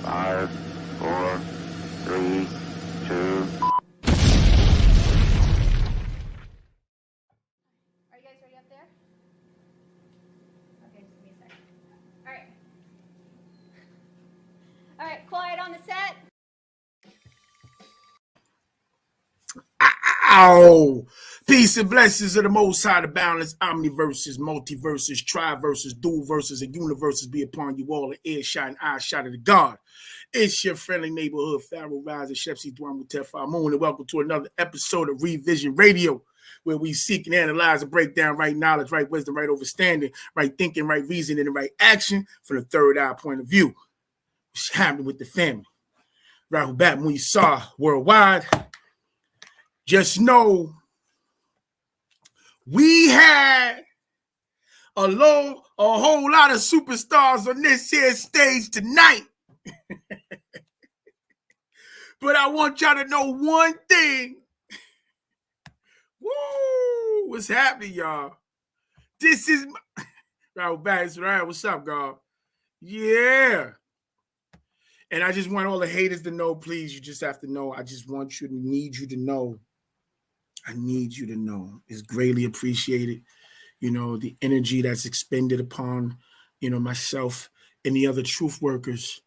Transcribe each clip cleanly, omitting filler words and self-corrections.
5, 4, 3, 2. Are you guys ready up there? Okay, just give me a second. All right. All right, quiet on the set. Ow! Peace and blessings of the Most High, the balance, omniverses, multiverses, triverses, dual verses, and universes be upon you all. An earshot and eye shot of the God. It's your friendly neighborhood, Pharaoh Rise, Shepsy Dwan Tefar Moon, and welcome to another episode of Revision Radio, where we seek and analyze and break down right knowledge, right wisdom, right understanding, right thinking, right reasoning, and right action from the third eye point of view. What's happening with the family? Rahul Bat Muisar worldwide. Just know we had a whole lot of superstars on this here stage tonight. But I want y'all to know one thing. Woo! What's happening, y'all? This is Rahul Bass, right? What's up, God? Yeah. And I just want all the haters to know, please. You just have to know. I just need you to know. I need you to know. It's greatly appreciated. You know, the energy that's expended upon, myself and the other truth workers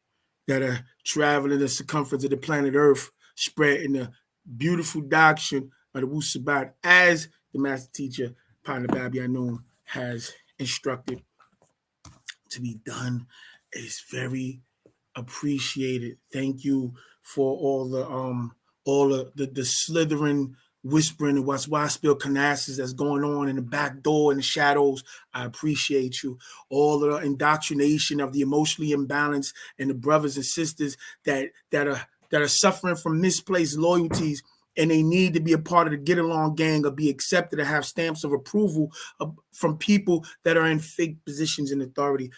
that are traveling the circumference of the planet Earth, spreading the beautiful doctrine of the Wu Sabat as the master teacher, Partner Babi Anum, has instructed to be done. Is very appreciated. Thank you for all the slithering, whispering and what's spill canasses that's going on in the back door in the shadows. I appreciate you. All the indoctrination of the emotionally imbalanced and the brothers and sisters that are suffering from misplaced loyalties, and they need to be a part of the get along gang or be accepted or have stamps of approval from people that are in fake positions in authority.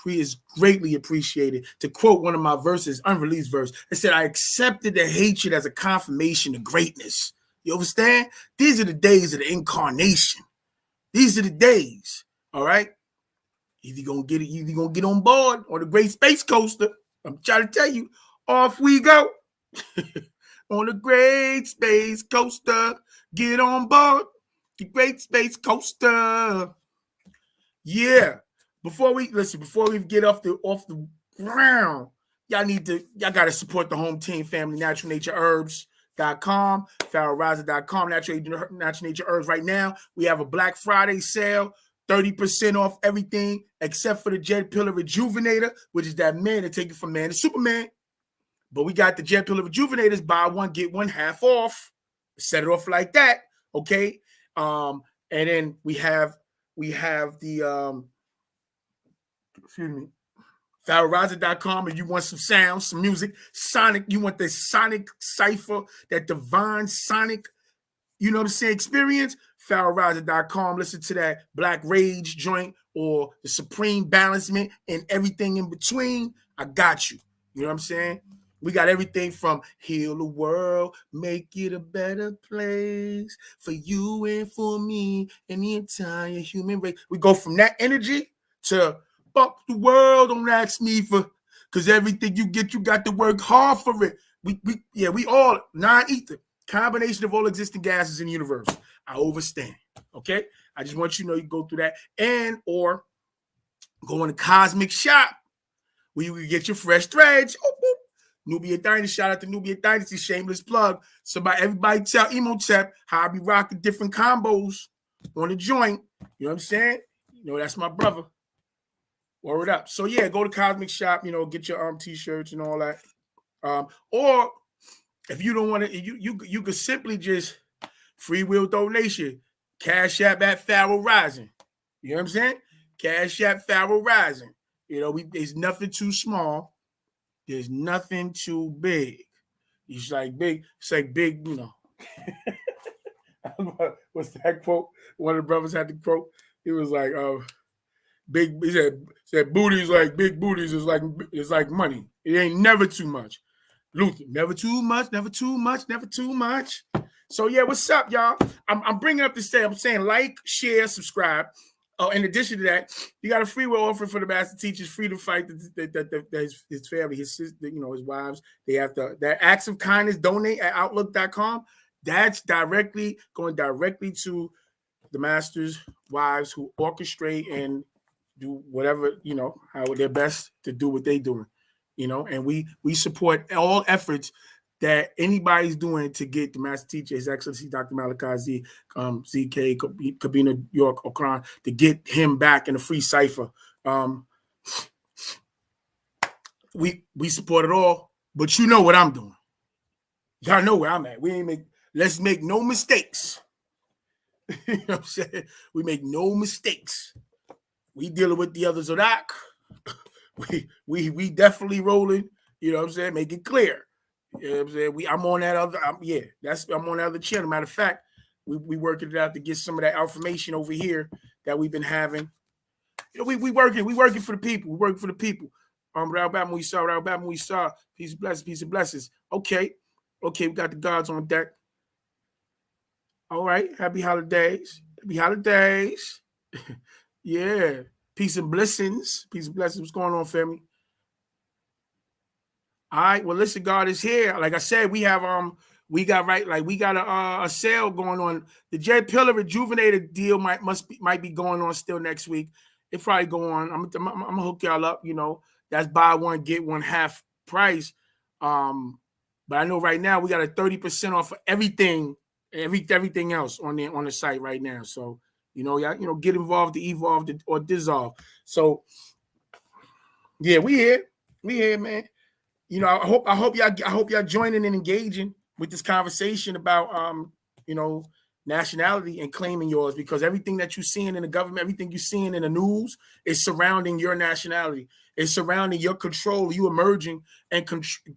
It's greatly appreciated. To quote one of my verses, unreleased verse, it said, I accepted the hatred as a confirmation of greatness. You understand? These are the days of the incarnation. These are the days, all right? Either gonna get on board on the Great Space Coaster. I'm trying to tell you, off we go. On the Great Space Coaster, get on board the Great Space Coaster. Yeah. Before we get off the ground, y'all gotta support the home team family, naturalnatureherbs.com, pharaohriser.com, natural nature herbs. Right now, we have a Black Friday sale, 30% off everything except for the Jet Pillar Rejuvenator, which is that man that take it from man to Superman. But we got the Jet Pillar Rejuvenators, buy one, get one half off. Set it off like that, okay? And then we have the pharaohriser.com, and you want some sound, some music, sonic, you want the sonic cipher, that divine sonic, experience, pharaohriser.com. Listen to that Black Rage joint or the Supreme Balancement and everything in between. I got you. You know what I'm saying? We got everything from heal the world, make it a better place for you and for me and the entire human race. We go from that energy to fuck the world, don't ask me for, because everything you get, you got to work hard for it. We all non-ether, combination of all existing gases in the universe. I overstand, okay? I just want you to know you go through that and or go in the Cosmic Shop where you can get your fresh threads. Nubia Dynasty, shout out to Nubia Dynasty, shameless plug. Everybody tell Emotep how I be rocking different combos on the joint. You know what I'm saying? That's my brother. Word up. So yeah, go to Cosmic Shop, get your t-shirts and all that. Or if you don't want to, you could simply just free will donation. Cash App at Pharaoh Rising. You know what I'm saying? Cash App Pharaoh Rising. There's nothing too small. There's nothing too big. It's like big, What's that quote? One of the brothers had the quote. He was like, big, he said booties like big booties is like money. It ain't never too much. Luther, never too much, never too much, never too much. So yeah, what's up, y'all? I'm bringing up this day. I'm saying like, share, subscribe. Oh, in addition to that, you got a free will offering for the master teachers, free to fight his family, his sister, his wives. They have that acts of kindness, donate at outlook.com. That's going directly to the masters' wives who orchestrate and do whatever, how their best to do what they're doing, and we support all efforts that anybody's doing to get the master teacher, His Excellency Dr. Malachi Z, ZK, Kabina York Okran, to get him back in a free cipher. We support it all, but you know what I'm doing. Y'all know where I'm at. Let's make no mistakes. You know what I'm saying? We make no mistakes. We dealing with the other Zodak. We definitely rolling. You know what I'm saying? Make it clear. You know what I'm saying? I'm on that other. I'm on that other channel. Matter of fact, we working it out to get some of that information over here that we've been having. We working for the people. We working for the people. We saw. Peace of blessings. Okay, we got the gods on deck. All right, happy holidays. Yeah, peace and blessings. What's going on, family? All right. Well, listen, God is here. Like I said, we got a sale going on. The J Pillar Rejuvenated deal might be going on still next week. It probably go on. I'm gonna hook y'all up. That's buy one get one half price. But I know right now we got a 30% off of everything else on the site right now. So y'all get involved, to evolve or dissolve. So yeah, we here, man. I hope y'all joining and engaging with this conversation about nationality and claiming yours, because everything that you're seeing in the government, everything you're seeing in the news is surrounding your nationality. It's surrounding your control, you emerging and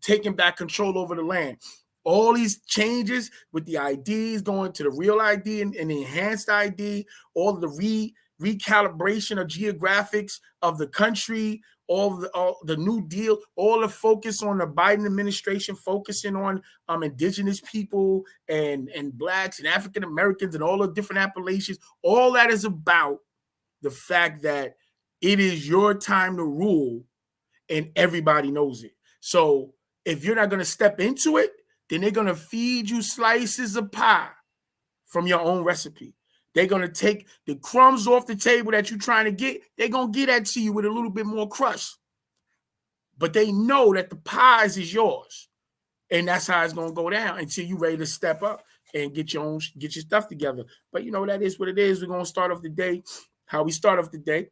taking back control over the land. All these changes with the IDs going to the real ID and the enhanced ID, all the recalibration of geographics of the country, all the New Deal, all the focus on the Biden administration, focusing on indigenous people and blacks and African Americans and all the different appellations. All that is about the fact that it is your time to rule, and everybody knows it. So if you're not going to step into it, then they're going to feed you slices of pie from your own recipe. They're going to take the crumbs off the table that you're trying to get. They're going to get that to you with a little bit more crust. But they know that the pies is yours. And that's how it's going to go down until you're ready to step up and get your stuff together. But that is what it is. We're going to start off the day how we start off the day.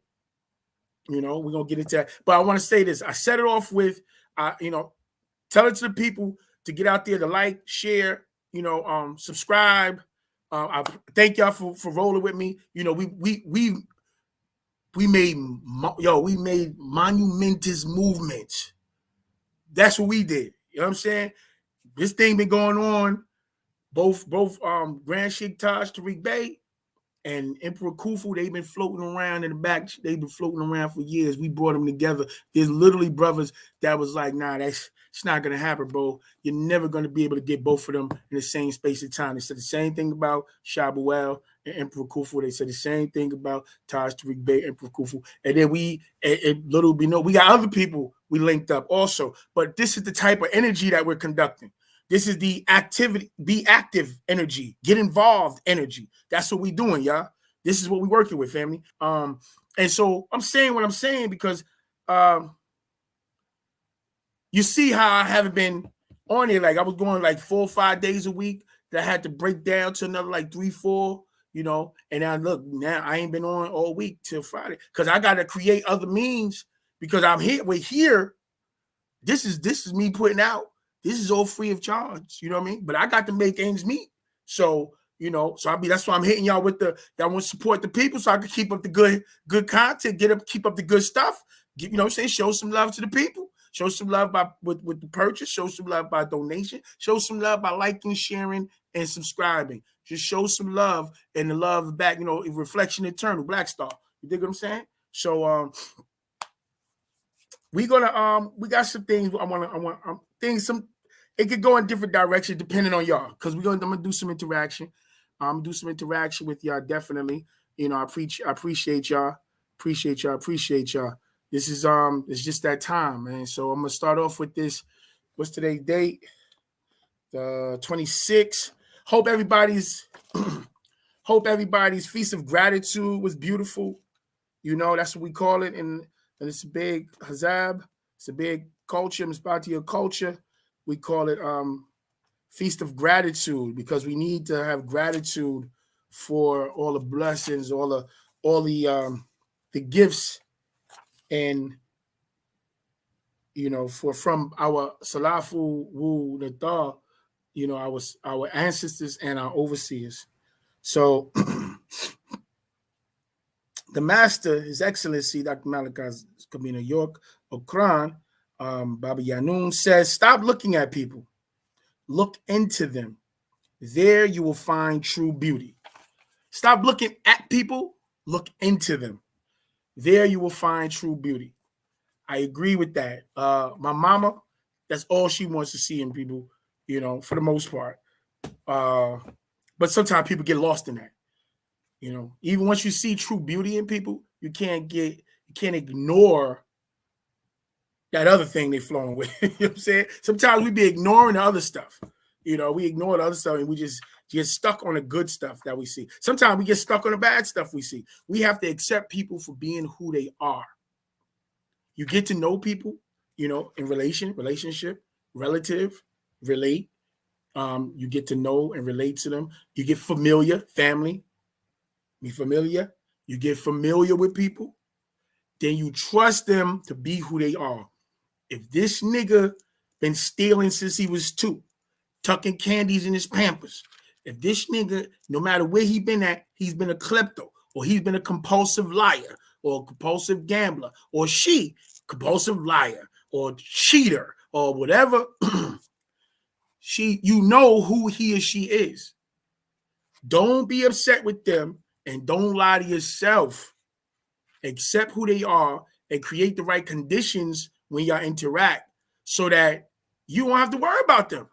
We're going to get into that. But I want to say this. I set it off with, tell it to the people to get out there to like, share, subscribe. I thank y'all for rolling with me. We made monumentous movements. That's what we did. You know what I'm saying? This thing been going on. Both Grand Sheikh Taj Tariq Bey and Emperor Khufu, they've been floating around in the back. They've been floating around for years. We brought them together. There's literally brothers that was like, nah, it's not going to happen, bro. You're never going to be able to get both of them in the same space of time. They said the same thing about Shabuel and Emperor Khufu. They said the same thing about Taj Tariq Bey, Emperor Khufu. And then we got other people we linked up also. But this is the type of energy that we're conducting. This is the activity, be active energy, get involved energy. That's what we're doing, y'all. This is what we're working with, family. And so I'm saying what I'm saying because you see how I haven't been on it. Like I was going like 4 or 5 days a week that I had to break down to another like 3, 4, and now look, now I ain't been on all week till Friday because I got to create other means because I'm here. We're here. This is me putting out. This is all free of charge, you know what I mean? But I got to make ends meet. So, that's why I'm hitting y'all with I want to support the people so I can keep up the good content, keep up the good stuff. Show some love to the people. Show some love with the purchase, show some love by donation, show some love by liking, sharing, and subscribing. Just show some love and the love back, reflection eternal, Black Star. You dig what I'm saying? So we got some things it could go in different directions depending on y'all, because I'm gonna do some interaction. I'm gonna do some interaction with y'all definitely. You know, I appreciate y'all. Appreciate y'all. This is it's just that time, man. So I'm gonna start off with this. What's today's date? The 26th. Hope everybody's Feast of Gratitude was beautiful. You know, that's what we call it. And it's a big hazab. It's a big culture, Mspatiya culture. We call it Feast of Gratitude because we need to have gratitude for all the blessings, all the gifts, and you know, from our Salafu Wu Nathar, you know, our ancestors and our overseers. So the master, His Excellency, Dr. Malachi Kabina York Okran, Baba Yanun says, stop looking at people. Look into them. There you will find true beauty. Stop looking at people. Look into them. There you will find true beauty. I agree with that. My mama, that's all she wants to see in people, you know, for the most part. But sometimes people get lost in that. You know, even once you see true beauty in people, you can't ignore that other thing they're flowing with. You know what I'm saying? Sometimes we be ignoring the other stuff. You know, we ignore the other stuff and we just get stuck on the good stuff that we see. Sometimes we get stuck on the bad stuff we see. We have to accept people for being who they are. You get to know people, you know, in relationship, relative, relate. You get to know and relate to them. You get familiar, family. Be familiar. You get familiar with people. Then you trust them to be who they are. If this nigga been stealing since he was 2, tucking candies in his Pampers, if this nigga, no matter where he been at, he's been a klepto, or he's been a compulsive liar, or a compulsive gambler, or she, compulsive liar, or cheater, or whatever, you know who he or she is. Don't be upset with them and don't lie to yourself. Accept who they are and create the right conditions when y'all interact so that you don't have to worry about them.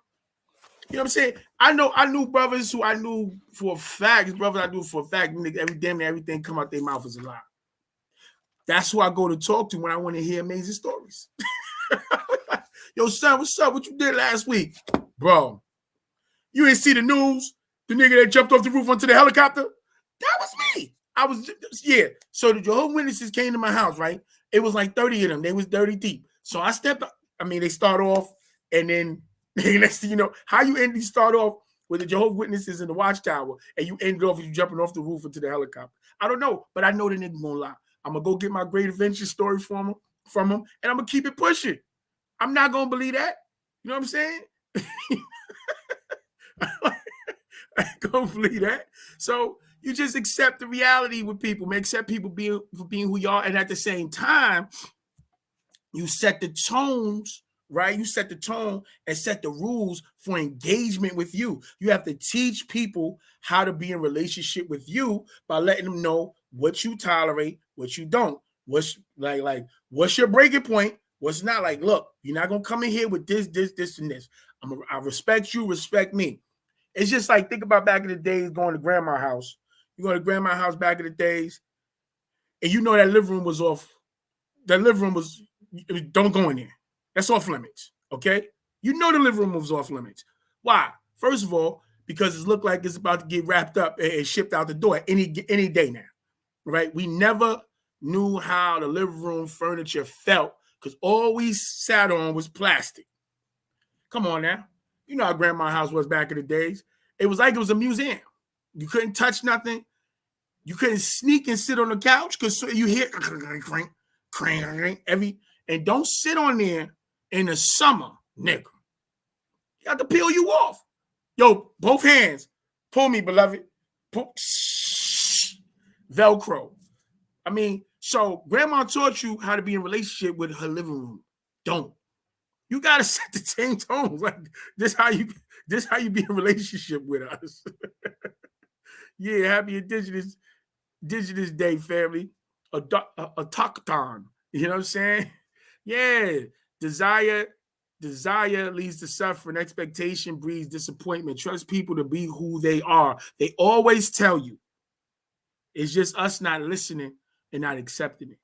You know what I'm saying? I knew brothers who I knew for a fact, everything come out their mouth is a lie. That's who I go to talk to when I want to hear amazing stories. Yo, son, what's up? What you did last week? Bro, you didn't see the news? The nigga that jumped off the roof onto the helicopter? That was me. So the Jehovah's Witnesses came to my house, right? It was like 30 of them. They was 30 deep. So I stepped up. I mean, they start off, and then next thing you know, how you start off with the Jehovah's Witnesses in the watchtower, and you end off with you jumping off the roof into the helicopter. I don't know, but I know the nigga gonna lie. I'm gonna go get my great adventure story from him, and I'm gonna keep it pushing. I'm not gonna believe that. You know what I'm saying? I don't believe that. So you just accept the reality with people, accept people for being who you are, and at the same time, you set the tones, right? You set the tone and set the rules for engagement with you. You have to teach people how to be in relationship with you by letting them know what you tolerate, what you don't. What's what's your breaking point? What's not. Like, look, you're not gonna come in here with this, and this. I respect you, respect me. It's just like, think about back in the days going to grandma's house. You go to grandma's house back in the days, and you know that living room was off. That living room was, don't go in there. That's off limits, okay? You know the living room was off limits. Why? First of all, because it looked like it's about to get wrapped up and shipped out the door any day now, right? We never knew how the living room furniture felt because all we sat on was plastic. Come on now. You know how grandma's house was back in the days. It was like it was a museum. You couldn't touch nothing. You couldn't sneak and sit on the couch because you hear and don't sit on there in the summer, nigga. You have to peel you off. Yo, both hands. Pull me, beloved. Velcro. I mean, so grandma taught you how to be in relationship with her living room. Don't. You gotta set the same tone. Like this how you be in relationship with us. Yeah, happy Indigenous Day, family. A talkathon. You know what I'm saying? Yeah. Desire leads to suffering. Expectation breeds disappointment. Trust people to be who they are. They always tell you. It's just us not listening and not accepting it.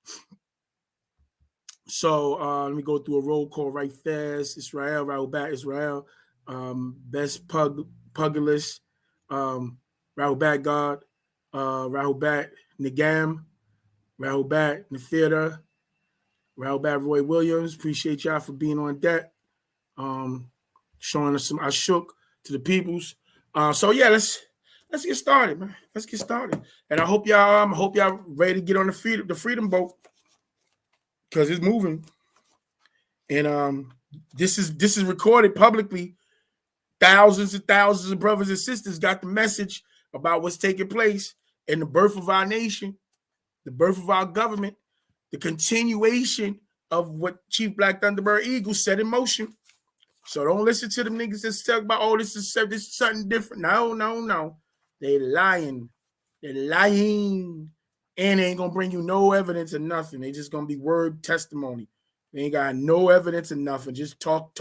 So let me go through a roll call right fast. Israel, Rahul Bat, Israel, best pugilist, Rahul Bat God, Rahul Bat Nagam, Rahul Bat in the theater, Rahul Bat Roy Williams. Appreciate y'all for being on deck. Showing us some ashuk to the peoples. So yeah, let's get started, man. Let's get started. And I hope y'all ready to get on the freedom boat, because it's moving. And this is recorded publicly. Thousands and thousands of brothers and sisters got the message about what's taking place in the birth of our nation, the birth of our government, the continuation of what Chief Black Thunderbird Eagle set in motion. So don't listen to them niggas that talk about, oh, this is something different. No. They lying. They're lying. And they ain't going to bring you no evidence or nothing. They just going to be word testimony. They ain't got no evidence or nothing. Just talk.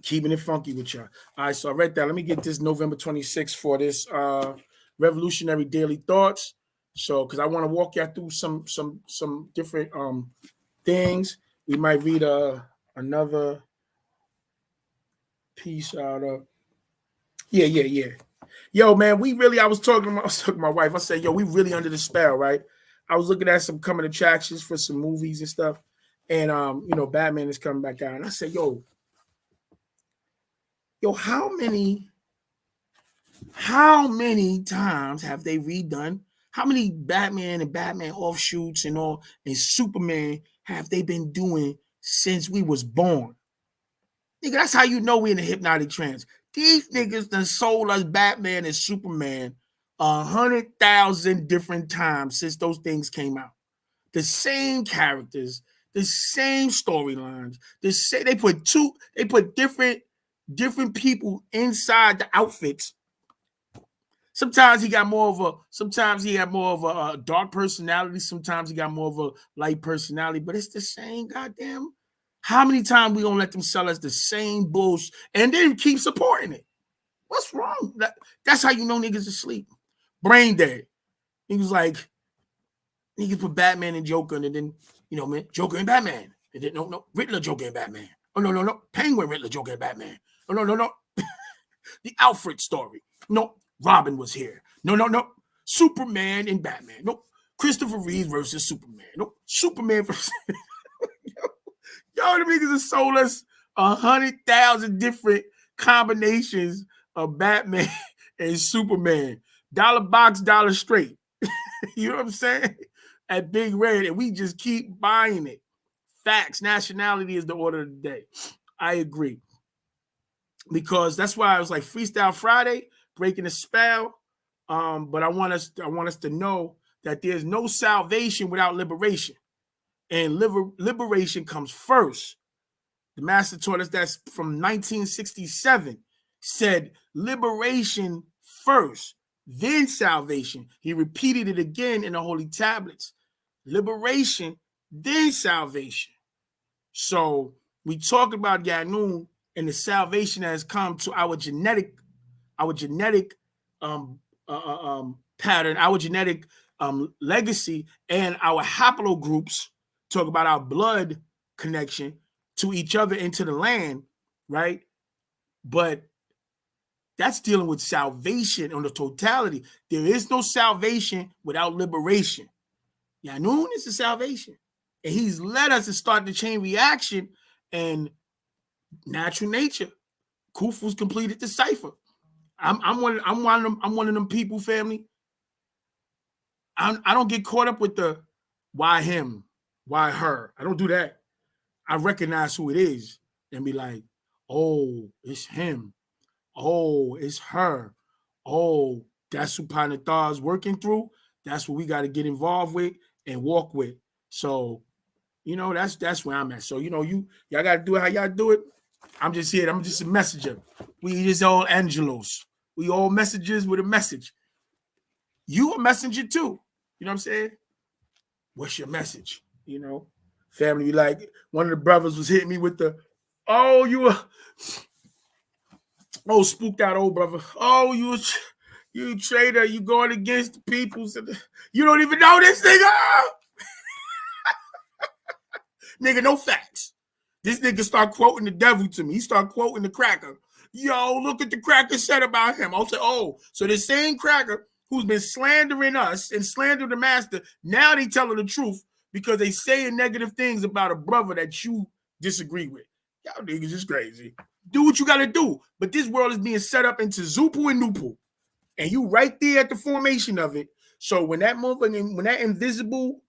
Keeping it funky with y'all. All right, so I read that. Let me get this November 26th for this Revolutionary Daily Thoughts. So, because I want to walk y'all through some different things. We might read another piece out of. Yeah. Yo, man, I was talking to my wife. I said, yo, we really under the spell, right? I was looking at some coming attractions for some movies and stuff. And, Batman is coming back out. And I said, yo, how many times have they redone? How many Batman and Batman offshoots and Superman have they been doing since we was born? Nigga, that's how you know we in a hypnotic trance. These niggas done sold us Batman and Superman 100,000 different times since those things came out. The same characters, the same storylines. They put different people inside the outfits. Sometimes he had more of a dark personality. Sometimes he got more of a light personality, but it's the same goddamn. How many times we gonna let them sell us the same bullshit and then keep supporting it? What's wrong? That's how you know niggas asleep. Brain dead. He was like, niggas put Batman and Joker, and then, man, Joker and Batman. And then, no, Riddler, Joker and Batman. Oh, no, Penguin, Riddler, Joker and Batman. Oh, no. The Alfred story. No, Robin was here. No. Superman and Batman. No, Christopher Reeve versus Superman. No, Superman versus... Yo, the niggas have sold us 100,000 different combinations of Batman and Superman. Dollar box, dollar straight. You know what I'm saying? At Big Red, and we just keep buying it. Facts. Nationality is the order of the day. I agree. Because that's why I was like Freestyle Friday, breaking the spell. But I want us to know that there's no salvation without liberation. And liberation comes first. The master taught us that's from 1967. Said liberation first, then salvation. He repeated it again in the Holy Tablets. Liberation, then salvation. So we talk about Yanun and the salvation that has come to our genetic pattern, our genetic legacy, and our haplogroups. Talk about our blood connection to each other and to the land, right? But that's dealing with salvation on the totality. There is no salvation without liberation. Yanun is the salvation. And he's led us to start the chain reaction and natural nature. Khufu's completed the cipher. I'm one of them people, family. I don't get caught up with the why him, why her. I don't do that. I recognize who it is and be like, oh, it's him. Oh, it's her. Oh, that's who Panathar's working through. That's what we got to get involved with and walk with. So, that's where I'm at. So, y'all got to do it how y'all do it. I'm just here. I'm just a messenger. We just all angelos. We all messengers with a message. You a messenger too. You know what I'm saying? What's your message? Family, like one of the brothers was hitting me with the, spooked out old brother. Oh, You traitor, you going against the people. You don't even know this nigga. Nigga, no facts. This nigga start quoting the devil to me. He start quoting the cracker. Yo, look at the cracker said about him. I'll say, oh, so the same cracker who's been slandering us and slandering the master, now they telling the truth because they saying negative things about a brother that you disagree with. Y'all niggas is crazy. Do what you got to do. But this world is being set up into Zupu and Nupu. And you right there at the formation of it. So when that when that invisible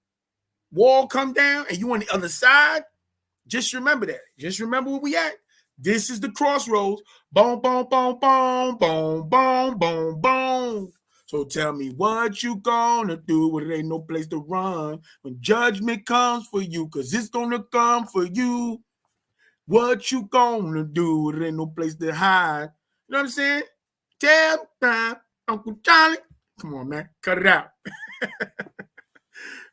wall come down and you on the other side, just remember that. Just remember where we at. This is the crossroads. Boom, boom, boom, boom, boom, boom, boom, boom. So tell me what you gonna do when there ain't no place to run when judgment comes for you, because it's gonna come for you. What you gonna do when there ain't no place to hide? You know what I'm saying? Tell time, Uncle Johnny. Come on, man. Cut it out.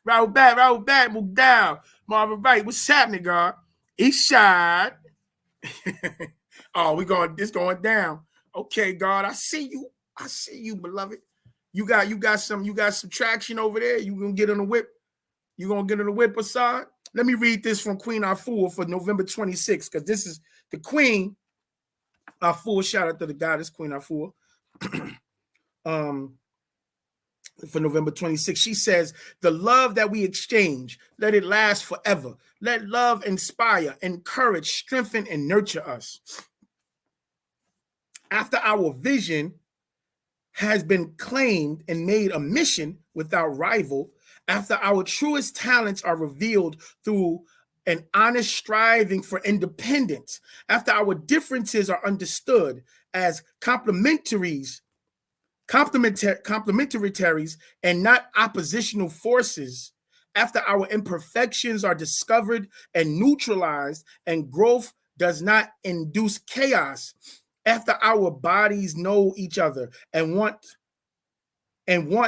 Roll back, move down. Marvin Wright, what's happening, God? East side. Oh, it's going down. Okay, God, I see you, beloved. You got some traction over there. You gonna get on the whip. You gonna get on the whip, Assad? Let me read this from Queen Afua for November 26th, because this is the Queen Afua. Shout out to the goddess Queen Afua. For November 26th, she says, the love that we exchange, let it last forever. Let love inspire, encourage, strengthen, and nurture us. After our vision has been claimed and made a mission without rival, after our truest talents are revealed through an honest striving for independence, after our differences are understood as complementaries and not oppositional forces, after our imperfections are discovered and neutralized and growth does not induce chaos, after our bodies know each other and want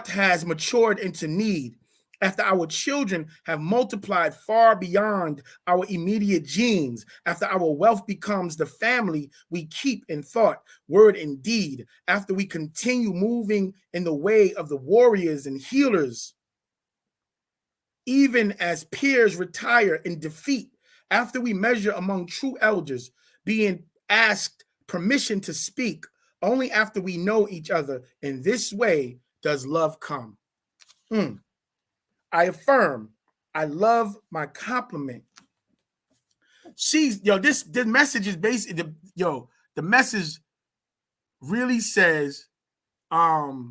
has matured into need, after our children have multiplied far beyond our immediate genes, after our wealth becomes the family we keep in thought, word, and deed, after we continue moving in the way of the warriors and healers, even as peers retire in defeat, after we measure among true elders, being asked permission to speak, only after we know each other. In this way does love come. I affirm, I love my compliment. This message is basically, the message really says, I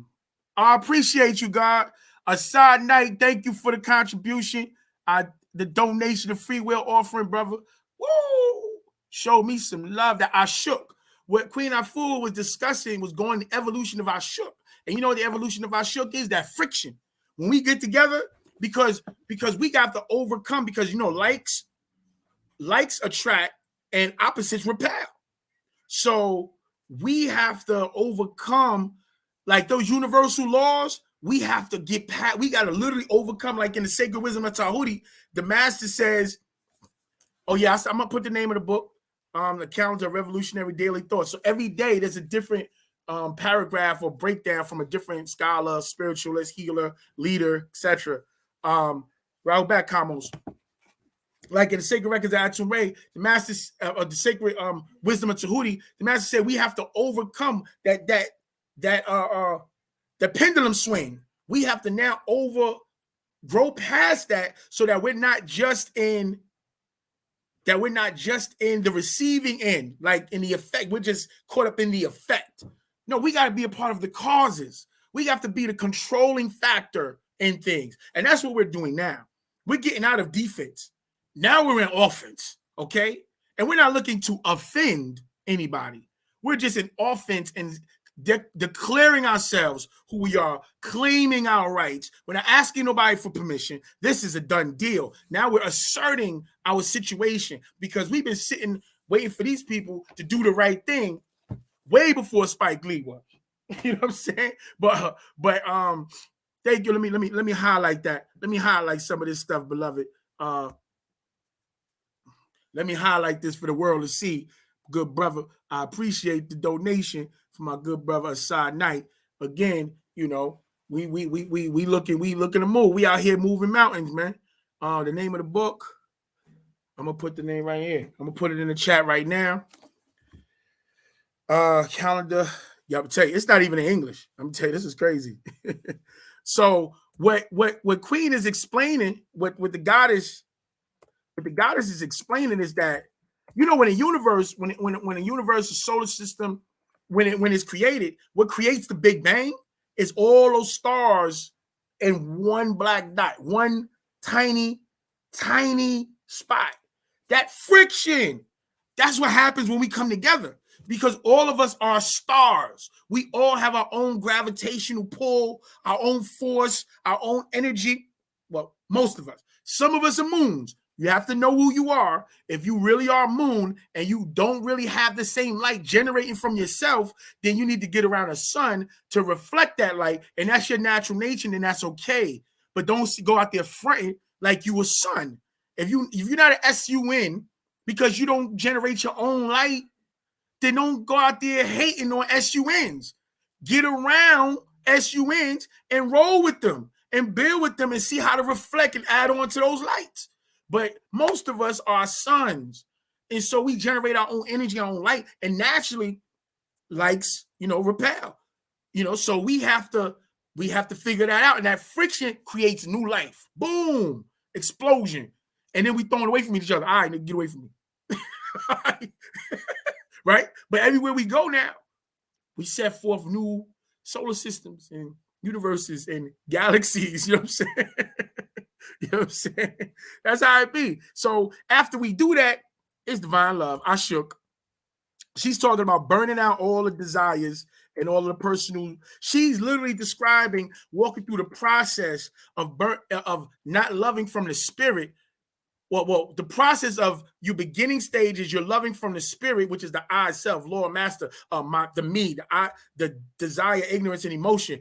appreciate you, God. Assad Knight, thank you for the contribution. The donation, the free will offering, brother. Woo! Showed me some love that I shook. What Queen Afua was discussing was going the evolution of our shook. And you know what the evolution of our shook is? That friction. When we get together, because we got to overcome, because likes attract and opposites repel. So we have to overcome, like, those universal laws. We have to get past, we got to literally overcome, like in the Sacred Wisdom of Tahuti, the master says, oh yeah, I'm gonna put the name of the book, the Calendar of Revolutionary Daily Thoughts. So every day there's a different paragraph or breakdown from a different scholar, spiritualist, healer, leader, etc. Raul back Kamos. Like in the Sacred Records of Atum Ray, the master of the Sacred Wisdom of Tahuti, the master said we have to overcome that the pendulum swing. We have to now grow past that, so that we're not just in the receiving end, like in the effect. We're just caught up in the effect. No, we got to be a part of the causes. We have to be the controlling factor in things. And that's what we're doing now. We're getting out of defense. Now we're in offense, okay? And we're not looking to offend anybody. We're just in offense and declaring ourselves who we are, claiming our rights. We're not asking nobody for permission. This is a done deal. Now we're asserting our situation, because we've been sitting waiting for these people to do the right thing way before Spike Lee was. You know what I'm saying? But thank you. Let me highlight that. Let me highlight some of this stuff, beloved. Let me highlight this for the world to see. Good brother, I appreciate the donation from my good brother Assad Knight. again, we looking to move. We out here moving mountains, man. The name of the book, I'm gonna put the name right here. I'm gonna put it in the chat right now. Calendar. Yeah, I'm tell you, it's not even in English. I'm gonna tell you, this is crazy. So what Queen is explaining, what the goddess is explaining is that, when a universe, when a universe, a solar system, when it's created, what creates the Big Bang is all those stars in one black dot, one tiny spot. That friction, that's what happens when we come together, because all of us are stars. We all have our own gravitational pull, our own force, our own energy. Well, most of us. Some of us are moons. You have to know who you are. If you really are a moon and you don't really have the same light generating from yourself, then you need to get around a sun to reflect that light, and that's your natural nature, and that's okay. But don't go out there fronting like you a sun. If you're not an SUN because you don't generate your own light, then don't go out there hating on SUNs. Get around SUNs and roll with them and build with them and see how to reflect and add on to those lights. But most of us are suns. And so we generate our own energy, our own light, and naturally likes, repel. So we have to figure that out. And that friction creates new life. Boom, explosion. And then we throw it away from each other. All right, get away from me. Right? But everywhere we go now, we set forth new solar systems and universes and galaxies. You know what I'm saying? You know what I'm saying? That's how it be. So after we do that, it's divine love. I shook. She's talking about burning out all the desires and all of the personal. She's literally describing walking through the process of not loving from the spirit. Well, the process of you beginning stage is you're loving from the spirit, which is the I, self, Lord, Master, the me, the I, the desire, ignorance, and emotion,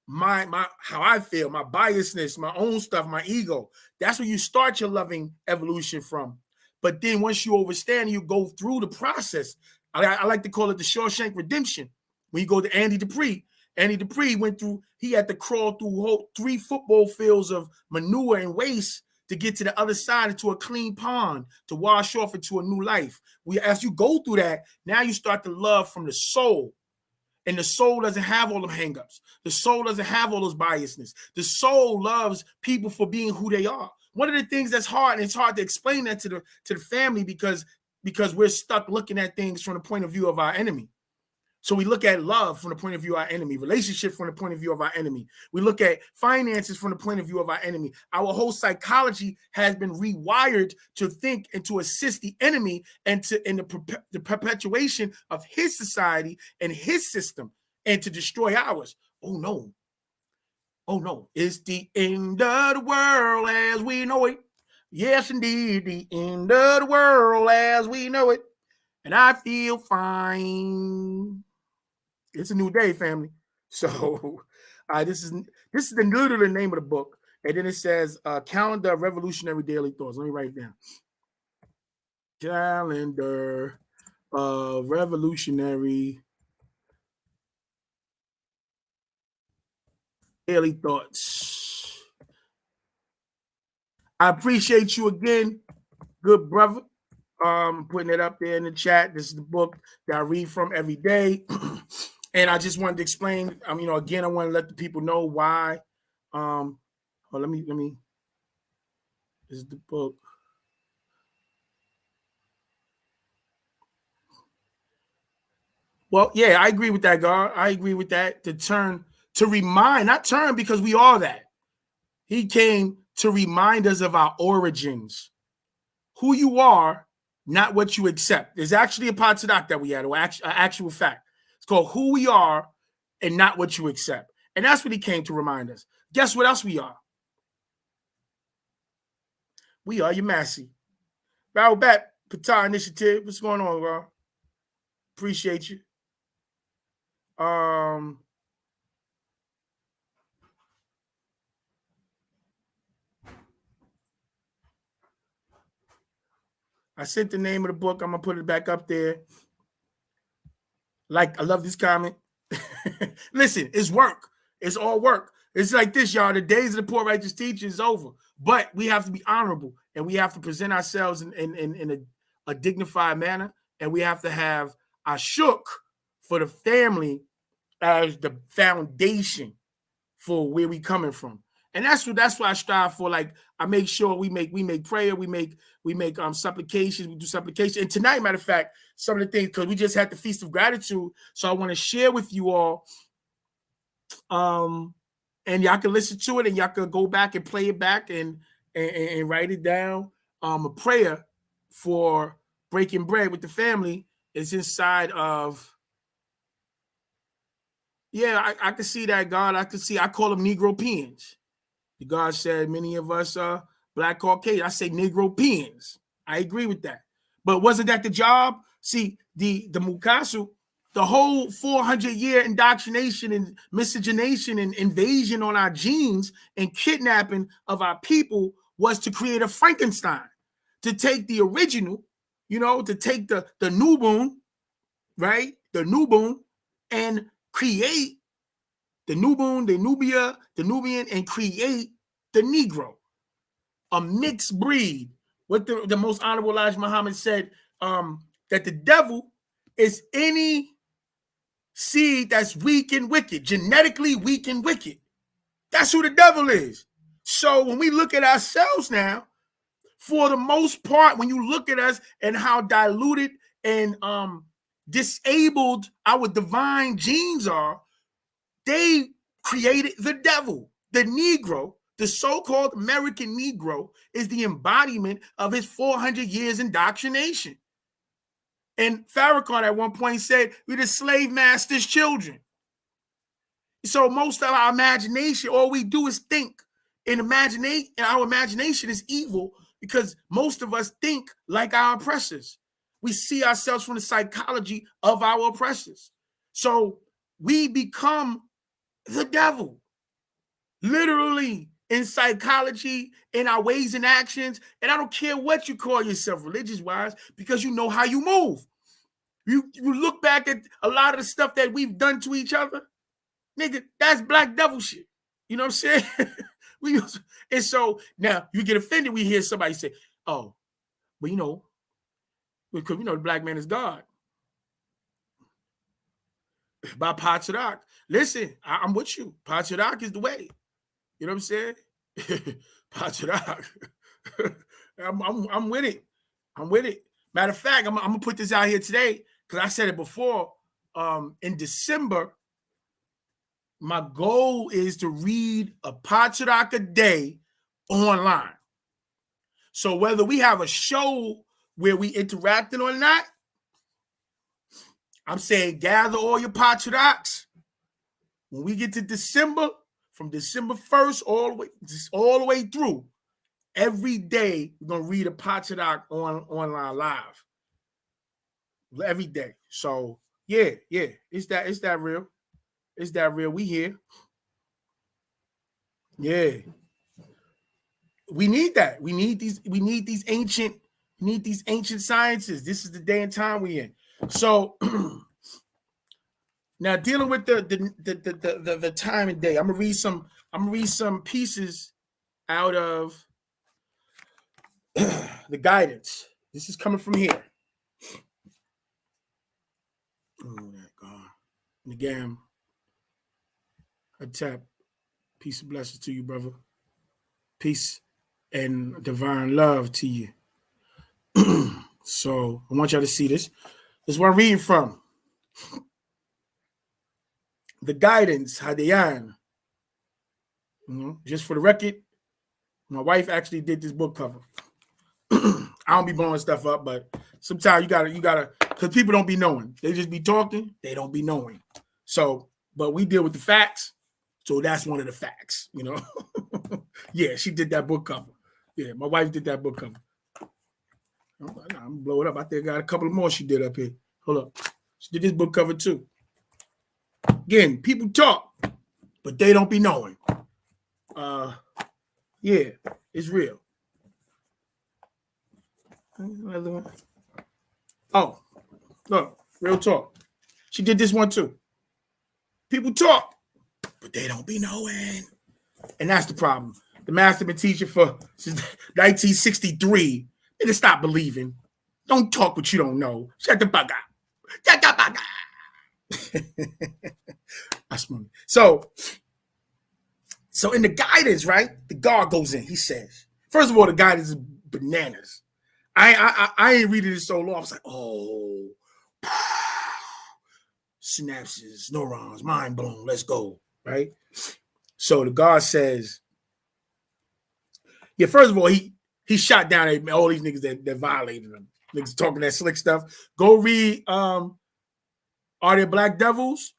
my how I feel, my biasness, my own stuff, my ego. That's where you start your loving evolution from. But then once you understand, you go through the process. I like to call it the Shawshank Redemption. When you go to Andy Dupree went through. He had to crawl through 3 football fields of manure and waste to get to the other side into a clean pond, to wash off into a new life. As you go through that, now you start to love from the soul. And the soul doesn't have all the hangups. The soul doesn't have all those biasness. The soul loves people for being who they are. One of the things that's hard, and it's hard to explain that to the family because we're stuck looking at things from the point of view of our enemy. So we look at love from the point of view of our enemy, relationship from the point of view of our enemy. We look at finances from the point of view of our enemy. Our whole psychology has been rewired to think and to assist the enemy and in the perpetuation of his society and his system and to destroy ours. Oh no. It's the end of the world as we know it. Yes, indeed, the end of the world as we know it. And I feel fine. It's a new day, family. So this is the literally name of the book. And then it says Calendar of Revolutionary Daily Thoughts. Let me write it down. Calendar of Revolutionary Daily Thoughts. I appreciate you again, good brother. Putting it up there in the chat. This is the book that I read from every day. And I just wanted to explain, again, I want to let the people know why. Let me. This is the book. Well, yeah, I agree with that, God. I agree with that. To remind, not turn because we are that. He came to remind us of our origins, who you are, not what you accept. There's actually a Patadak that we had, or actual fact. It's called Who We Are and Not What You Accept. And that's what he came to remind us. Guess what else we are? We are your Massey. Battle Back, Pata Initiative. What's going on, bro? Appreciate you. I sent the name of the book. I'm going to put it back up there. I love this comment. Listen, it's work. It's all work. It's like this, y'all. The days of the poor righteous teacher is over. But we have to be honorable, and we have to present ourselves in a dignified manner, and we have to have our shook for the family as the foundation for where we coming from. And that's what I strive for. Like, I make sure we make prayer, we make supplications, we do supplication. And tonight, matter of fact, some of the things, because we just had the Feast of Gratitude, so I want to share with you all. And y'all can listen to it, and y'all can go back and play it back and write it down. A prayer for breaking bread with the family is inside of. Yeah, I can see that, God. I call them Negropeans. God said many of us are Black Caucasian. I say Negropeans. I agree with that. But wasn't that the job? See, the Mukasu, the whole 400-year indoctrination and miscegenation and invasion on our genes and kidnapping of our people was to create a Frankenstein, to take the original, to take the Nubian, right? The Nubian, and create the Nubian, and create the Negro, a mixed breed. What the most honorable Elijah Muhammad said, that the devil is any seed that's weak and wicked, genetically weak and wicked. That's who the devil is. So when we look at ourselves now, for the most part, when you look at us and how diluted and disabled our divine genes are, they created the devil. The Negro, the so-called American Negro, is the embodiment of his 400 years indoctrination. And Farrakhan at one point said, we're the slave master's children. So most of our imagination, all we do is think. And our imagination is evil because most of us think like our oppressors. We see ourselves from the psychology of our oppressors. So we become the devil, literally, in psychology, in our ways and actions. And I don't care what you call yourself religious-wise, because you know how you move. You look back at a lot of the stuff that we've done to each other, nigga, that's black devil shit. You know what I'm saying? And so now you get offended. We hear somebody say, oh, but because the black man is God. By Patriarch. Listen, I'm with you. Patriarch is the way. You know what I'm saying? Patriarch. I'm with it. I'm with it. Matter of fact, I'm gonna put this out here today because I said it before. In December, my goal is to read a Patriarch a day online. So whether we have a show where we interacting or not, I'm saying gather all your Patriarchs. When we get to December, from December 1st all the way through, every day we're gonna read a Patriarch online live. Every day. So yeah, it's that real. It's that real. We here. Yeah. We need that. We need these ancient sciences. This is the day and time we in. So now dealing with the time and day, I'm gonna read some pieces out of the guidance. This is coming from here. Oh, that God. And again, I tap. Peace and blessings to you, brother. Peace and divine love to you. So I want y'all to see this. This is where I'm reading from. The guidance, Hadayan. Just for the record, my wife actually did this book cover. I don't be blowing stuff up, but sometimes you gotta, because people don't be knowing. They just be talking. They don't be knowing. So, but we deal with the facts. So that's one of the facts, Yeah, she did that book cover. Yeah, my wife did that book cover. I'm gonna blow it up. I think I got a couple of more she did up here. Hold up. She did this book cover too. Again, people talk, but they don't be knowing. Yeah, it's real. Oh, look, real talk. She did this one too. People talk, but they don't be knowing. And that's the problem. The master been teaching for since 1963. Nigga, stop believing. Don't talk what you don't know. Shut the fuck up. Shut the fuck up. That's funny. So in the guidance, right? The guard goes in. He says, first of all, the guidance is bananas. I ain't reading it so long. I was like, oh, synapses, neurons, mind blown. Let's go, right? So the guard says, yeah, first of all, he shot down all these niggas that violated him. Niggas talking that slick stuff. Go read Are There Black Devils?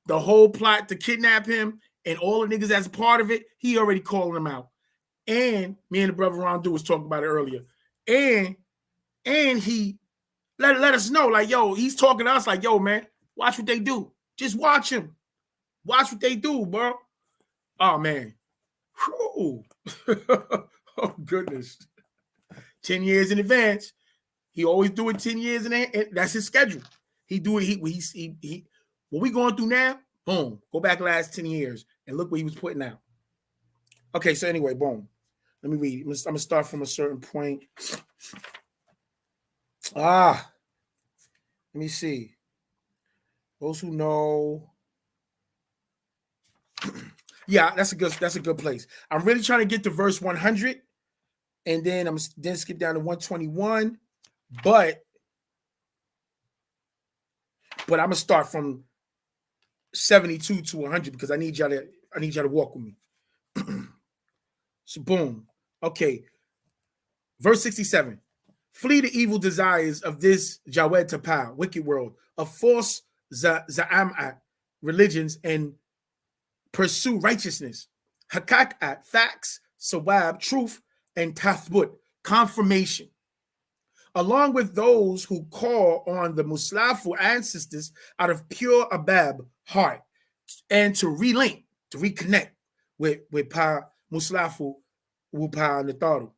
The whole plot to kidnap him and all the niggas that's a part of it, he already calling them out. And me and the brother Ron was talking about it earlier. And he let us know, like, yo, he's talking to us like, yo, man, watch what they do. Just watch him. Watch what they do, bro. Oh, man. Whew. Oh, goodness. 10 years in advance. He always do it 10 years in advance. That's his schedule. He do it. He what we going through now, boom. Go back the last 10 years and look what he was putting out. Okay, so anyway, boom. Let me read. I'm going to start from a certain point. Let me see. Those who know. Yeah, that's a good place. I'm really trying to get to verse 100, and then I'm then skip down to 121. But I'm gonna start from 72 to 100 because I need y'all to walk with me. So boom. Okay. Verse 67. Flee the evil desires of this Jawed Tapal, wicked world, of false Za'amat religions, and pursue righteousness. Hakakat, facts, Sawab, truth, and Tathbut, confirmation. Along with those who call on the Muslafu ancestors out of pure Abab heart, and to relink, to reconnect with Pa Muslafu Wupa Nataru.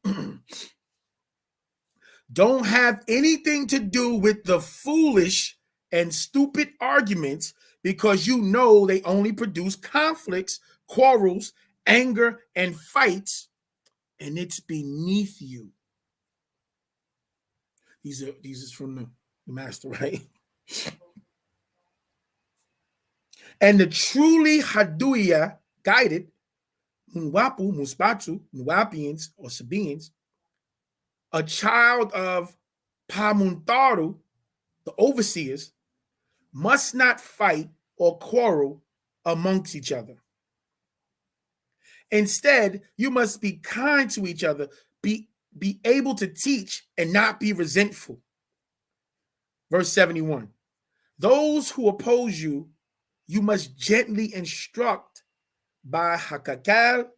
Don't have anything to do with the foolish and stupid arguments because you know they only produce conflicts, quarrels, anger, and fights, and it's beneath you. These is from the master, right? And the truly Haduya guided Nwapu, Muspatu, Nwapians, or Sabians, a child of Pamuntaru, the overseers, must not fight or quarrel amongst each other. Instead, you must be kind to each other, be able to teach and not be resentful. Verse 71. Those who oppose you, you must gently instruct by hakakat,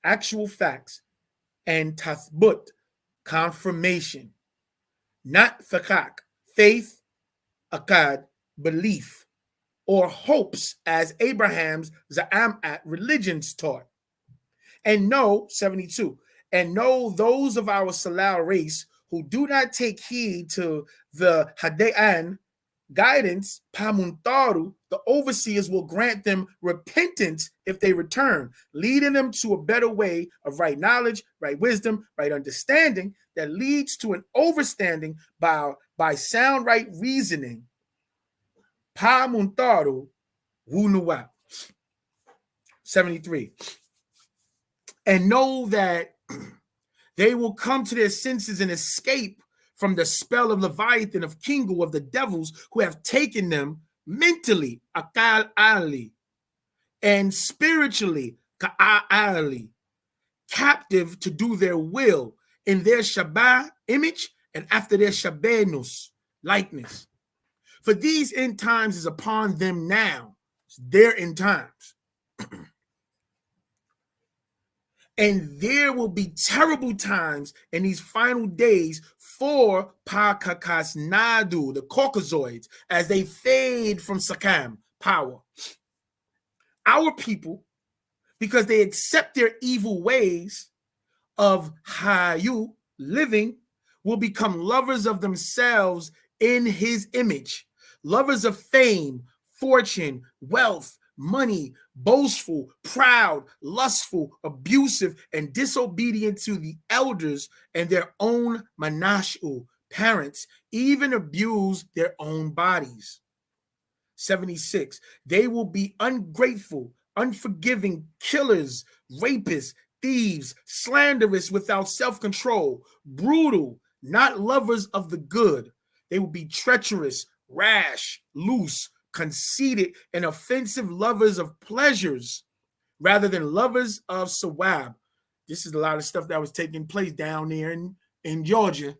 actual facts, and tathbut, confirmation, not thakak, faith, akad, belief, or hopes as Abraham's Za'amat religions taught. And know, 72, and know those of our Salal race who do not take heed to the Hadean guidance, Pamuntaru, the overseers will grant them repentance if they return, leading them to a better way of right knowledge, right wisdom, right understanding that leads to an overstanding by sound right reasoning. Pamuntaru Wunuwa. 73. And know that they will come to their senses and escape from the spell of Leviathan, of Kingu, of the devils who have taken them mentally, Akal Ali, and spiritually, Ka'ali, captive to do their will in their Shabbat image and after their Shabbenus likeness. For these end times is upon them now. It's their end times. And there will be terrible times in these final days for Pakakas Nadu, the Caucasoids, as they fade from Sakam, power. Our people, because they accept their evil ways of Hayu, living, will become lovers of themselves in his image, lovers of fame, fortune, wealth, money, boastful, proud, lustful, abusive, and disobedient to the elders and their own manashu, parents, even abuse their own bodies. 76. They will be ungrateful, unforgiving, killers, rapists, thieves, slanderous without self-control, brutal, not lovers of the good. They will be treacherous, rash, loose, conceited, and offensive lovers of pleasures rather than lovers of sawab. This is a lot of stuff that was taking place down there in Georgia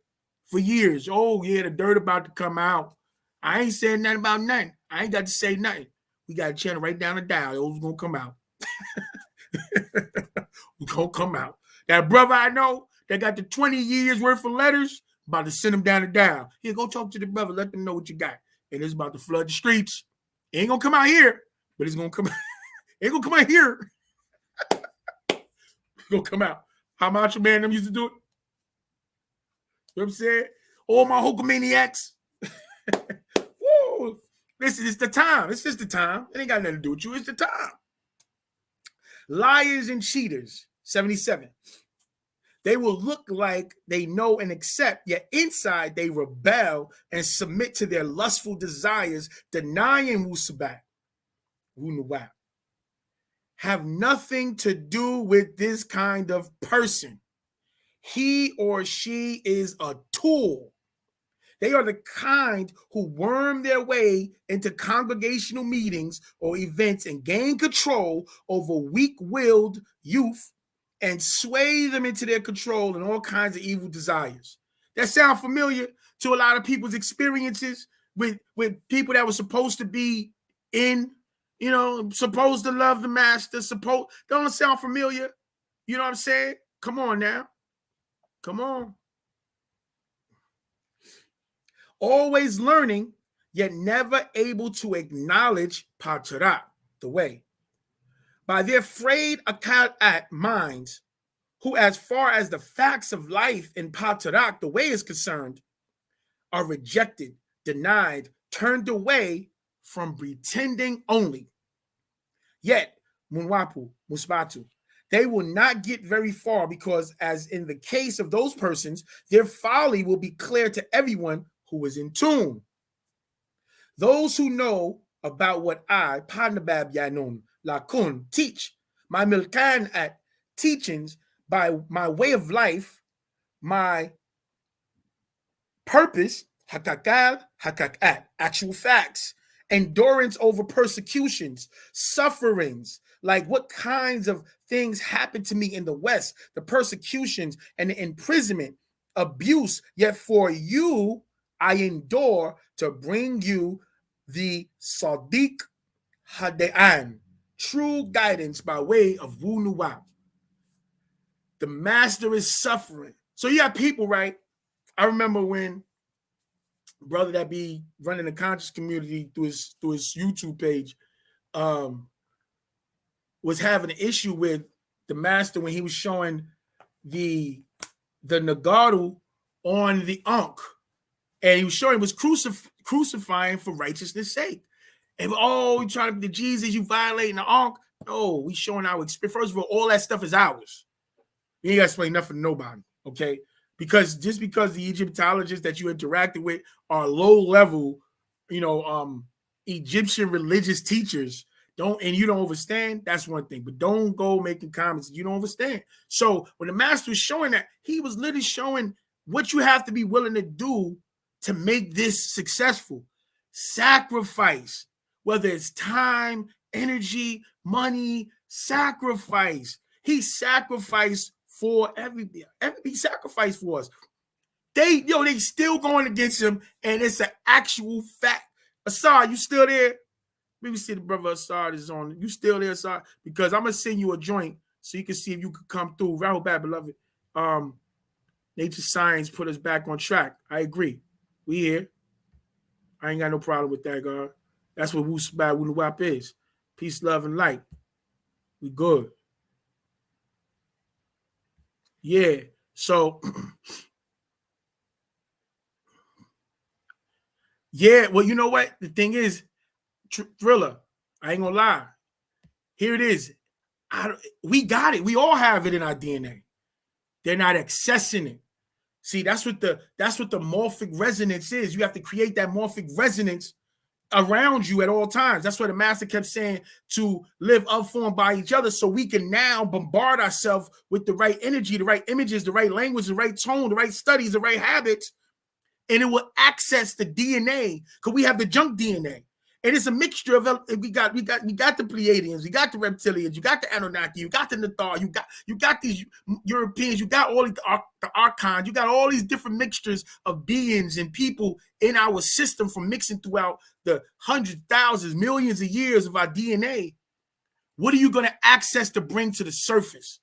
for years. Oh, yeah, the dirt about to come out. I ain't saying nothing about nothing. I ain't got to say nothing. We got a channel right down the dial. It was going to come out. It's going to come out. That brother I know that got the 20 years worth of letters, about to send them down the dial. Here, go talk to the brother. Let them know what you got. And it's about to flood the streets. It ain't going to come out here, but it's going to come out. It ain't going to come out here. It's going to come out. How Macho Man them used to do it? You know what I'm saying? All my Hulkamaniacs. Woo! Listen, it's the time. It's just the time. It ain't got nothing to do with you. It's the time. Liars and cheaters. 77. They will look like they know and accept, yet inside they rebel and submit to their lustful desires, denying Wusabat. Wunuwap. Have nothing to do with this kind of person. He or she is a tool. They are the kind who worm their way into congregational meetings or events and gain control over weak-willed youth and sway them into their control and all kinds of evil desires. That sound familiar to a lot of people's experiences with people that were supposed to be in, supposed to love the master, don't it sound familiar? You know what I'm saying? Come on now. Come on. Always learning, yet never able to acknowledge Patarat, the way. By their frayed Akalat minds, who, as far as the facts of life in Patarat, the way is concerned, are rejected, denied, turned away from pretending only. Yet, Munwapu, Musbatu, they will not get very far because, as in the case of those persons, their folly will be clear to everyone who is in tune. Those who know about what I, Padnabab Yanun, Lakun, teach, my Milkan at teachings by my way of life, my purpose, Hakakal, Hakakat, actual facts, endurance over persecutions, sufferings, like what kinds of things happened to me in the West, the persecutions and the imprisonment, abuse, yet for you, I endure to bring you the Sadiq Hadean, true guidance by way of Wunuwap. The master is suffering. So you have people, right? I remember when brother that be running the conscious community through his YouTube page was having an issue with the master when he was showing the Nagaru on the Ankh. And he was showing he was crucifying for righteousness' sake. And we trying to be the Jesus, you violating the Ankh. No, we showing our experience. First of all that stuff is ours. You ain't got to explain nothing to nobody, okay? Because just because the Egyptologists that you interacted with are low-level, Egyptian religious teachers, you don't understand, that's one thing. But don't go making comments you don't understand. So when the master was showing that, he was literally showing what you have to be willing to do to make this successful. Sacrifice, whether it's time, energy, money, sacrifice. He sacrificed for everybody. He sacrificed for us. They still going against him, and it's an actual fact. Assad, you still there? Maybe see the brother Assad is on. You still there, Assad? Because I'm gonna send you a joint so you can see if you could come through. Rahul Bad, beloved. Nature science put us back on track. I agree. We here. I ain't got no problem with that, God. That's what Wunuwap is. Peace, love, and light. We good. Yeah. So, yeah. Well, you know what? The thing is, Thriller, I ain't gonna lie. Here it is. We got it. We all have it in our DNA. They're not accessing it. See, that's what the morphic resonance is. You have to create that morphic resonance around you at all times. That's what the master kept saying, to live upformed by each other, so we can now bombard ourselves with the right energy, the right images, the right language, the right tone, the right studies, the right habits, and it will access the DNA, because we have the junk DNA. And it's a mixture of, we got the Pleiadians, we got the reptilians, you got the Anunnaki, you got the Nathar, you got these Europeans, you got all the archons, you got all these different mixtures of beings and people in our system, from mixing throughout the hundreds, thousands, millions of years of our DNA. What are you going to access to bring to the surface?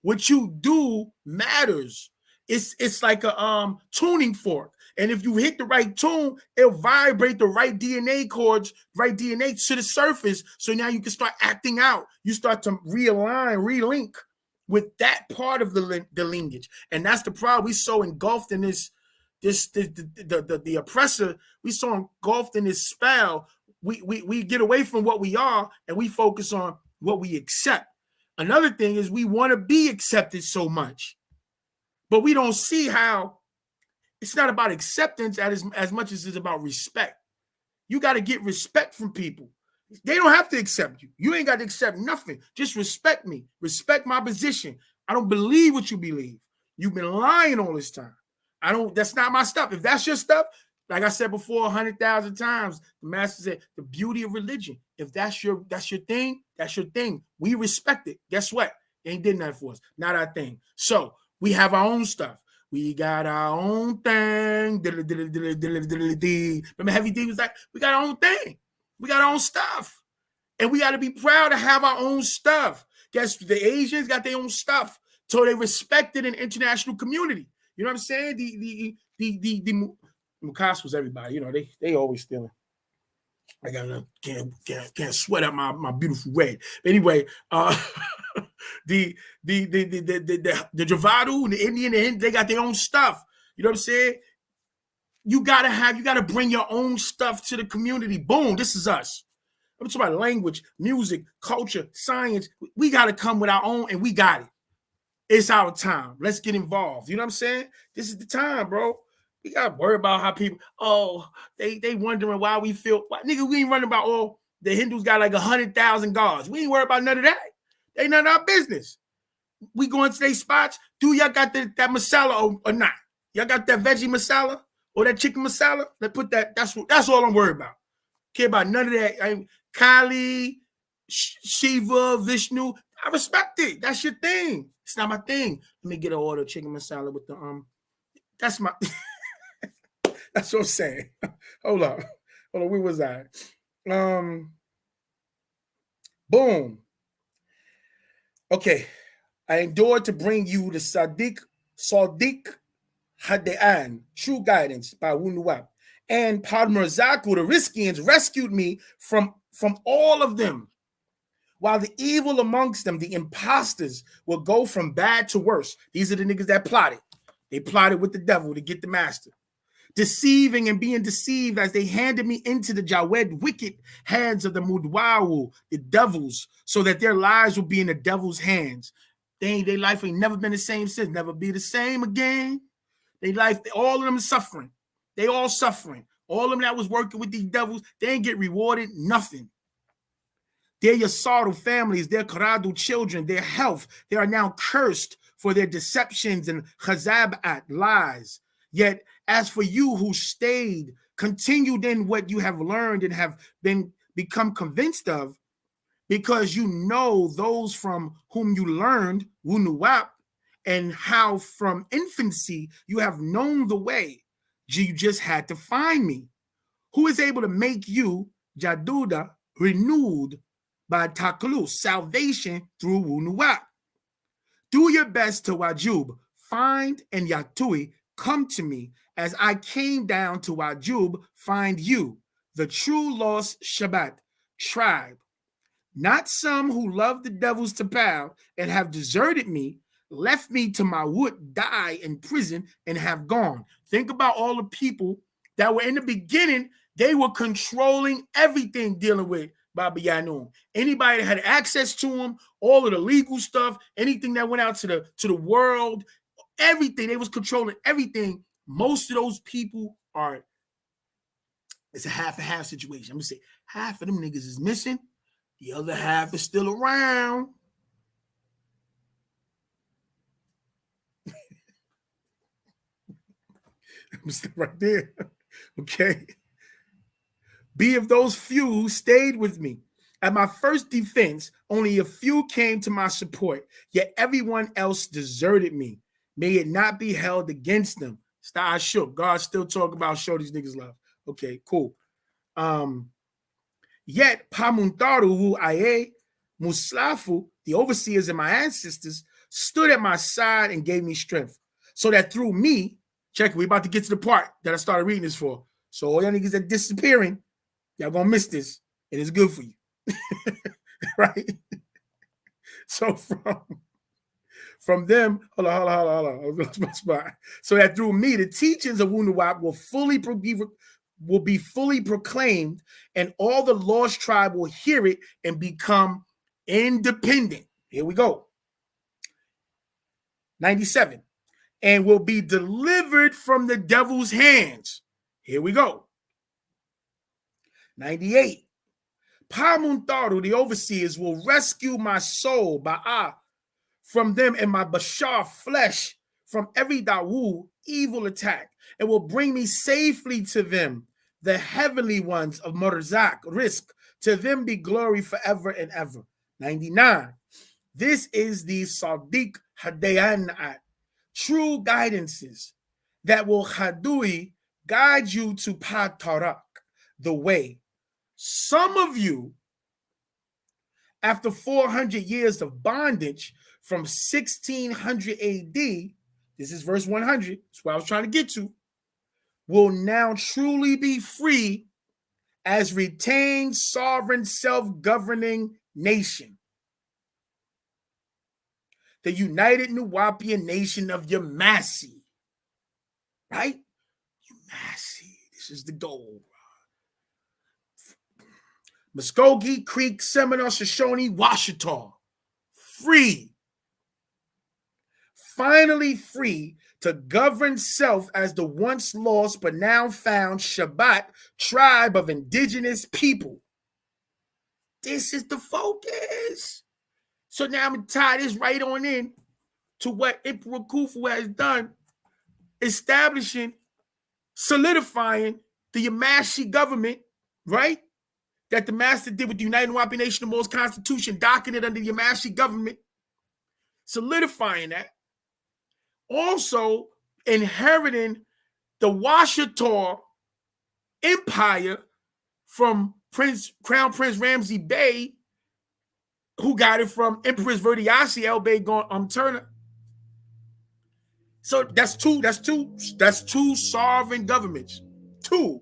What you do matters. It's like a tuning fork. And if you hit the right tune, it'll vibrate the right DNA chords, right DNA to the surface. So now you can start acting out. You start to realign, relink with that part of the lineage. And that's the problem. We so engulfed in the oppressor. We so engulfed in this spell. We get away from what we are, and we focus on what we accept. Another thing is, we want to be accepted so much, but we don't see how it's not about acceptance as much as it's about respect. You got to get respect from people. They don't have to accept you. You ain't got to accept nothing. Just respect me. Respect my position. I don't believe what you believe. You've been lying all this time. That's not my stuff. If that's your stuff, like I said before 100,000 times, the master said, the beauty of religion. If that's your thing, that's your thing. We respect it. Guess what? They ain't did nothing for us. Not our thing. So we have our own stuff. We got our own thing. Remember Heavy D was like, we got our own thing. We got our own stuff. And we got to be proud to have our own stuff. Guess the Asians got their own stuff. So they respected an international community. You know what I'm saying? The Mukas everybody. You know, they always stealing. I got can't sweat out my beautiful red. But anyway, the Javadu, the Indian, they got their own stuff. You know what I'm saying? You gotta bring your own stuff to the community. Boom, this is us. I'm talking about language, music, culture, science. We gotta come with our own, and we got it. It's our time. Let's get involved. You know what I'm saying? This is the time, bro. We gotta worry about how people, they wondering why we feel. Why, nigga, we ain't running about, the Hindus got like 100,000 gods. We ain't worried about none of that. They none of our business. We go into their spots. Do y'all got that masala or not? Y'all got that veggie masala or that chicken masala? Let's put that. That's all I'm worried about. Care about none of that. Kali, Shiva, Vishnu. I respect it. That's your thing. It's not my thing. Let me get an order of chicken masala with the That's my. That's what I'm saying. Hold on. Where was I? Boom. Okay. I endured to bring you the Sadiq Hadean, True Guidance by Wunuwap. And Padmarzaku, the Riskians, rescued me from all of them. While the evil amongst them, the imposters, will go from bad to worse. These are the niggas that plotted. They plotted with the devil to get the master. Deceiving and being deceived as they handed me into the Jawed wicked hands of the Mudwawu, the devils, so that their lives will be in the devil's hands. Their life ain't never been the same since, never be the same again. Their life, all of them are suffering. They all suffering. All of them that was working with these devils, they ain't get rewarded, nothing. Their Yasadu families, their Karadu children, their health, they are now cursed for their deceptions and chazabat, lies. Yet, as for you who stayed, continued in what you have learned and have become convinced of, because you know those from whom you learned, Wunuwap, and how from infancy you have known the way. You just had to find me. Who is able to make you, Jaduda, renewed by Takalu, salvation through Wunuwap. Do your best to Wajub, find and Yatui, come to me as I came down to Wajub, find you, the true lost Shabbat tribe. Not some who love the devils to bow and have deserted me, left me to my wood, die in prison, and have gone. Think about all the people that were in the beginning They were controlling everything dealing with Baba Yanun. Anybody that had access to him, all of the legal stuff, anything that went out to the world, everything. They was controlling everything. Most of those people are, it's a half and half situation. I'm gonna say half of them niggas is missing, the other half is still around. I'm still right there. Okay. Be of those few who stayed with me. At my first defense, only a few came to my support, yet everyone else deserted me. May it not be held against them. I shook. God still talk about show these niggas love. Okay, cool. Yet Pamuntaru, who Aye, Muslafu, the overseers and my ancestors, stood at my side and gave me strength. So that through me, check, we about to get to the part that I started reading this for. So all y'all niggas that disappearing, y'all gonna miss this, and it's good for you. Right? So from them, hold on. I lost my spot. So that through me, the teachings of Wunuwap will be fully proclaimed, and all the lost tribe will hear it and become independent. Here we go. 97. And will be delivered from the devil's hands. Here we go. 98. Pamuntaru, the overseers, will rescue my soul, Ba'ah, from them, and my Bashar flesh from every Dawu evil attack, and will bring me safely to them, the heavenly ones of Murzak, risk. To them be glory forever and ever. 99. This is the Sadiq Hadayanat, true guidances that will Hadui guide you to Patarak, the way. Some of you, after 400 years of bondage from 1600 AD, this is verse 100, that's what I was trying to get to, will now truly be free as retained sovereign self-governing nation. The United Nuwapian Nation of Yamasi. Right? Yamasi. This is the goal. Muskogee Creek, Seminole, Shoshone, Washita. Free. Finally free to govern self as the once lost but now found Shabbat tribe of indigenous people. This is the focus. So now I'm going to tie this right on in to what Emperor Khufu has done, establishing, solidifying the Yamashi government, right? That the master did with the United Wapi Nation of Moors Constitution, docking it under the Yamashi government, solidifying that. Also inheriting the Washita Empire from Crown Prince Ramsey Bey, who got it from Empress Verdiasi El Bey Turner. So that's two sovereign governments. Two.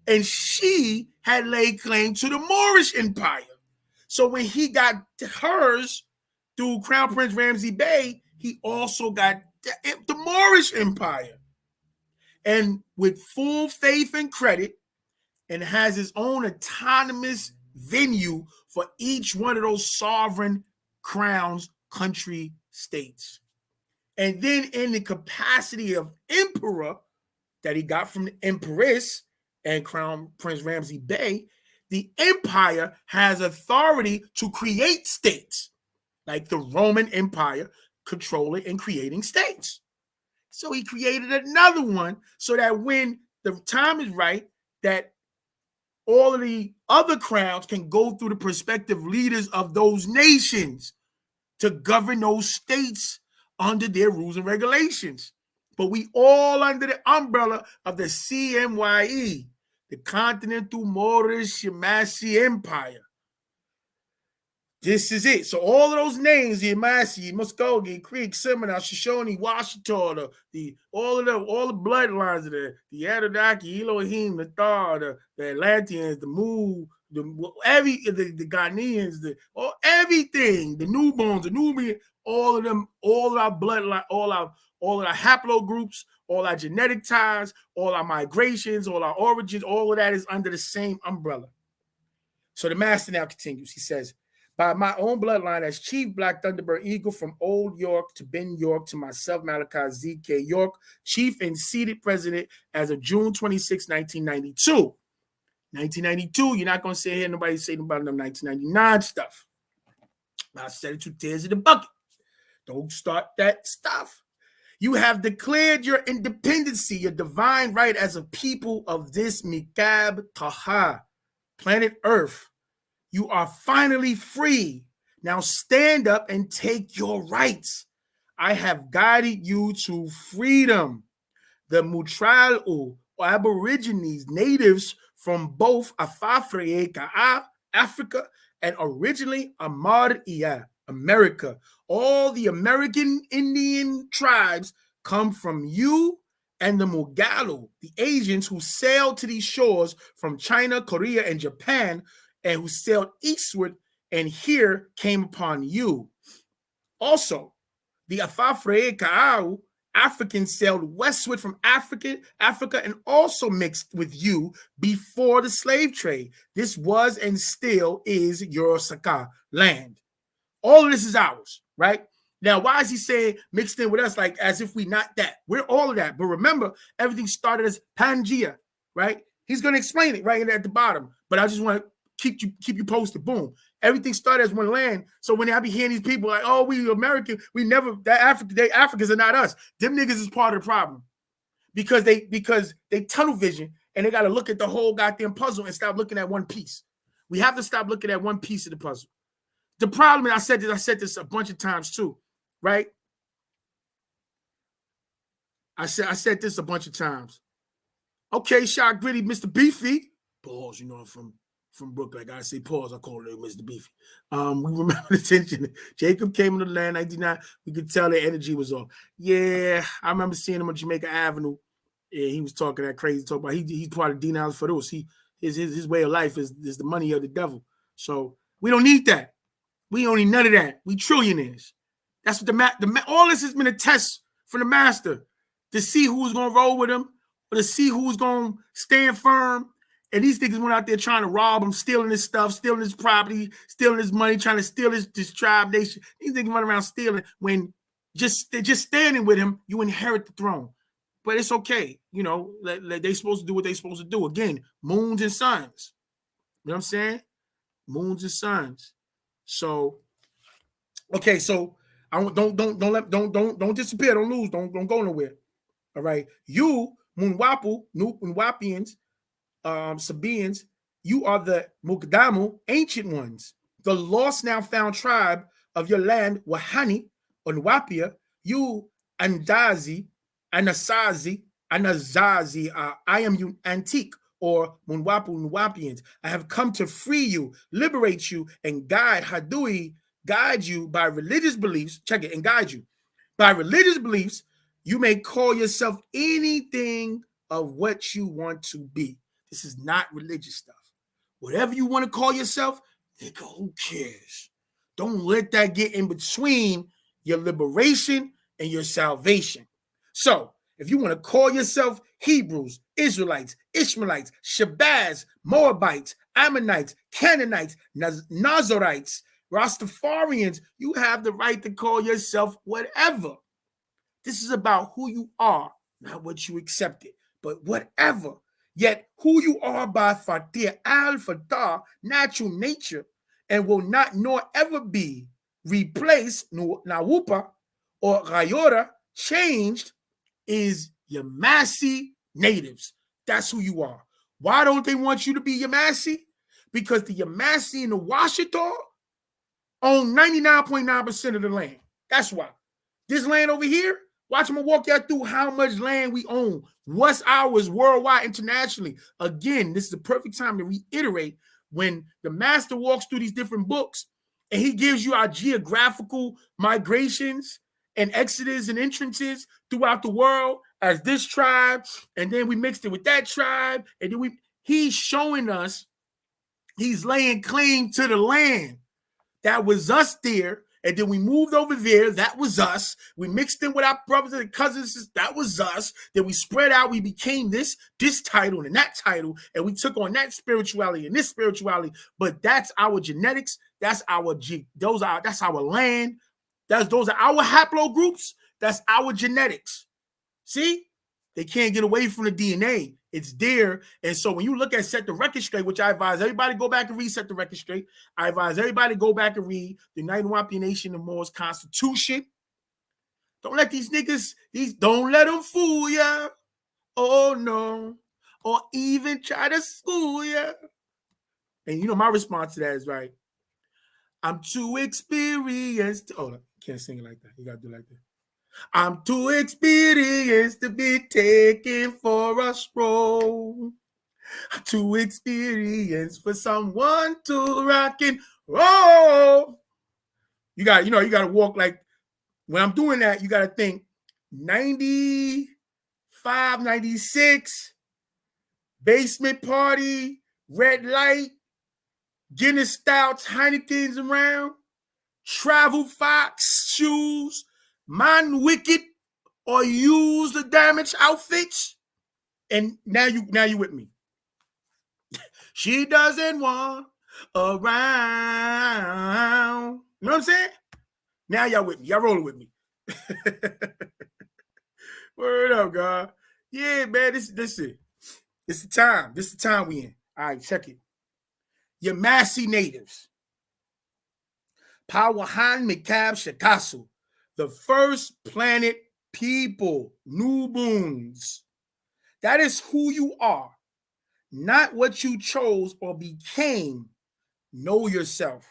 And she had laid claim to the Moorish Empire. So when he got hers through Crown Prince Ramsey Bey, he also got the Moorish Empire. And with full faith and credit, and has his own autonomous venue for each one of those sovereign crowns, country, states. And then in the capacity of emperor that he got from the Empress and Crown Prince Ramsey Bey, the empire has authority to create states, like the Roman Empire controlling and creating states. So he created another one so that when the time is right, that all of the other crowns can go through the prospective leaders of those nations to govern those states under their rules and regulations. But we all under the umbrella of the CMYE, the Continental Moorish Yamasi Empire. This is it. So all of those names, the Yamasi, Muskogee, Creek, Seminole, Shoshone, Washita, all the bloodlines of the Anunnaki, Elohim, the Thar, the Atlanteans, the Mu, the Ghanaians, everything, the Newborns, the Nubians, all of them, all our bloodline, all of our haplogroups, all our genetic ties, all our migrations, all our origins, all of that is under the same umbrella. So the master now continues. He says, by my own bloodline as Chief Black Thunderbird Eagle from Old York to Ben York to myself, Malachi Z.K. York, Chief and seated president as of June 26, 1992. 1992, you're not going to sit here, nobody say about them 1999 stuff. I said it 2 tears in the bucket. Don't start that stuff. You have declared your independency, your divine right as a people of this Mikab Taha, planet Earth. You are finally free. Now stand up and take your rights. I have guided you to freedom. The Mutral'u, or Aborigines, natives from both Afafreka, Africa, and originally Amar-Iya, America. All the American Indian tribes come from you and the Mugalu, the Asians who sailed to these shores from China, Korea, and Japan, and who sailed eastward and here came upon you. Also, the Afafreka, Africans sailed westward from Africa and also mixed with you before the slave trade. This was and still is your Saka land. All of this is ours, right? Now, why is he saying mixed in with us like as if we not that? We're all of that. But remember, everything started as Pangea, right? He's going to explain it right at the bottom. But I just want to keep you posted. Boom. Everything started as one land. So when I be hearing these people like, oh, we American, we never, Africans are not us. Them niggas is part of the problem. Because they tunnel vision and they got to look at the whole goddamn puzzle and stop looking at one piece. We have to stop looking at one piece of the puzzle. The problem, and I said this a bunch of times too, right? I said this a bunch of times. Okay, Shot Gritty, Mr. Beefy. Pause, you know, I'm from Brooklyn. I gotta say pause. I call it Mr. Beefy. We remember the tension. Jacob came into the land 99. We could tell the energy was off. Yeah, I remember seeing him on Jamaica Avenue. Yeah, he was talking that crazy talk about he's part of Dean Allen for those. His way of life is the money of the devil. So we don't need that. We don't need none of that. We trillionaires. That's what all this has been a test for the master to see who's gonna roll with him or to see who's gonna stand firm. And these niggas went out there trying to rob him, stealing his stuff, stealing his property, stealing his money, trying to steal his tribe nation. These niggas run around stealing when they're just standing with him, you inherit the throne. But it's okay. You know, they supposed to do what they supposed to do. Again, moons and suns. You know what I'm saying? Moons and suns. So, okay, so I don't disappear, don't lose, don't go nowhere. All right, you Munwapians, Sabians, you are the Mukdamu, ancient ones, the lost now found tribe of your land, Wahani, Unwapia, you Andazi, Anasazi, I am you antique, or Munwapians. I have come to free you, liberate you, and guide you by religious beliefs. Check it, and guide you. By religious beliefs, you may call yourself anything of what you want to be. This is not religious stuff. Whatever you want to call yourself, nigga, who cares? Don't let that get in between your liberation and your salvation. So, if you want to call yourself Hebrews, Israelites, Ishmaelites, Shabazz, Moabites, Ammonites, Canaanites, Nazarites, Rastafarians, you have the right to call yourself whatever. This is about who you are, not what you accepted, but whatever. Yet who you are by Fatir al-Fatah, natural nature, and will not nor ever be replaced, Nawupa or Rayora, changed, is Yamasi natives. That's who you are. Why don't they want you to be Yamasi? Because the Yamasi and the Washita own 99.9% of the land. That's why. This land over here, watch me walk y'all through how much land we own. What's ours worldwide, internationally. Again, this is the perfect time to reiterate when the master walks through these different books and he gives you our geographical migrations and exodus and entrances throughout the world as this tribe, and then we mixed it with that tribe, and then he's showing us, he's laying claim to the land that was us there, And then we moved over there. That was us. We mixed in with our brothers and cousins. That was us. Then we spread out. We became this title and that title. And we took on that spirituality and this spirituality. But that's our genetics. That's our that's our land. Those are our haplogroups. That's our genetics. See? They can't get away from the DNA. It's there. And so when you look at Set the Record Straight, which I advise everybody go back and read Set the Record Straight. I advise everybody go back and read the United Wampia Nation and Moors Constitution. Don't let these niggas, don't let them fool ya. Oh no. Or even try to school ya. And you know my response to that is right. I'm too experienced. Oh, can't sing it like that. You gotta do it like that. I'm too experienced to be taken for a stroll. I'm too experienced for someone to rock and roll. You got to walk like, when I'm doing that, you got to think 95, 96, basement party, red light, Guinness stouts, Heineken's around, travel fox shoes, man wicked or use the damaged outfits. And now you with me. She doesn't want around. You know what I'm saying? Now y'all with me. Y'all rolling with me. Word up, God. Yeah, man. This it. It's the time. This is the time we in. All right, check it. Your Massey natives. Pawahan Mikab Shakasu. The first planet people. Nuboons. That is who you are. Not what you chose or became. Know yourself.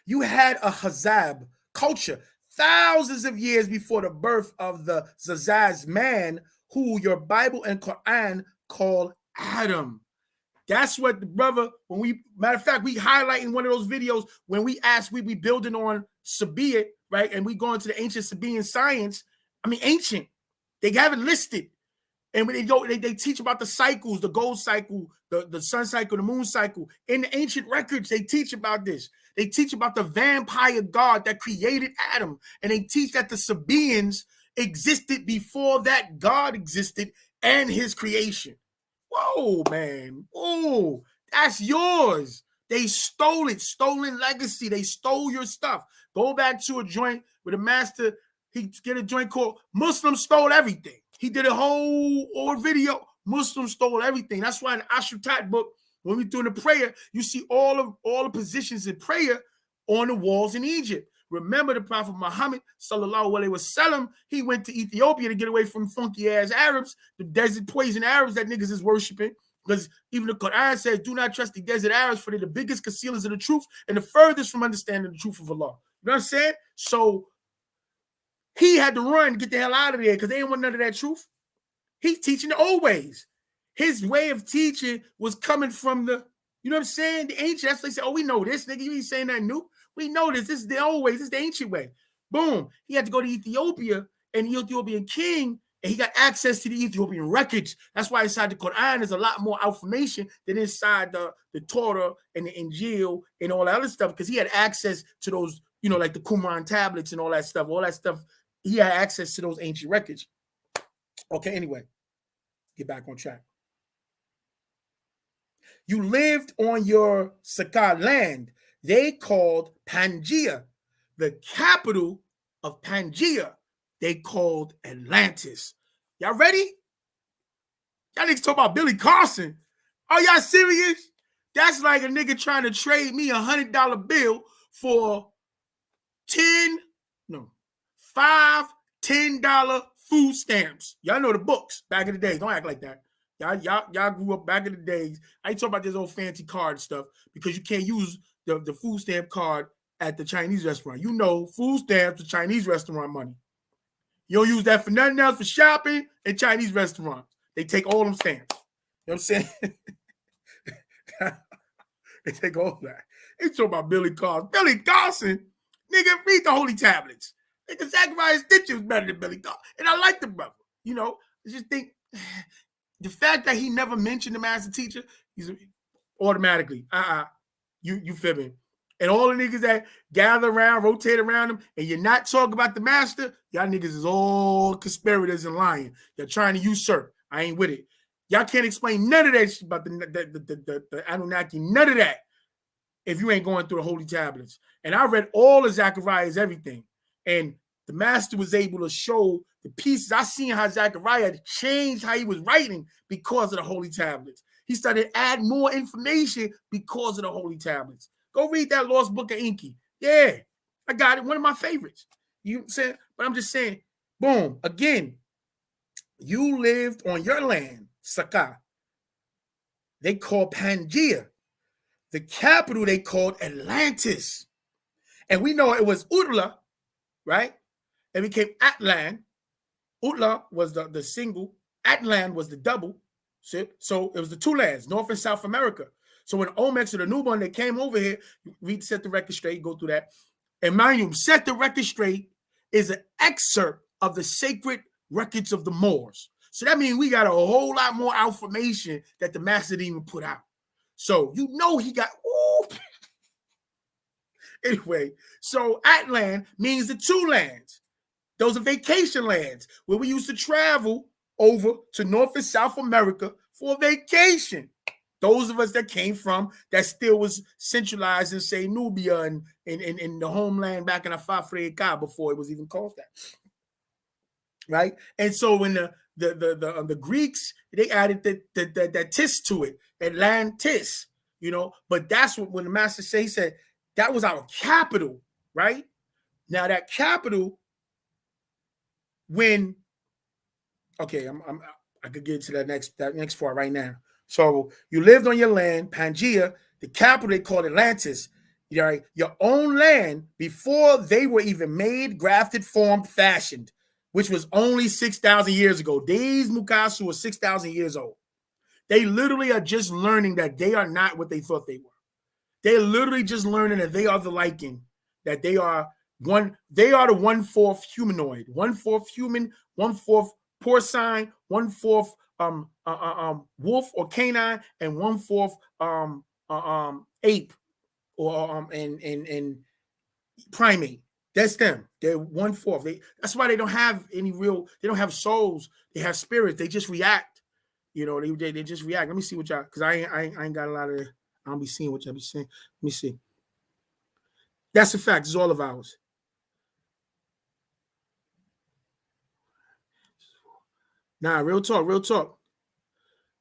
You had a Hazab culture thousands of years before the birth of the Zazaz man, who your Bible and Quran call Adam. That's what the brother, matter of fact, we highlight in one of those videos when we asked, we building on Sabaean, right? And we go into the ancient Sabaean science. I mean, ancient. They have it listed. And when they teach about the cycles, the gold cycle, the sun cycle, the moon cycle. In the ancient records, they teach about this. They teach about the vampire god that created Adam. And they teach that the Sabaeans existed before that God existed and his creation. Whoa, man. Oh, that's yours. They stole it. Stolen legacy. They stole your stuff. Go back to a joint with a master. He did a joint called Muslims Stole Everything. He did a whole video. Muslims stole everything. That's why in the Ashutat book, when we're doing the prayer, you see all the positions in prayer on the walls in Egypt. Remember the Prophet Muhammad, sallallahu alaihi wasallam, he went to Ethiopia to get away from funky-ass Arabs, the desert poison Arabs that niggas is worshiping. Because even the Quran says, do not trust the desert Arabs, for they're the biggest concealers of the truth and the furthest from understanding the truth of Allah. You know what I'm saying? So he had to run, get the hell out of there, because they didn't want none of that truth. He's teaching the old ways. His way of teaching was coming from the, you know what I'm saying? The ancient. That's why they say, oh, we know this, nigga. You ain't saying nothing new. We know this. This is the old ways. This is the ancient way. Boom. He had to go to Ethiopia, and the Ethiopian king, and he got access to the Ethiopian records. That's why inside the Quran there's a lot more information than inside the Torah and the Injil and all that other stuff, because he had access to those, you know, like the Qumran tablets and all that stuff. All that stuff, he had access to those ancient records. Okay, anyway, get back on track. You lived on your Saqqat land. They called Pangaea. The capital of Pangaea, they called Atlantis. Y'all ready? Y'all niggas talk about Billy Carson. Are y'all serious? That's like a nigga trying to trade me $100 bill for $5 $10 food stamps. Y'all know the books back in the days. Don't act like that. Y'all grew up back in the days. I ain't talking about this old fancy card stuff, because you can't use the food stamp card at the Chinese restaurant. You know, food stamps are Chinese restaurant money. You don't use that for nothing else for shopping and Chinese restaurants. They take all them stamps. You know what I'm saying? They take all that. They talk about Billy Carson. Billy Carson, nigga, read the holy tablets. Nigga, Zachariah Stitcher was better than Billy Carson. And I like the brother. You know, I just think the fact that he never mentioned the master teacher, he's automatically, you fibbing. And all the niggas that gather around, rotate around him, and you're not talking about the master, y'all niggas is all conspirators and lying. You're trying to usurp. I ain't with it. Y'all can't explain none of that shit about the Anunnaki, none of that, if you ain't going through the holy tablets. And I read all of Zechariah's everything. And the master was able to show the pieces. I seen how Zechariah changed how he was writing because of the holy tablets. He started adding more information because of the holy tablets. Go read that Lost Book of Enki. Yeah, I got it. One of my favorites. You know what I'm saying? But I'm just saying, boom, again, you lived on your land, Saka. They called Pangea. The capital they called Atlantis. And we know it was Utla, right? It became Atlan. Utla was the single. Atlan was the double. So it was the two lands, North and South America. So when Olmecs or the newborn, they came over here, we set the record straight, go through that. And mind you, Set the Record Straight is an excerpt of the sacred records of the Moors. So that means we got a whole lot more information that the master didn't even put out. So you know he got, ooh. Anyway, so Atlan means the two lands. Those are vacation lands where we used to travel over to North and South America for vacation. Those of us that came from that still was centralized in, say, Nubia and in the homeland back in Afafrika before it was even called that. Right? And so when the Greeks, they added that tis to it, Atlantis, you know, but that's what when the master said that was our capital, right? Now that capital, when okay, I could get to that next part right now. So you lived on your land, Pangea, the capital they called Atlantis, right? Your own land before they were even made, grafted, formed, fashioned, which was only 6,000 years ago. These Mukasu were 6,000 years old. They literally are just learning that they are not what they thought they were. They're literally just learning that they are the Lycan, that they are the 1/4 humanoid, 1/4 human, 1/4 porcine, 1/4 wolf or canine, and 1/4 ape or and primate. That's them. They're 1/4. That's why they don't have any real. They don't have souls. They have spirits. They just react. You know, they just react. Let me see what y'all, because I ain't got a lot of. I don't be seeing what y'all be saying. Let me see. That's a fact. It's all of ours. Nah, real talk.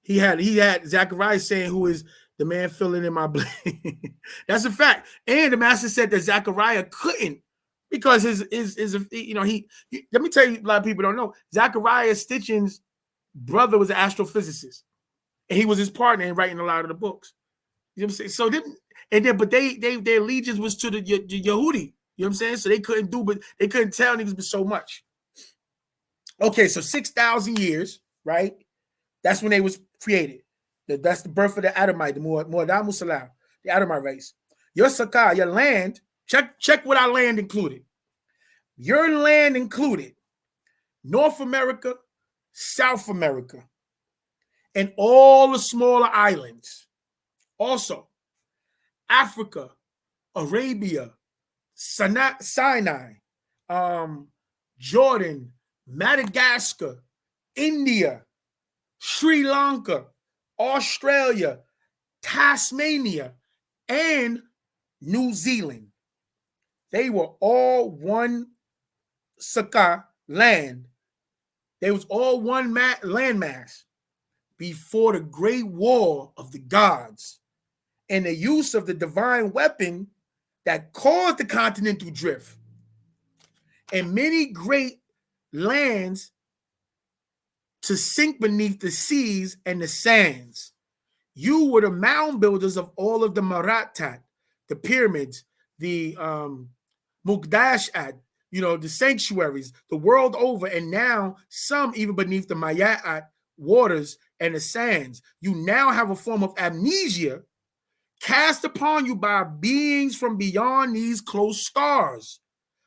He had Zechariah saying, "Who is the man filling in my blood?" That's a fact. And the master said that Zechariah couldn't because his you know he let me tell you, a lot of people don't know Zechariah Stitchin's brother was an astrophysicist, and he was his partner in writing a lot of the books. You know what I'm saying? So but their allegiance was to the Yehudi. You know what I'm saying? So they couldn't tell niggas but so much. Okay, so 6,000 years, right? That's when they was created. That's the birth of the Adamite, the Muadamu Salam, the Adamite race. Your Sakah, your land, check what our land included. Your land included North America, South America, and all the smaller islands. Also, Africa, Arabia, Sinai, Jordan, Madagascar, India, Sri Lanka, Australia, Tasmania, and New Zealand. They were all one Saka land. They was all one landmass before the Great War of the Gods and the use of the divine weapon that caused the continental drift. And many great lands to sink beneath the seas and the sands. You were the mound builders of all of the Maratat, the pyramids, the Mukdashat, you know, the sanctuaries, the world over, and now some even beneath the Mayat waters and the sands. You now have a form of amnesia cast upon you by beings from beyond these close stars.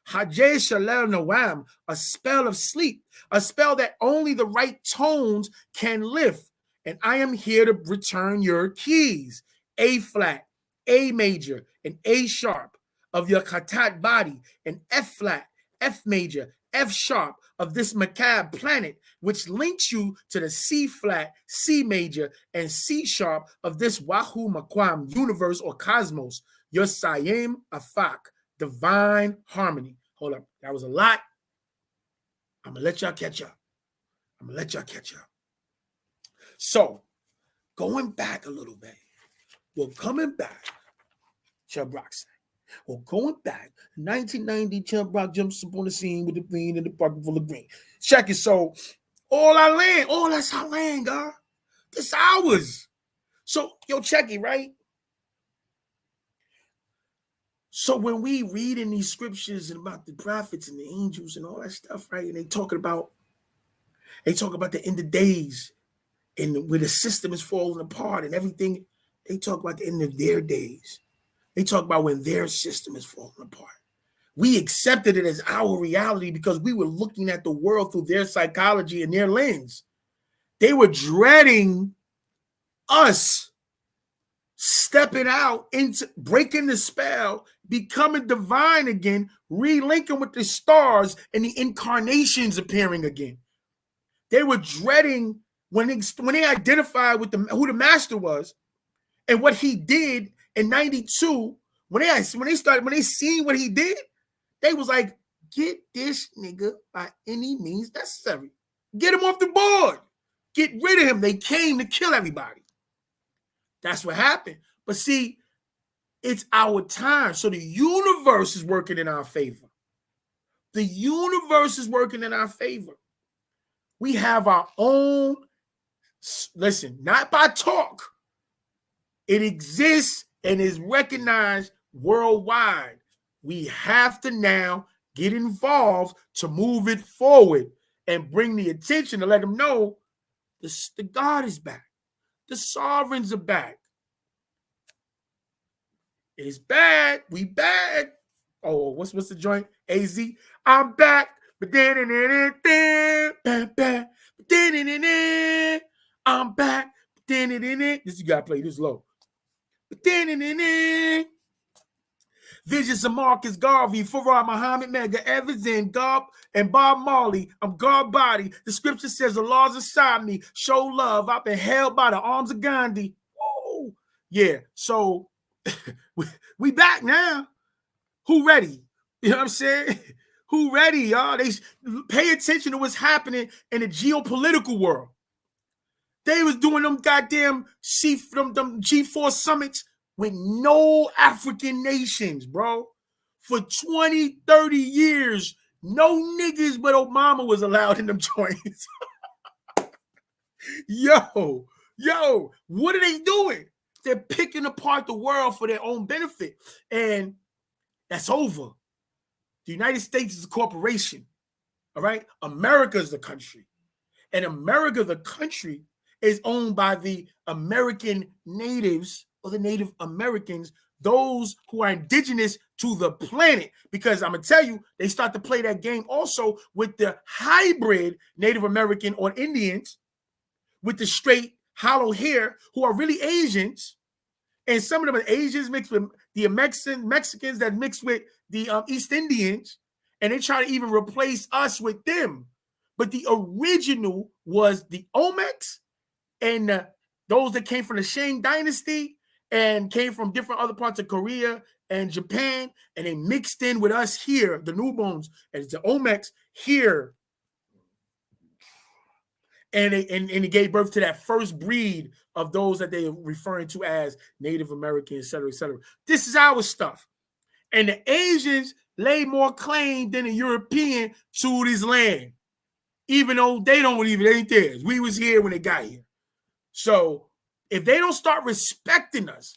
Hajj Shalel Nawam, a spell of sleep, a spell that only the right tones can lift. And I am here to return your keys. A flat, A major, and A sharp of your khatat body, and F flat, F major, F sharp of this macabre planet, which links you to the C flat, C major, and C sharp of this Wahoo Maquam universe or cosmos, your Sayim Afak, divine harmony. Hold up, that was a lot. I'm gonna let y'all catch up. So, going back a little bit, we're coming back. Chubb Rock said, well, going back, 1990, Chubb Rock jumps up on the scene with the green and the pocket full of green. Check it. So, all our land, that's our land, God. This ours. So, yo, check it, right? So when we read in these scriptures and about the prophets and the angels and all that stuff, right? And they talk about the end of days and where the system is falling apart and everything. They talk about the end of their days. They talk about when their system is falling apart. We accepted it as our reality because we were looking at the world through their psychology and their lens. They were dreading us stepping out into breaking the spell, becoming divine again, relinking with the stars and the incarnations appearing again. They were dreading when they identified with who the master was and what he did in 92. When they seen what he did, they was like, get this nigga by any means necessary. Get him off the board. Get rid of him. They came to kill everybody. That's what happened. But see, it's our time. So the universe is working in our favor. The universe is working in our favor. We have our own, listen, not by talk. It exists and is recognized worldwide. We have to now get involved to move it forward and bring the attention to let them know the God is back. The sovereigns are back. It's bad. We back. Oh, what's the joint? AZ. I'm back. I'm back. This you gotta play this low. Visions of Marcus Garvey, Farrar Muhammad, Medgar Evers, and Bob Marley. I'm God body. The scripture says the laws inside me show love. I've been held by the arms of Gandhi. Woo! Yeah, so we back now. Who ready? You know what I'm saying? Who ready, y'all? They pay attention to what's happening in the geopolitical world. They was doing them goddamn them G4 summits with no African nations, bro. For 20, 30 years, no niggas but Obama was allowed in them joints. Yo, what are they doing? They're picking apart the world for their own benefit. And that's over. The United States is a corporation, all right? America is the country. And America, the country, is owned by the American natives or the Native Americans, those who are indigenous to the planet. Because I'm going to tell you, they start to play that game also with the hybrid Native American or Indians with the straight hollow hair who are really Asians. And some of them are Asians mixed with the Mexicans that mix with the East Indians. And they try to even replace us with them. But the original was the Olmecs and those that came from the Shang dynasty and came from different other parts of Korea and Japan, and they mixed in with us here, the New Bones, and the Olmecs here. And they gave birth to that first breed of those that they are referring to as Native American, et cetera, et cetera. This is our stuff. And the Asians lay more claim than the European to this land, even though they don't even, it ain't theirs. We was here when they got here. So if they don't start respecting us,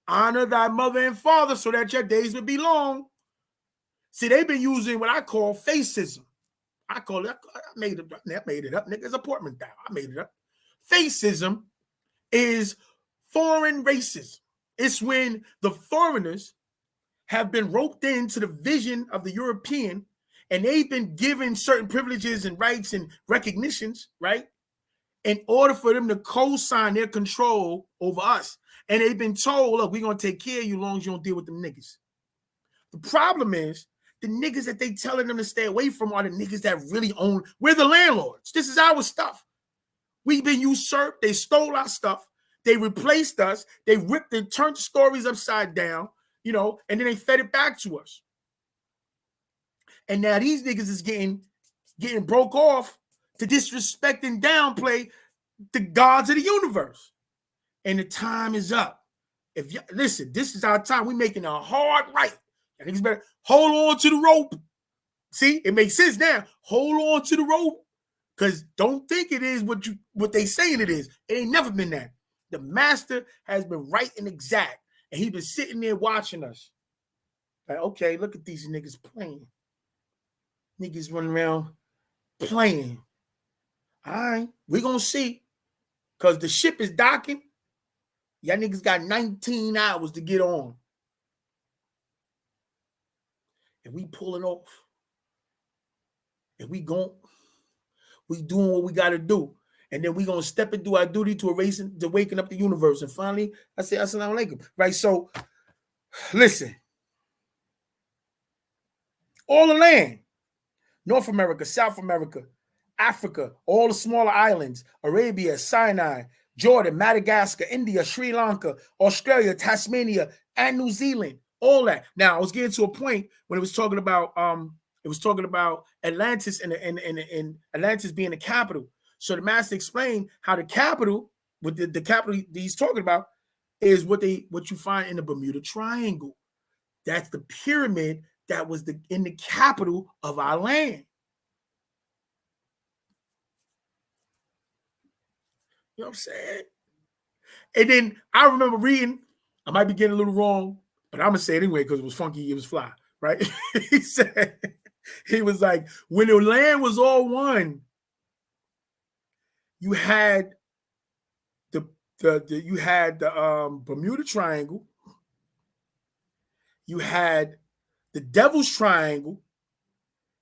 honor thy mother and father so that your days will be long. See, they've been using what I call facism. I call it, I made it up, nigga. It's a portmanteau. I made it up. Facism is foreign racism. It's when the foreigners have been roped into the vision of the European and they've been given certain privileges and rights and recognitions, right? In order for them to co-sign their control over us. And they've been told, look, we're going to take care of you as long as you don't deal with them niggas. The problem is the niggas that they telling them to stay away from are the niggas that really own. We're the landlords. This is our stuff. We've been usurped. They stole our stuff. They replaced us. They ripped and turned stories upside down, you know, and then they fed it back to us. And now these niggas is getting broke off to disrespect and downplay the gods of the universe. And the time is up. If you listen, this is our time. We're making a hard right. I think it's better hold on to the rope. See, it makes sense now. Hold on to the rope, because don't think it is what they saying it is. It ain't never been that. The master has been right and exact, and he's been sitting there watching us. Like, okay, look at these niggas playing. Niggas running around playing. All right, we're gonna see, because the ship is docking. Y'all niggas got 19 hours to get on. And we pulling off. And we doing what we got to do. And then we going to step and do our duty to waking up the universe. And finally, I say, assalamu alaikum. Right? So, listen. All the land, North America, South America, Africa, all the smaller islands, Arabia, Sinai, Jordan, Madagascar, India, Sri Lanka, Australia, Tasmania, and New Zealand. All that. Now, I was getting to a point when it was talking about Atlantis and Atlantis being the capital. So the master explained how the capital, with the capital he's talking about, is what you find in the Bermuda Triangle. That's the pyramid that was in the capital of our land. You know what I'm saying? And then I remember reading, I might be getting a little wrong, but I'm going to say it anyway because it was funky, it was fly, right? He was like, when the land was all one, you had the Bermuda Triangle, you had the Devil's Triangle,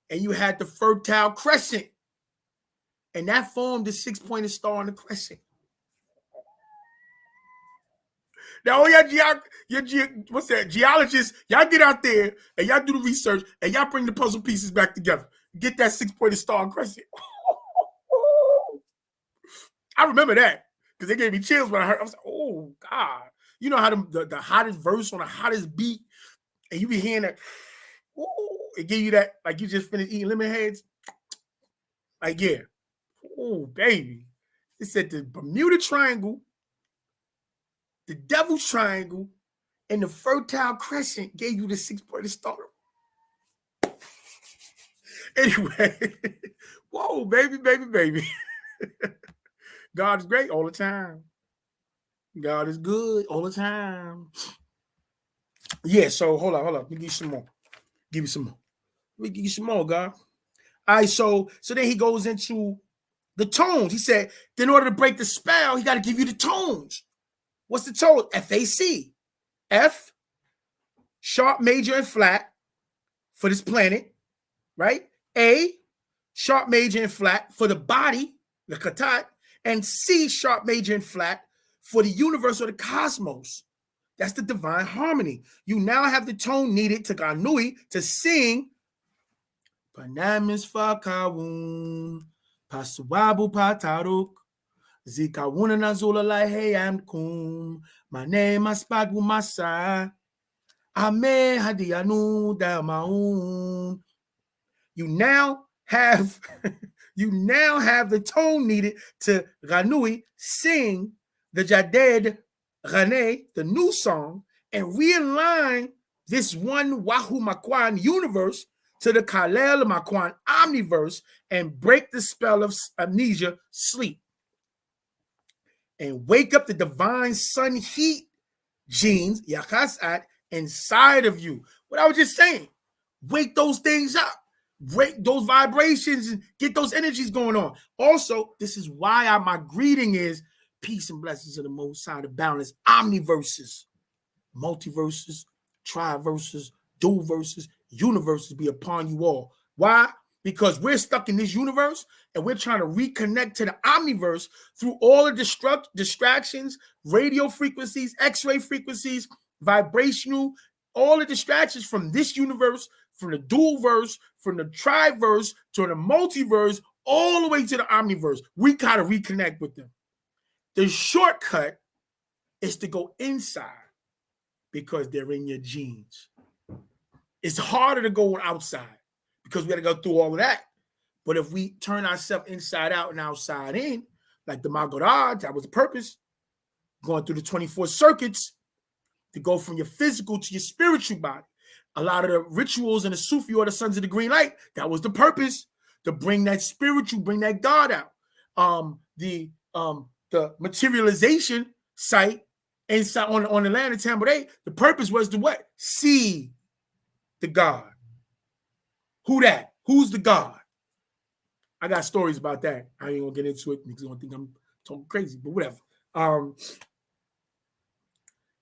and you had the Fertile Crescent. And that formed the 6-pointed star on the crescent. Now, all what's that? Geologists, y'all get out there and y'all do the research and y'all bring the puzzle pieces back together. Get that 6-pointed star and crescent. I remember that because they gave me chills when I heard. I was like, oh God. You know how the hottest verse on the hottest beat, and you be hearing that, it give you that, like you just finished eating lemon heads. Like, yeah. Oh, baby. It said the Bermuda Triangle, the Devil's Triangle, and the Fertile Crescent gave you the 6-pointed star. Anyway, whoa, baby. God is great all the time. God is good all the time. Yeah, so hold on. Let me give you some more. Let me give you some more, God. All right, so then he goes into the tones. He said, in order to break the spell, he got to give you the tones. What's the tone? FAC. F, sharp, major, and flat for this planet, right? A, sharp, major, and flat for the body, the katat, and C, sharp, major, and flat for the universe or the cosmos. That's the divine harmony. You now have the tone needed to Ganui to sing Panamis Fakawun, Pasuabu Pataruk, Zikawuna Nazula Laheyam Kum, Mane Maspadu Masa, Ame Hadianu Damaun. You now have the tone needed to Ganui sing the Jaded Rane, the new song, and realign this one Wahoo Makwan universe to the Kalel Makwan omniverse and break the spell of amnesia, sleep, and wake up the divine sun heat genes, Yakasat, inside of you. What I was just saying, wake those things up, break those vibrations, and get those energies going on. Also, this is why my greeting is peace and blessings of the Most High, the boundless omniverses, multiverses, triverses, dual verses, universes be upon you all. Why? because we're stuck in this universe and we're trying to reconnect to the omniverse through all the distractions, radio frequencies, X-ray frequencies, vibrational, all the distractions from this universe, from the dual verse, from the triverse to the multiverse, all the way to the omniverse. We gotta reconnect with them. The shortcut is to go inside because they're in your genes. It's harder to go outside because we got to go through all of that. But if we turn ourselves inside out and outside in, like the Magaraj, that was the purpose, going through the 24 circuits to go from your physical to your spiritual body. A lot of the rituals in the Sufi or the Sons of the Green Light, that was the purpose, to bring that spiritual, bring that God out. The materialization site inside on the land of Tambouré, the purpose was to what? See the God. Who that? Who's the God? I got stories about that. I ain't gonna get into it because I don't think I'm talking crazy, but whatever.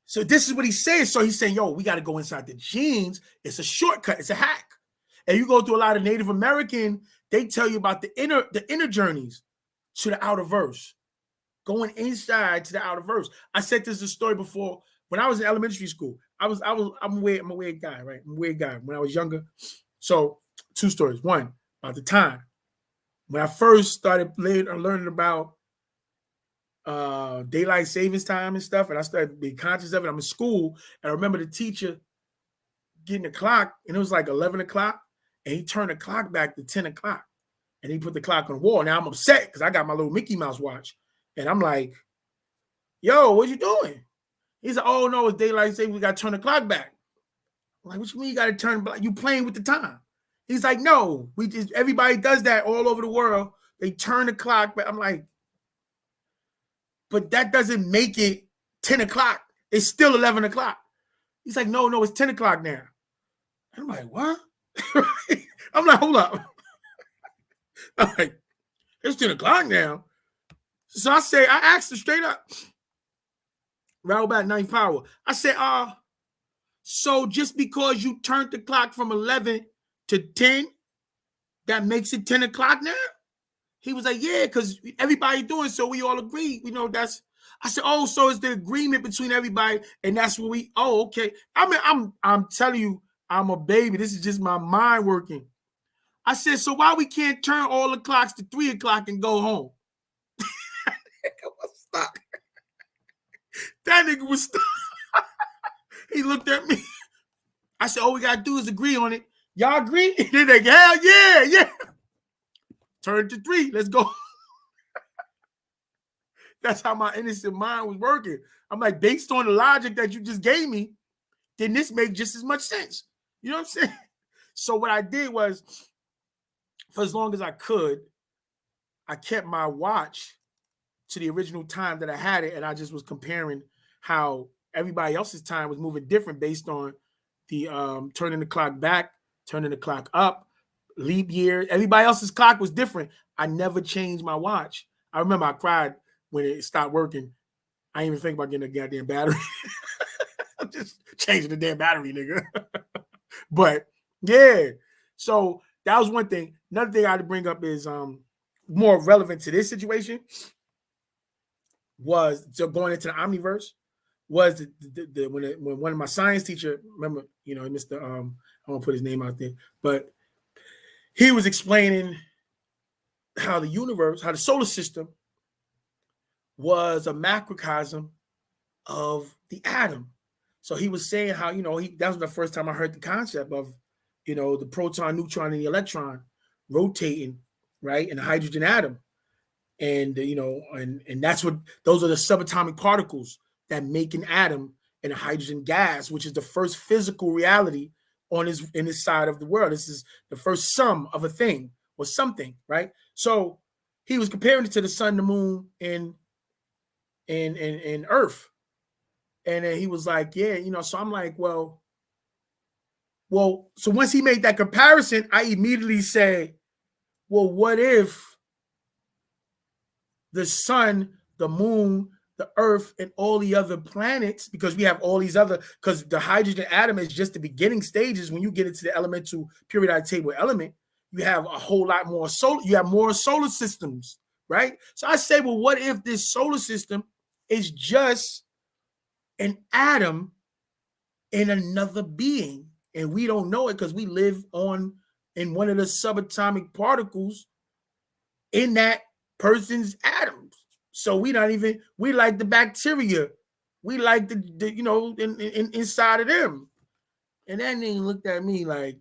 So this is what he's saying. So he's saying, yo, we got to go inside the genes. It's a shortcut. It's a hack. And you go through a lot of Native American, they tell you about the inner journeys to the outer verse. Going inside to the outer verse. I said this is a story before. When I was in elementary school, I'm a weird guy, right? I'm a weird guy when I was younger. So 2 stories. One, about the time. When I first started learning about daylight savings time and stuff, and I started being conscious of it, I'm in school, and I remember the teacher getting the clock, and it was like 11 o'clock, and he turned the clock back to 10 o'clock, and he put the clock on the wall. Now I'm upset because I got my little Mickey Mouse watch, and I'm like, yo, what you doing? He said, oh, no, it's daylight savings. We got to turn the clock back. I'm like, what you mean you got to turn back? You playing with the time. He's like, no, everybody does that all over the world. They turn the clock back. I'm like, but that doesn't make it 10 o'clock. It's still 11 o'clock. He's like, no, it's 10 o'clock now. And I'm like, what? I'm like, hold up. I'm like, it's 10 o'clock now. So I asked him straight up, right about ninth power. I said, so just because you turned the clock from 11 to 10, that makes it 10 o'clock now? He was like, yeah, because everybody doing so, we all agree. You know, that's, I said, oh, so it's the agreement between everybody, and that's what okay. I mean, I'm telling you, I'm a baby. This is just my mind working. I said, so why we can't turn all the clocks to 3 o'clock and go home? Stuck. That nigga was stuck. He looked at me. I said, all we got to do is agree on it. Y'all agree? They're like, hell yeah. Turn to 3. Let's go. That's how my innocent mind was working. I'm like, based on the logic that you just gave me, then this makes just as much sense. You know what I'm saying? So what I did was, for as long as I could, I kept my watch to the original time that I had it, and I just was comparing how everybody else's time was moving different based on the turning the clock back, turning the clock up, leap year. Everybody else's clock was different. I never changed my watch. I remember I cried when it stopped working. I didn't even think about getting a goddamn battery. I'm just changing the damn battery, nigga. But yeah, so that was one thing. Another thing I had to bring up is more relevant to this situation was, so going into the omniverse, was when one of my science teacher, remember, you know, Mr. I won't put his name out there, but he was explaining how the universe, how the solar system was a macrocosm of the atom. So he was saying how, you know, that was the first time I heard the concept of, you know, the proton, neutron, and the electron rotating, right, in the hydrogen atom. And, you know, and that's what, those are the subatomic particles that make an atom and a hydrogen gas, which is the first physical reality in this side of the world. This is the first sum of a thing or something, right? So he was comparing it to the sun, the moon, and Earth. And then he was like, yeah, you know, so I'm like, well, so once he made that comparison, I immediately say, well, what if the sun, the moon, the Earth, and all the other planets, because we have all these other, because the hydrogen atom is just the beginning stages when you get into the elemental periodic table element. you have a whole lot more solar, you have more solar systems, right? So I say, well, what if this solar system is just an atom in another being, and we don't know it because we live in one of the subatomic particles in that person's atoms. So we like the bacteria, we like the inside of them. And that nigga looked at me like,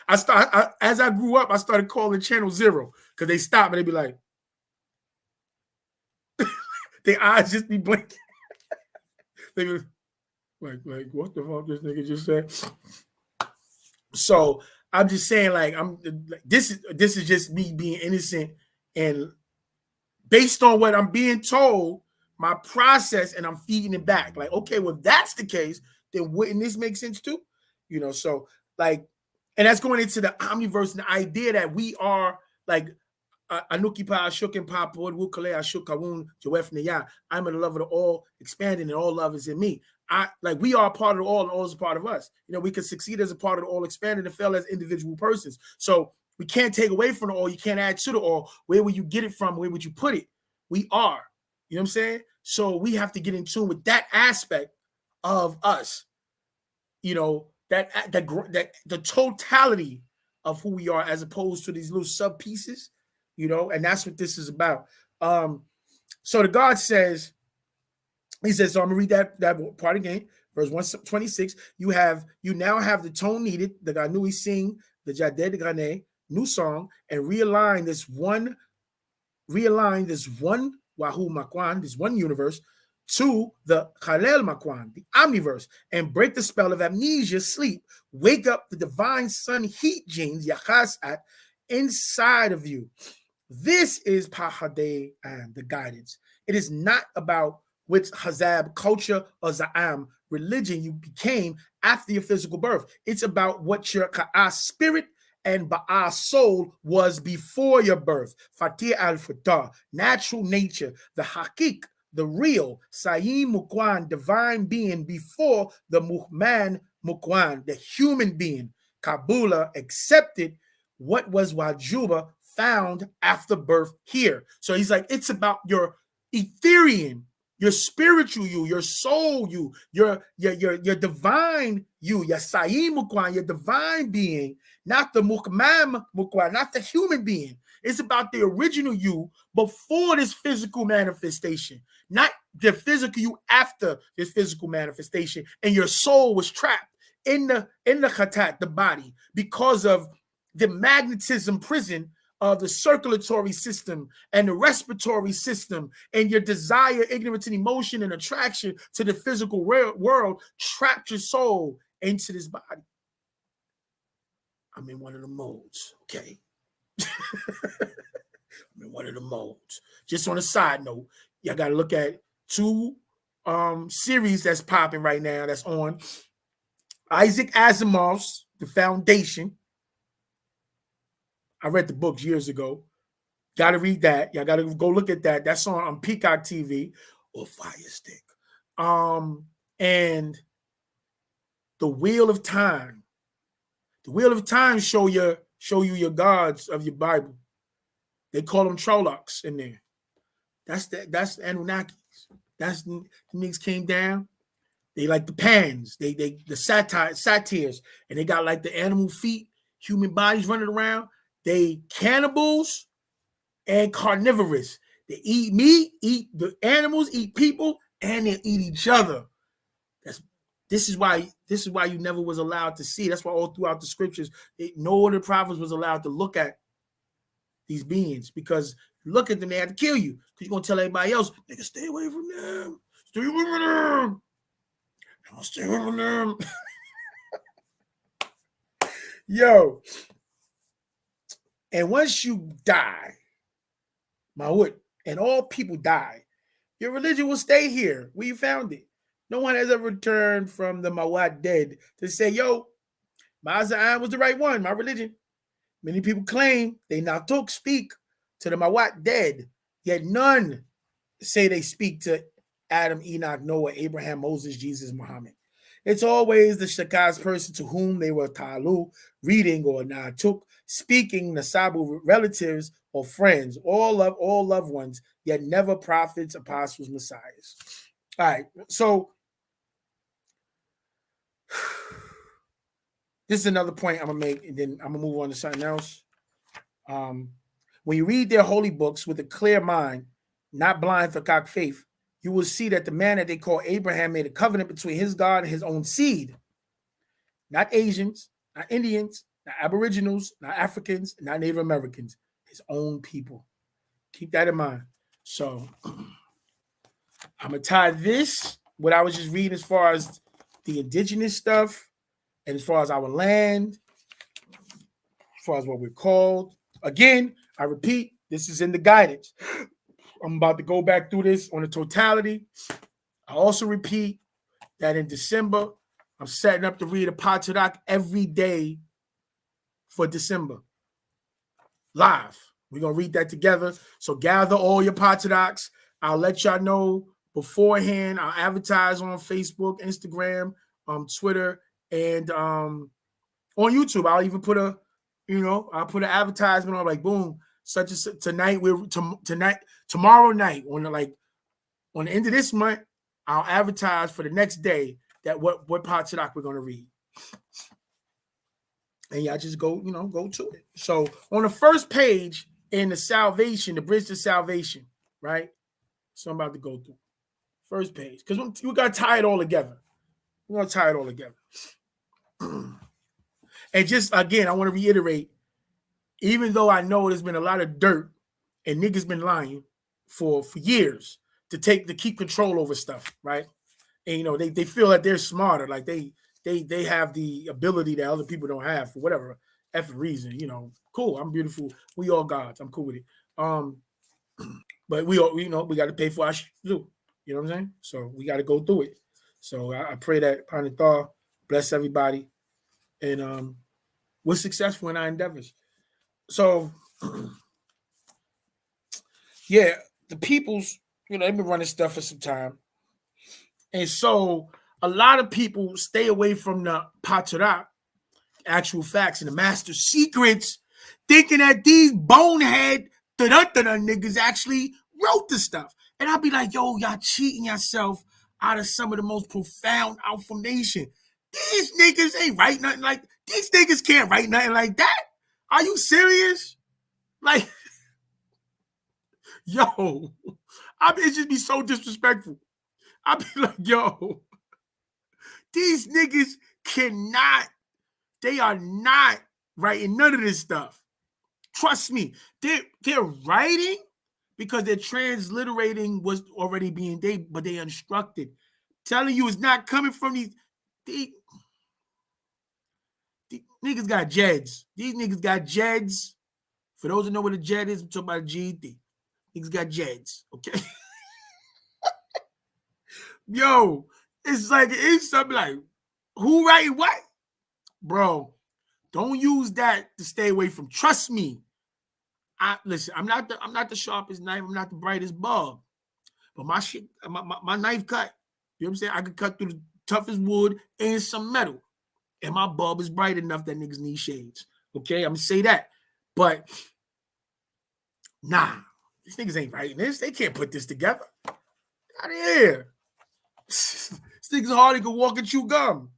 as I grew up, I started calling Channel Zero because they stop and they be like, their eyes just be blinking. They be like, what the fuck this nigga just said? So I'm just saying, like, this is just me being innocent, and based on what I'm being told, my process, and I'm feeding it back. Like, okay, well, if that's the case, then wouldn't this make sense too? So like, and that's going into the omniverse and the idea that we are like Anuki pa Ashukin pa pod wukale Ashukawun Joef Neya. I'm in the love of the all, expanding, and all love is in me. We are a part of the all, and all is a part of us. We can succeed as a part of the all, expanding, and fail as individual persons. So we can't take away from the all, you can't add to the all. Where would you get it from? Where would you put it? We are. You know what I'm saying? So we have to get in tune with that aspect of us. That the totality of who we are, as opposed to these little sub pieces. And that's what this is about. So the God says, he says, so I'm gonna read that part again, verse 126. You now have the tone needed, the Ganui sing, the Jaded Gane, new song, and realign this one Wahoo Makwan, this one universe, to the Khalel Makwan, the omniverse, and break the spell of amnesia, sleep, wake up the divine sun heat genes, Yachasat, inside of you. This is Pahade and the guidance. It is not about which Hazab culture or Za'am religion you became after your physical birth. It's about what your Ka'ah spirit and Ba'ah soul was before your birth. Fatih al-Fatah, natural nature, the Hakik, the real, Sayyid Mukwan, divine being before the Muhman Mukwan, the human being. Kabula accepted what was Wajuba found after birth here. So he's like, it's about your Ethereum, your spiritual you, your soul you, your divine you, your Sayyid Mukwan, your divine being, not the Mukmam Mukwan, not the human being. It's about the original you before this physical manifestation, not the physical you after this physical manifestation. And your soul was trapped in the khatat, the body, because of the magnetism prison of the circulatory system and the respiratory system, and your desire, ignorance, and emotion and attraction to the physical world trapped your soul into this body. I'm in one of the modes, okay? I'm in one of the modes. Just on a side note, y'all got to look at two series that's popping right now that's on. Isaac Asimov's The Foundation. I read the books years ago. Got to read that. Y'all got to go look at that. That's on Peacock TV or Fire Stick. And The Wheel of Time. The Wheel of Time show you your gods of your Bible. They call them Trollocs in there. That's the Anunnakis. That's the niggas came down. They like the Pans. They the satyrs, and they got like the animal feet, human bodies running around. They cannibals and carnivorous. They eat meat, eat the animals, eat people, and they eat each other. This is why you never was allowed to see. That's why all throughout the scriptures, no other prophets was allowed to look at these beings, because you look at them, they have to kill you, because you're gonna tell everybody else, nigga, stay away from them. Stay away from them. Don't stay away from them. Yo. And once you die, Ma'ut, and all people die, your religion will stay here where you found it. No one has ever returned from the Mawat dead to say, yo, Ma'aza'an was the right one, my religion. Many people claim they Natuk speak to the Mawat dead, yet none say they speak to Adam, Enoch, Noah, Abraham, Moses, Jesus, Muhammad. It's always the Shakaz person to whom they were Ta'alu, reading, or Natuk, speaking Nasabu relatives or friends, all loved ones, yet never prophets, apostles, messiahs. All right, so this is another point I'm gonna make, and then I'm gonna move on to something else. When you read their holy books with a clear mind, not blind for cock faith, you will see that the man that they call Abraham made a covenant between his God and his own seed. Not Asians, not Indians, not Aboriginals, not Africans, not Native Americans, his own people. Keep that in mind. So I'm going to tie this, what I was just reading as far as the indigenous stuff, and as far as our land, as far as what we're called. Again, I repeat, this is in the guidance. I'm about to go back through this on the totality. I also repeat that in December, I'm setting up to read a Patadak every day for December. Live. We're going to read that together. So gather all your Patadaks. I'll let y'all know beforehand. I'll advertise on Facebook, Instagram, Twitter, and on YouTube. I'll even put I'll put an advertisement on, like, boom, such as tonight, tomorrow night, on the end of this month, I'll advertise for the next day that what Patadak we're going to read. And y'all just go to it. So on the first page in the salvation, the bridge to salvation, right? So I'm about to go through first page, because we got to tie it all together. We're going to tie it all together. And just, again, I want to reiterate, even though I know there's been a lot of dirt and niggas been lying for years to keep control over stuff, right? And, they feel that they're smarter, like they have the ability that other people don't have for whatever effing reason, cool. I'm beautiful. We all gods. I'm cool with it. But we all, we got to pay for our do. You know what I'm saying? So we got to go through it. So I pray that Panatha bless everybody, and we're successful in our endeavors. So yeah, the peoples, they've been running stuff for some time. And so a lot of people stay away from the Patarak, actual facts and the master secrets, thinking that these bonehead niggas actually wrote the stuff. And I'll be like, yo, y'all cheating yourself out of some of the most profound information. These niggas ain't write nothing like, these niggas can't write nothing like that. Are you serious? Like, yo, it just be so disrespectful. I'll be like, yo, these niggas they are not writing none of this stuff. Trust me, they're writing because they're transliterating what's already being but they instructed. Telling you it's not coming from these niggas got jeds. These niggas got jeds. For those who know what a jed is, I'm talking about a GED. Niggas got jeds, okay? Yo, it's something like, who writing what? Bro, don't use that to stay away from. Trust me. Listen, I'm not the sharpest knife, I'm not the brightest bulb. But my shit, my knife cut. You know what I'm saying? I could cut through the toughest wood and some metal. And my bulb is bright enough that niggas need shades. Okay, I'm gonna say that. But nah, these niggas ain't writing this. They can't put this together. Out of here. This nigga's hard to go walk and chew gum.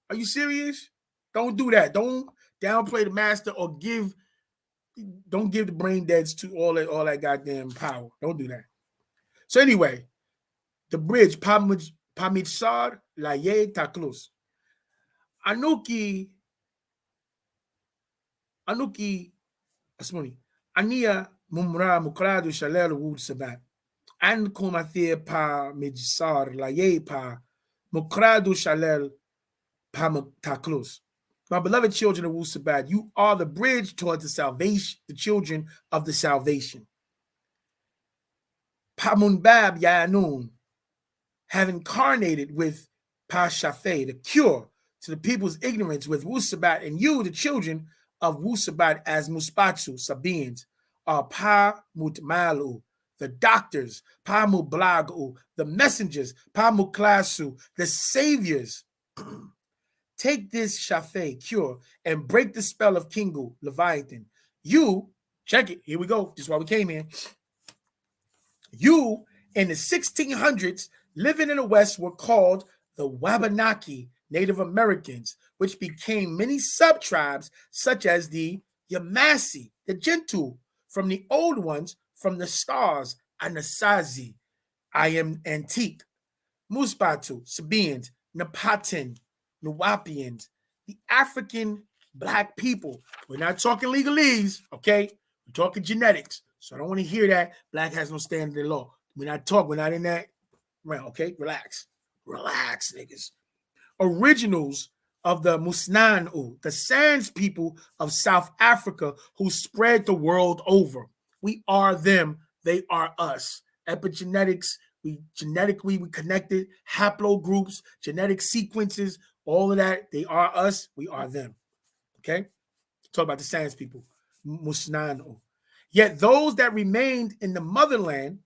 Are you serious? Don't do that. Don't downplay the master or don't give the brain deads to all that goddamn power. Don't do that. So anyway, the bridge, Pamitsar Laye Taklos. Anuki, Asmoni, Ania Mumra Mukradu Shalel Wood Sabat. An Komathir Pa Mijsar Laye Pa Mukradu Shalel Taklos. My beloved children of Wusabat, you are the bridge towards the salvation, the children of the salvation. Pamunbab Yanun have incarnated with Pashafe, the cure to the people's ignorance with Wusabat, and you, the children of Wusabat, as Muspatsu, Sabians, are Pa Mutmalu, the doctors, Pa Mublagu, the messengers, Pa Muklasu, the saviors. Take this Shafe cure and break the spell of Kingu, Leviathan. You, check it, here we go. This is why we came here. You in the 1600s living in the West were called the Wabanaki Native Americans, which became many sub-tribes such as the Yamasee, the Gentoo, from the old ones from the stars, Anasazi, I am Antique, Muspatu, Sabians, Napatan, Nuwapians, the African black people. We're not talking legalese, okay? We're talking genetics. So I don't want to hear that black has no standard in law. We're not in that realm, okay? Relax. Relax, niggas. Originals of the Musnanu, the Sans people of South Africa who spread the world over. We are them, they are us. Epigenetics, we connected, haplogroups, genetic sequences, all of that, they are us, we are them. Okay? Talk about the Sans people, Musnanu. Yet those that remained in the motherland,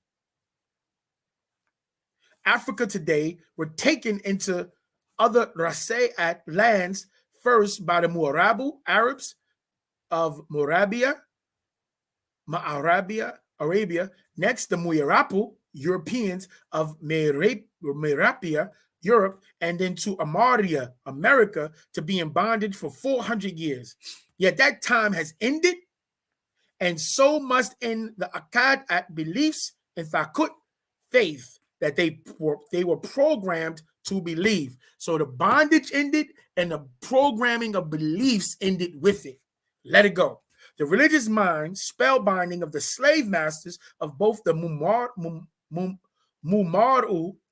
Africa today, were taken into other Rase'at lands, first by the Muarabu Arabs of Arabia, next the Muyarapu Europeans of Merapia, Europe, and then to Amaria, America, to be in bondage for 400 years. Yet that time has ended, and so must end the Akkad beliefs and Thakut faith that they were programmed to believe. So the bondage ended and the programming of beliefs ended with it. Let it go. The religious mind, spellbinding of the slave masters of both the Mumaru,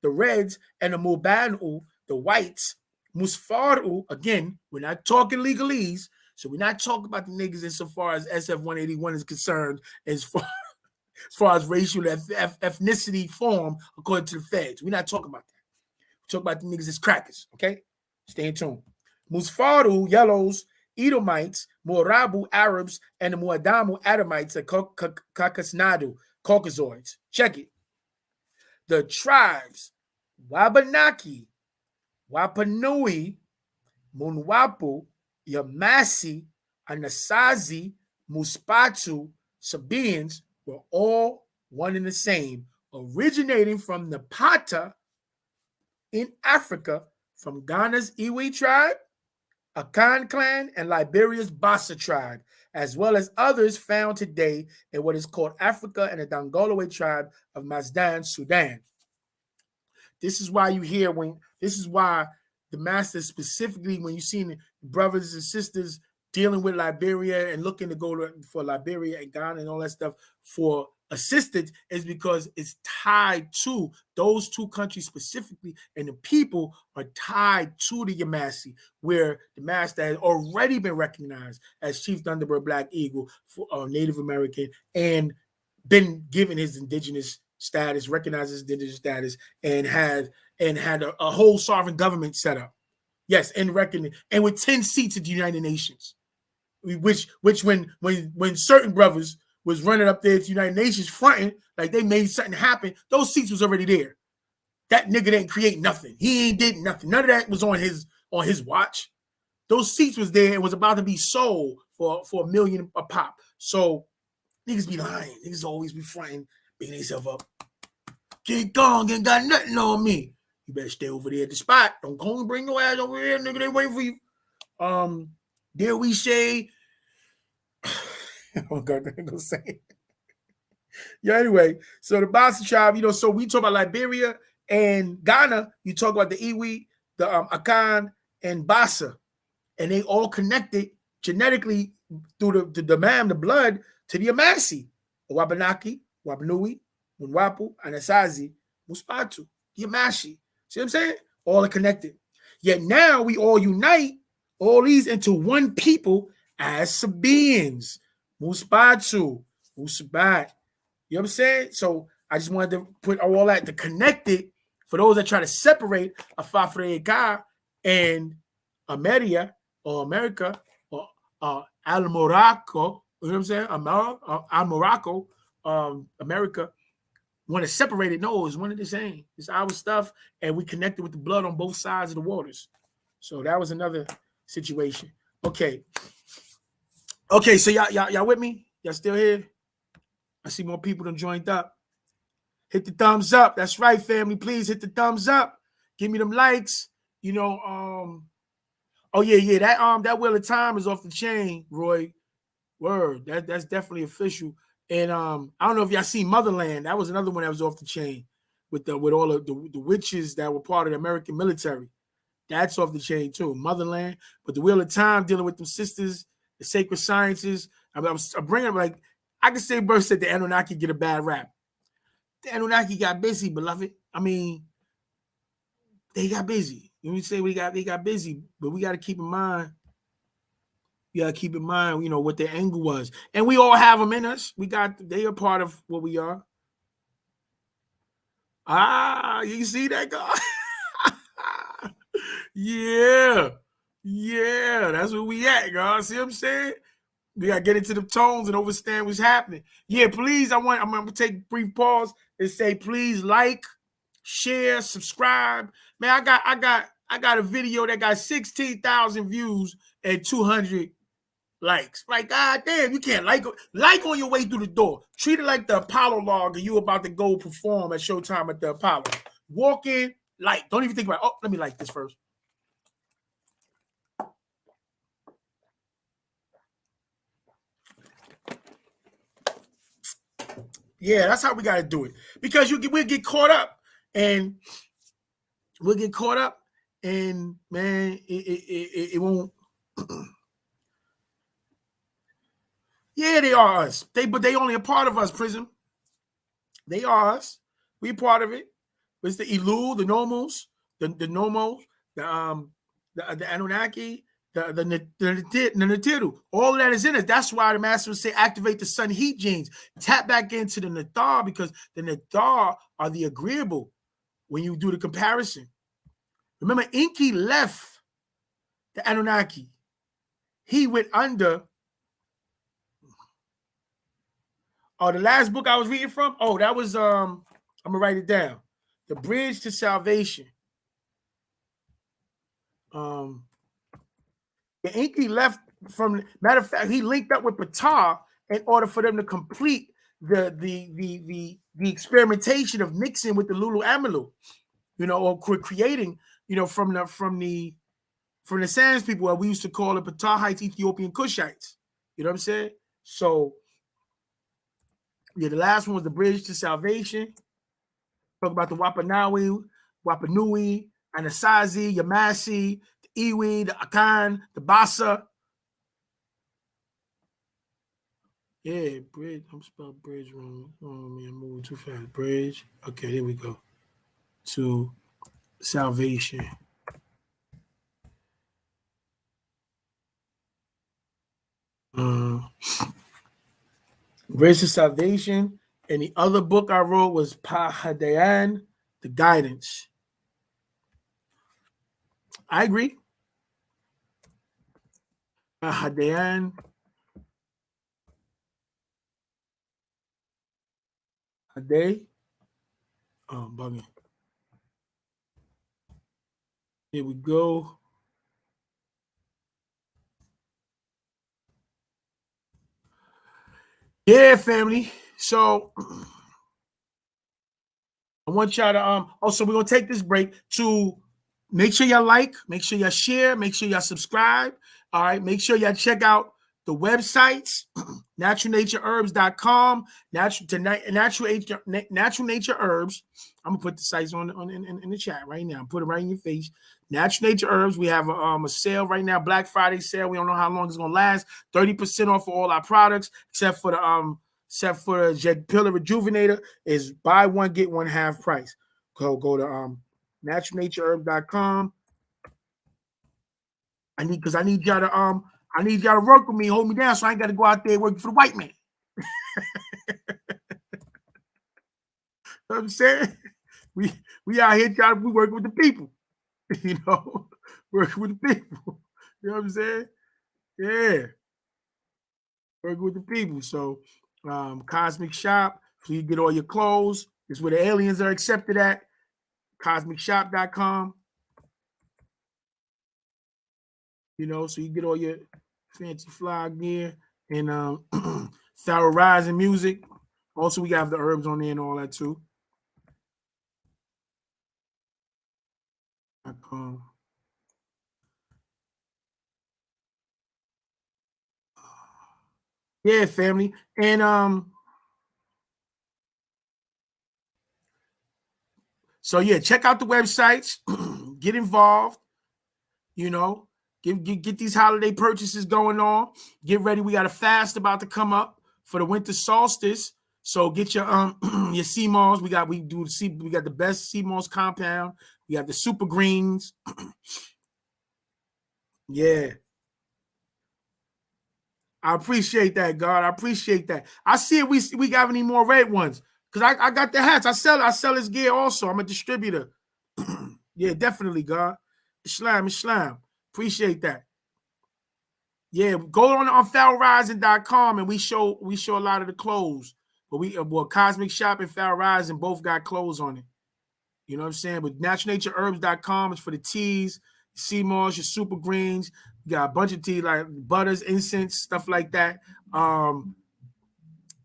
the Reds, and the Mubanu, the Whites. Musfaru, again, we're not talking legalese, so we're not talking about the niggas insofar as SF-181 is concerned, as far as racial ethnicity form according to the feds. We're not talking about that. We're talking about the niggas as crackers, okay? Stay in tune. Musfaru, yellows, Edomites, Morabu Arabs, and the Muadamu Adamites, the Kakasnadu, Caucasoids. Check it. The tribes, Wabanaki, Wapanui, Munwapu, Yamasee, Anasazi, Muspatu, Sabians were all one and the same, originating from the Pata in Africa, from Ghana's Iwi tribe, Akan clan, and Liberia's Bassa tribe, as well as others found today in what is called Africa and the Dongolaway tribe of Mazdan, Sudan. This is why this is why the master specifically, when you see the brothers and sisters dealing with Liberia and looking to go for Liberia and Ghana and all that stuff for assistance, is because it's tied to those two countries specifically, and the people are tied to the Yamasee, where the master has already been recognized as Chief Thunderbird Black Eagle for Native American, and been given his indigenous status, recognized his indigenous status, and had a whole sovereign government set up. Yes, and reckoning, and with 10 seats at the United Nations, which when certain brothers was running up there to the United Nations fronting like they made something happen, those seats was already there. That nigga didn't create nothing. He ain't did nothing. None of that was on his watch. Those seats was there and was about to be sold for $1 million a pop. So niggas be lying. Niggas always be fronting, beating themselves up. King Kong ain't got nothing on me. You better stay over there at the spot. Don't go and bring your ass over here, nigga. They waiting for you. Dare we say? Oh God, I'm gonna say it. Yeah, anyway, so the Bassa tribe, so we talk about Liberia and Ghana, you talk about the Iwi, the Akan, and Bassa, and they all connected genetically through the blood, to the Yamasee, the Wabanaki, Wabanui, Munwapu, Anasazi, Muspatu, Yamasee. See what I'm saying? All are connected. Yet now we all unite all these into one people as Sabians. Muspatu, Musabat. You know what I'm saying? So I just wanted to put all that to connect it for those that try to separate Afafreka and Ameria or America or Al Morocco. You know what I'm saying? Al Morocco, America. Want to separate it? No, it's one of the same. It's our stuff, and we connected with the blood on both sides of the waters. So that was another situation. Okay. Okay, so y'all with me? Y'all still here? I see more people done joined up. Hit the thumbs up. That's right, family. Please hit the thumbs up. Give me them likes. You know, oh yeah. That Wheel of Time is off the chain, Roy. Word. That's definitely official. And I don't know if y'all seen Motherland. That was another one that was off the chain with all of the witches that were part of the American military. That's off the chain too. Motherland. But the Wheel of Time dealing with them sisters, the sacred sciences. I'm bringing them like I can say Burst said the Anunnaki get a bad rap. The Anunnaki got busy, beloved. I mean, they got busy. When we say they got busy, but we got to keep in mind. You got to keep in mind, you know, what their angle was. And we all have them in us. They are part of what we are. You see that guy? Yeah. That's where we at, guys. See what I'm saying? We gotta get into the tones and understand what's happening. Yeah, please. I'm gonna take a brief pause and say, please like, share, subscribe. Man, I got a video that got 16,000 views and 200 likes. Like, god damn, you can't like on your way through the door. Treat it like the Apollo log and you about to go perform at Showtime at the Apollo. Walk in, like, don't even think about it. Oh, let me like this first. Yeah, that's how we got to do it. Because we'll get caught up. And man, it won't. Yeah, they are us. But they only a part of us, Prism. They are us. We part of it. It's the Elu, the Nomos, the Nomos, the Anunnaki, the Natiru. All of that is in us. That's why the master would say activate the sun heat genes. Tap back into the Nathar because the Nathar are the agreeable when you do the comparison. Remember, Enki left the Anunnaki. He went under. Oh, the last book I was reading from? Oh, that was I'm gonna write it down. The Bridge to Salvation. The Enki left from, matter of fact, he linked up with Ptah in order for them to complete the experimentation of mixing with the Lulu Amalu, you know, or creating, you know, from the Sans people, what we used to call the Ptahites, Ethiopian Cushites. You know what I'm saying? So yeah, the last one was the Bridge to Salvation. Talk about the Wapanui, Anasazi, Yamasi, the Iwi, the Akan, the Basa. Yeah, bridge. I'm spelled bridge wrong. Oh man, I'm moving too fast. Bridge. Okay, here we go. To salvation. Bridge to Salvation. And the other book I wrote was Pahadayan, The Guidance. I agree. Pahadayan. Hade. Oh, bugging. Here we go. Yeah, family. So I want y'all to also we're gonna take this break to make sure y'all like, make sure y'all share, make sure y'all subscribe. All right, make sure y'all check out the websites, naturalnatureherbs.com, natural nature herbs. I'm gonna put the sites on in the chat right now. Put it right in your face. Natural Nature Herbs. We have a sale right now, Black Friday sale. We don't know how long it's gonna last. 30% off of all our products, except for the Jet Pillar Rejuvenator is buy one get one half price. Go to naturalnatureherbs.com. I need y'all to work with me, hold me down, so I ain't got to go out there working for the white man. You know what I'm saying? We out here trying to work with the people, you know, working with the people. You know what I'm saying? Yeah, working with the people. So, Cosmic Shop, so you get all your clothes. It's where the aliens are accepted at. CosmicShop.com. You know, so you get all your fancy fly gear and Thorough Rising music. Also, we got the herbs on there and all that too. Yeah, family. And so yeah, check out the websites, get involved, you know, get these holiday purchases going on. Get ready. We got a fast about to come up for the winter solstice. So get your your sea moss. We got the best sea moss compound. We got the super greens. Yeah. I appreciate that, God. I appreciate that. I see it. We got any more red ones. Because I got the hats. I sell his gear also. I'm a distributor. Yeah, definitely, God. Islam. Appreciate that. Yeah, go on FarrellRising.com and we show a lot of the clothes. But Cosmic Shop and Farrell Rising both got clothes on it. You know what I'm saying? But naturalnatureherbs.com is for the teas, sea moss, your super greens. You got a bunch of tea like butters, incense, stuff like that.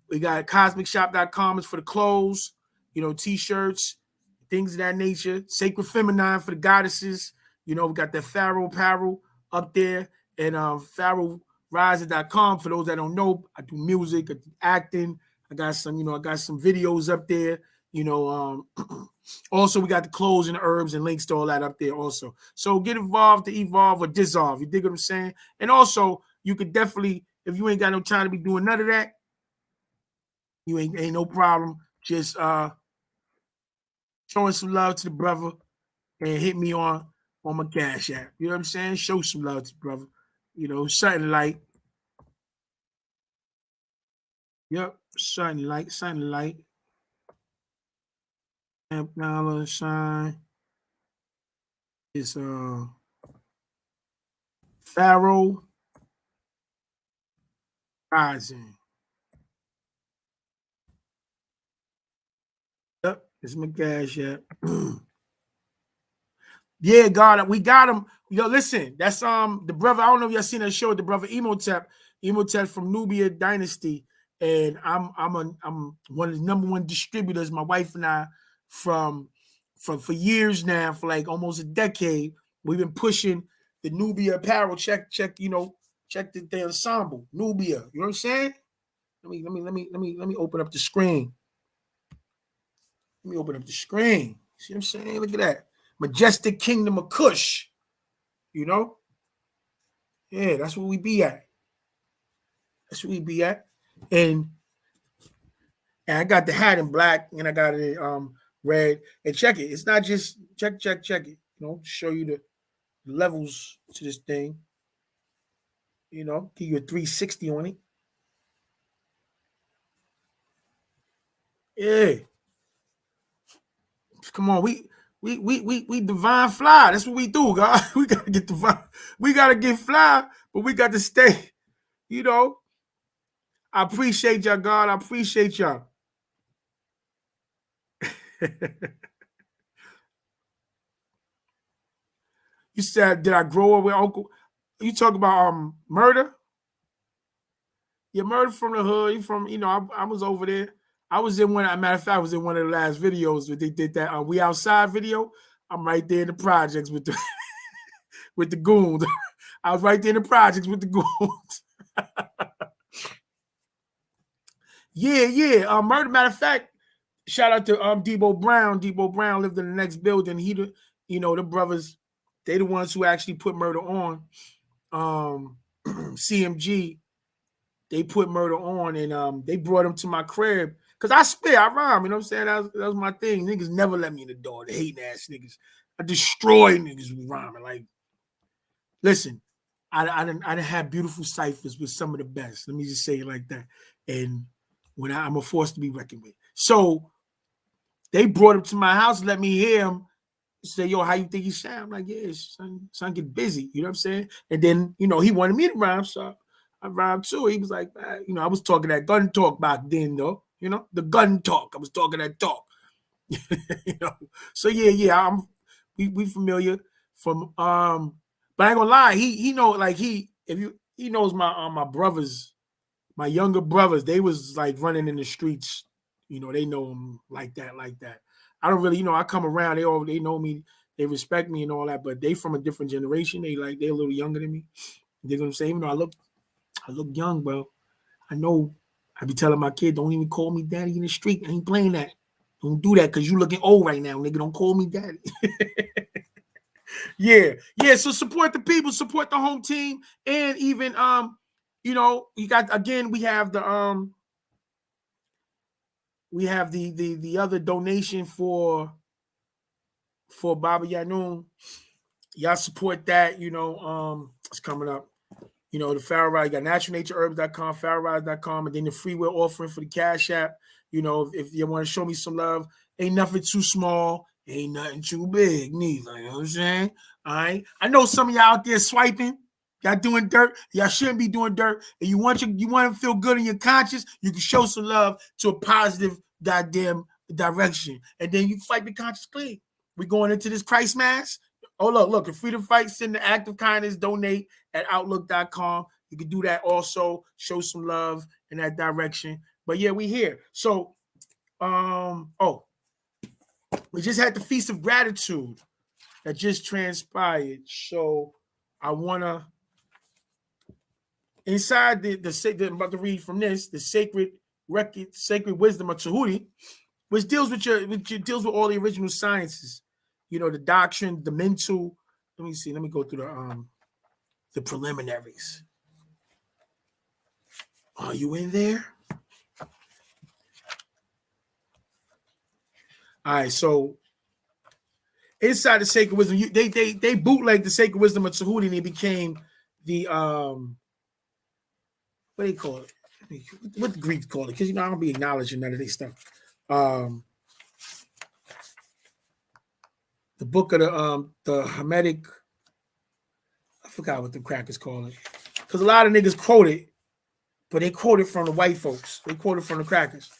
We got cosmicshop.com is for the clothes, you know, t-shirts, things of that nature. Sacred Feminine for the goddesses. You know, we got that Pharaoh apparel up there. And pharaohrising.com for those that don't know. I do music, I do acting. I got some videos up there. You know, also we got the clothes and the herbs and links to all that up there also. So get involved to evolve or dissolve. You dig what I'm saying? And also, you could definitely, if you ain't got no time to be doing none of that, you ain't no problem. Just showing some love to the brother and hit me on my Cash App. You know what I'm saying? Show some love to the brother. You know, something like, yep, something like dollar sign is Pharaoh Rising. Yep, it's my Cash App. Yeah, God, we got him. Yo, listen, that's the brother. I don't know if y'all seen that show with the brother Emotep from Nubia Dynasty, and I'm one of the #1 distributors. My wife and I for years now, for like almost a decade, we've been pushing the Nubia apparel. Check the ensemble Nubia. You know what I'm saying? Let me open up the screen. Let me open up the screen. See what I'm saying? Look at that. Majestic Kingdom of Kush. You know? Yeah, that's where we be at. That's where we be at. And I got the hat in black and I got it red. And check it. It's not just check it. You know, show you the levels to this thing. You know, give you a 360 on it. Yeah. Come on, we divine fly. That's what we do, God. We gotta get divine. We gotta get fly, but we got to stay. You know, I appreciate y'all, God. I appreciate y'all. You said, did I grow up with Uncle? You talk about murder? Yeah, murder from the hood. You from, I was over there. I was in one, matter of fact, I was in one of the last videos where they did that We Outside video. I'm right there in the projects with the with the goons. I was right there in the projects with the goons. Yeah. Murder, matter of fact, shout out to Debo Brown. Debo Brown lived in the next building. The brothers, they the ones who actually put murder on. CMG, they put murder on and they brought him to my crib. Cause I spit, I rhyme, you know what I'm saying? That was my thing. Niggas never let me in the door. The hating ass niggas. I destroy niggas with rhyming. Like, listen, I didn't have beautiful ciphers with some of the best. Let me just say it like that. And when I'm a force to be reckoned with. So they brought him to my house, let me hear him say, yo, how you think he sound? I'm like, yeah, son get busy. You know what I'm saying? And then, he wanted me to rhyme, so I rhymed too. He was like, I was talking that gun talk back then, though. The gun talk. I was talking that talk. So yeah, we familiar from but But I ain't gonna lie, he know, like, he knows my brothers, my younger brothers, they was like running in the streets. They know him like that. I don't really, I come around, they know me, they respect me and all that, but they from a different generation. They're a little younger than me. They're gonna say, I look young, bro. I know. I be telling my kid, don't even call me daddy in the street. I ain't playing that. Don't do that because you looking old right now, nigga. Don't call me daddy. Yeah. So support the people, support the home team, and even you got, again, we have the other donation for Baba Yanun. Y'all support that. It's coming up. The Pharaoh Rise, you got naturalnatureherbs.com, pharaohrise.com, and then the free will offering for the Cash App. If you want to show me some love, ain't nothing too small, ain't nothing too big, neither. You know what I'm saying? All right. I know some of y'all out there swiping, y'all doing dirt. Y'all shouldn't be doing dirt. And you want to feel good in your conscience, you can show some love to a positive goddamn direction. And then you fight the conscience clean. We're going into this Christ Mass. Oh, look, if Freedom Fight, send the act of kindness, donate at outlook.com. You can do that also. Show some love in that direction. But yeah, we here. So, we just had the Feast of Gratitude that just transpired. So I want to, inside I'm about to read from this, the sacred wisdom of Tahuti, which deals with all the original sciences, the doctrine, the mental. Let me see. Let me go through the preliminaries. Are you in there? All right. So inside the sacred wisdom, they bootlegged the sacred wisdom of Tahuti, and it became the what do they call it? What the Greeks call it? Because I don't be acknowledging none of this stuff. The book of the Hermetic, I forgot what the crackers call it. Because a lot of niggas quote it, but they quote it from the white folks. They quote it from the crackers.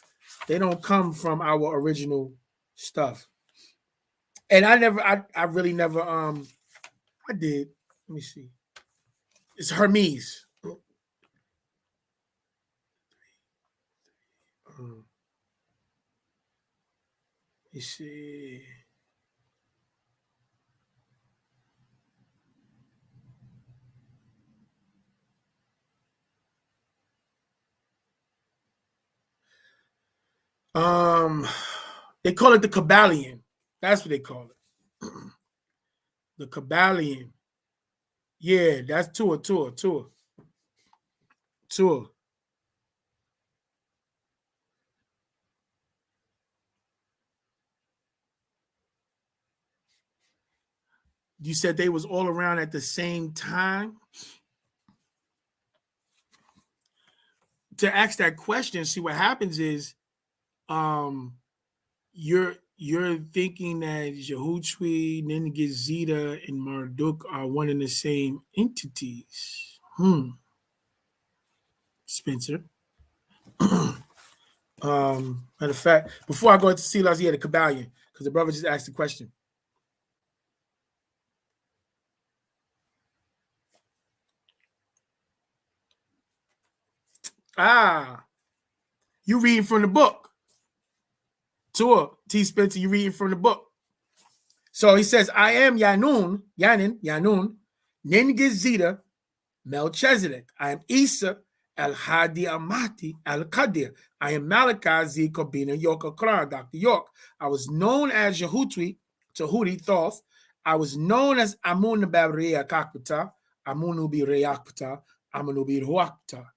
They don't come from our original stuff. And I really never, I did. Let me see. It's Hermes. You see. They call it the Kabbalion. That's what they call it. The Kabbalion. Yeah, that's tour. You said they was all around at the same time? To ask that question, see what happens is you're thinking that Yehutwi, Nengizita, and Marduk are one and the same entities. Spencer. Matter of fact, before I go into Silas, the Kabbalion, because the brother just asked the question. You reading from the book. Tua, T. Spencer, you reading from the book. So he says, I am Yanun, Nengizita, Melchizedek. I am Isa, Al-Hadi Amati, Al-Qadir. I am Malachi, Z. Kobina, York, Akran, Dr. York. I was known as Yehutwi, Tahuti, Thoth. I was known as Amunabab Reakakpata, Amunubi Reakpata, Amunubi Ruakpata.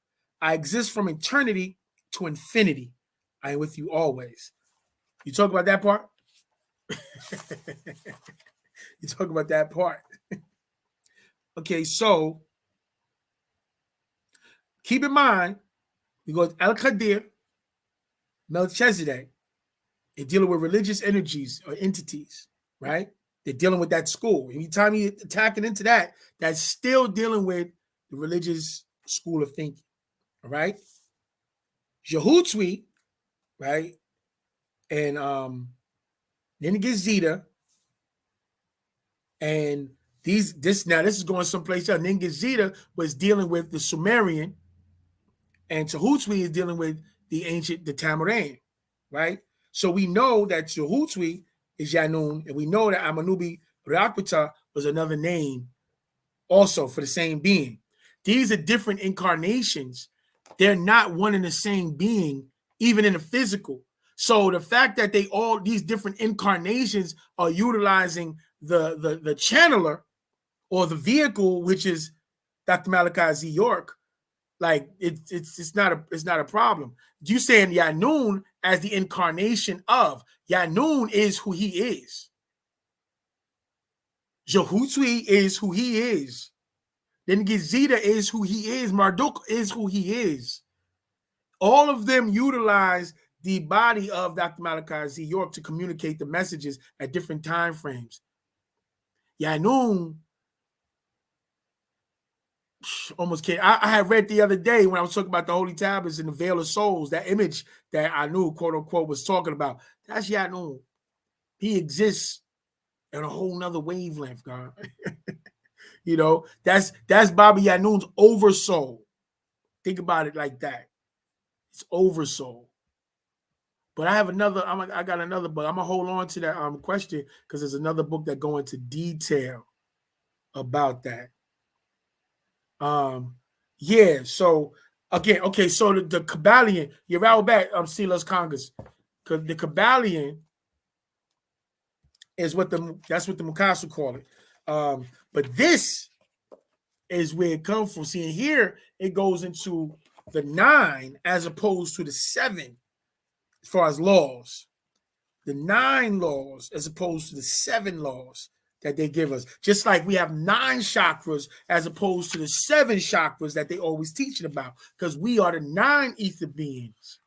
I exist from eternity to infinity. I am with you always. You talk about that part? You talk about that part. Okay, so keep in mind, we go Al-Qadir, Melchizedek. They're dealing with religious energies or entities, right? They're dealing with that school. Anytime you're attacking into that, that's still dealing with the religious school of thinking, all right? Yehutwi, right? And then it gets Zeta, and This is going someplace else. Ningizida was dealing with the Sumerian, and Tehutzwi is dealing with the Tamaran, right? So we know that Tehutzwi is Yanun, and we know that Amanubi Rakpata was another name also for the same being. These are different incarnations. They're not one and the same being, even in the physical. So the fact that these different incarnations are utilizing the channeler or the vehicle, which is Dr. Malachi Z. York, like it's not a problem. You saying Yanun as the incarnation of Yanun is who he is. Jehutzwi is who he is. Then Gizida is who he is. Marduk is who he is. All of them utilize the body of Dr. Malachi Z. York to communicate the messages at different time frames. Yanun almost can't. I had read the other day when I was talking about the Holy Tablets and the Veil of Souls, that image that I knew, quote unquote, was talking about. That's Yanun. He exists in a whole nother wavelength, God. You know, that's Baba Yanun's oversoul. Think about it like that. It's oversoul. But I have I got another book. I'm gonna hold on to that question because there's another book that go into detail about that. Yeah, so again, okay, so the Kabbalion, you're right back, Silas Congress. The Kabbalion is that's what the Mukasu call it. But this is where it comes from. See, here it goes into the 9 as opposed to the 7 as far as laws. The 9 laws as opposed to the 7 laws that they give us. Just like we have 9 chakras as opposed to the 7 chakras that they always teaching about, because we are the 9 ether beings.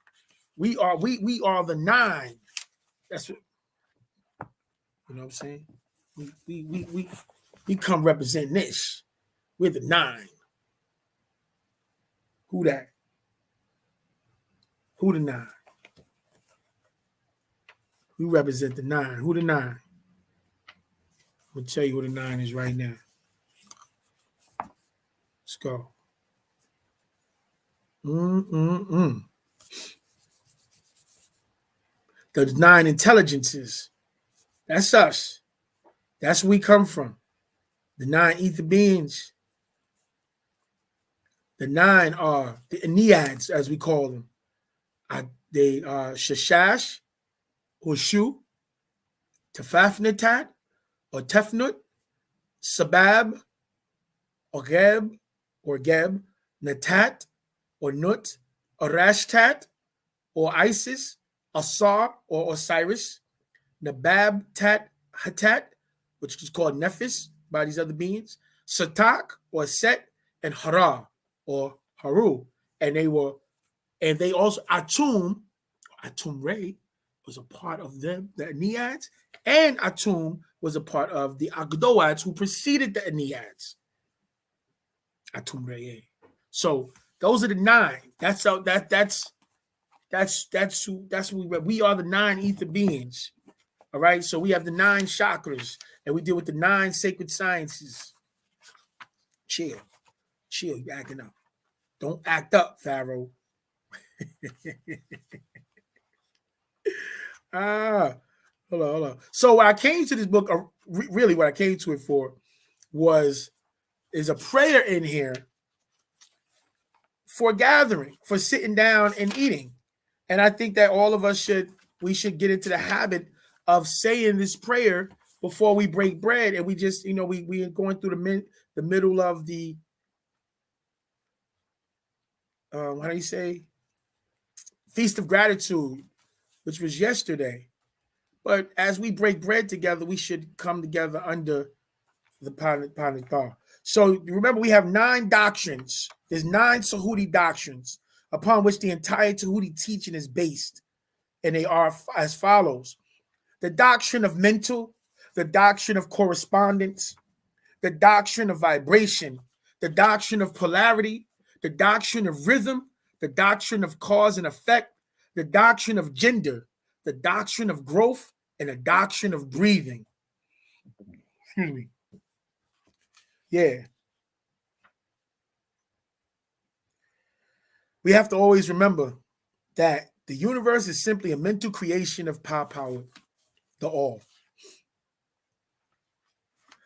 We are the 9. That's what, you know what I'm saying? We come represent this. We're the 9. Who that? Who the 9? We represent the 9. Who the 9? I'm gonna tell you who the 9 is right now. Let's go. The 9 intelligences. That's us. That's where we come from. The 9 ether beings. The 9 are the Enneads, as we call them. They are Shashash, or Shu, Tefafnatat, or Tefnut, Sabab, or Geb, Natat, or Nut, or Rashtat, or Isis, Asar, or Osiris, Nabab Tat Hatat, which is called Nephis by these other beings, Satak, or Set, and Hara, or Haru. And they also, Atum Ray was a part of them, the Enneads, and Atum was a part of the Agdoads who preceded the Enneads. Atum Ray. So those are the 9. That's who we are, the 9 ether beings. All right. So we have the 9 chakras, and we deal with the 9 sacred sciences. Chill, you acting up. Don't act up, Pharaoh. Hold on. So what I came to this book, really what I came to it for is a prayer in here for gathering, for sitting down and eating. And I think that all of us should get into the habit of saying this prayer before we break bread. And we just, we are going through the middle of the, how do you say? Feast of Gratitude, which was yesterday. But as we break bread together, we should come together under the Panithar. So remember, we have 9 doctrines. There's 9 Sahuti doctrines upon which the entire Tahuti teaching is based. And they are as follows: the doctrine of mental, the doctrine of correspondence, the doctrine of vibration, the doctrine of polarity, the doctrine of rhythm, the doctrine of cause and effect, the doctrine of gender, the doctrine of growth, and the doctrine of breathing. Excuse me. Yeah. We have to always remember that the universe is simply a mental creation of power, the all.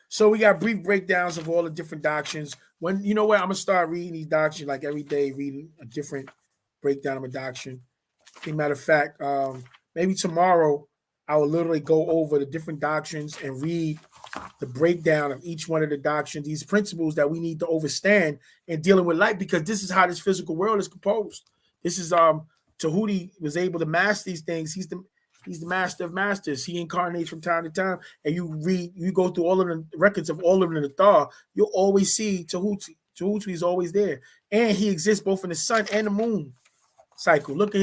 So we got brief breakdowns of all the different doctrines. When you know what, I'm gonna start reading these doctrines like every day, reading a different breakdown of a doctrine. As a matter of fact, maybe tomorrow I will literally go over the different doctrines and read the breakdown of each one of the doctrines, these principles that we need to understand in dealing with life, because this is how this physical world is composed. This is Tahuti was able to master these things. He's the master of masters. He incarnates from time to time, and you go through all of the records of all of them in the Thar, you'll always see Tahuti. Tahuti is always there, and he exists both in the sun and the moon cycle. Look at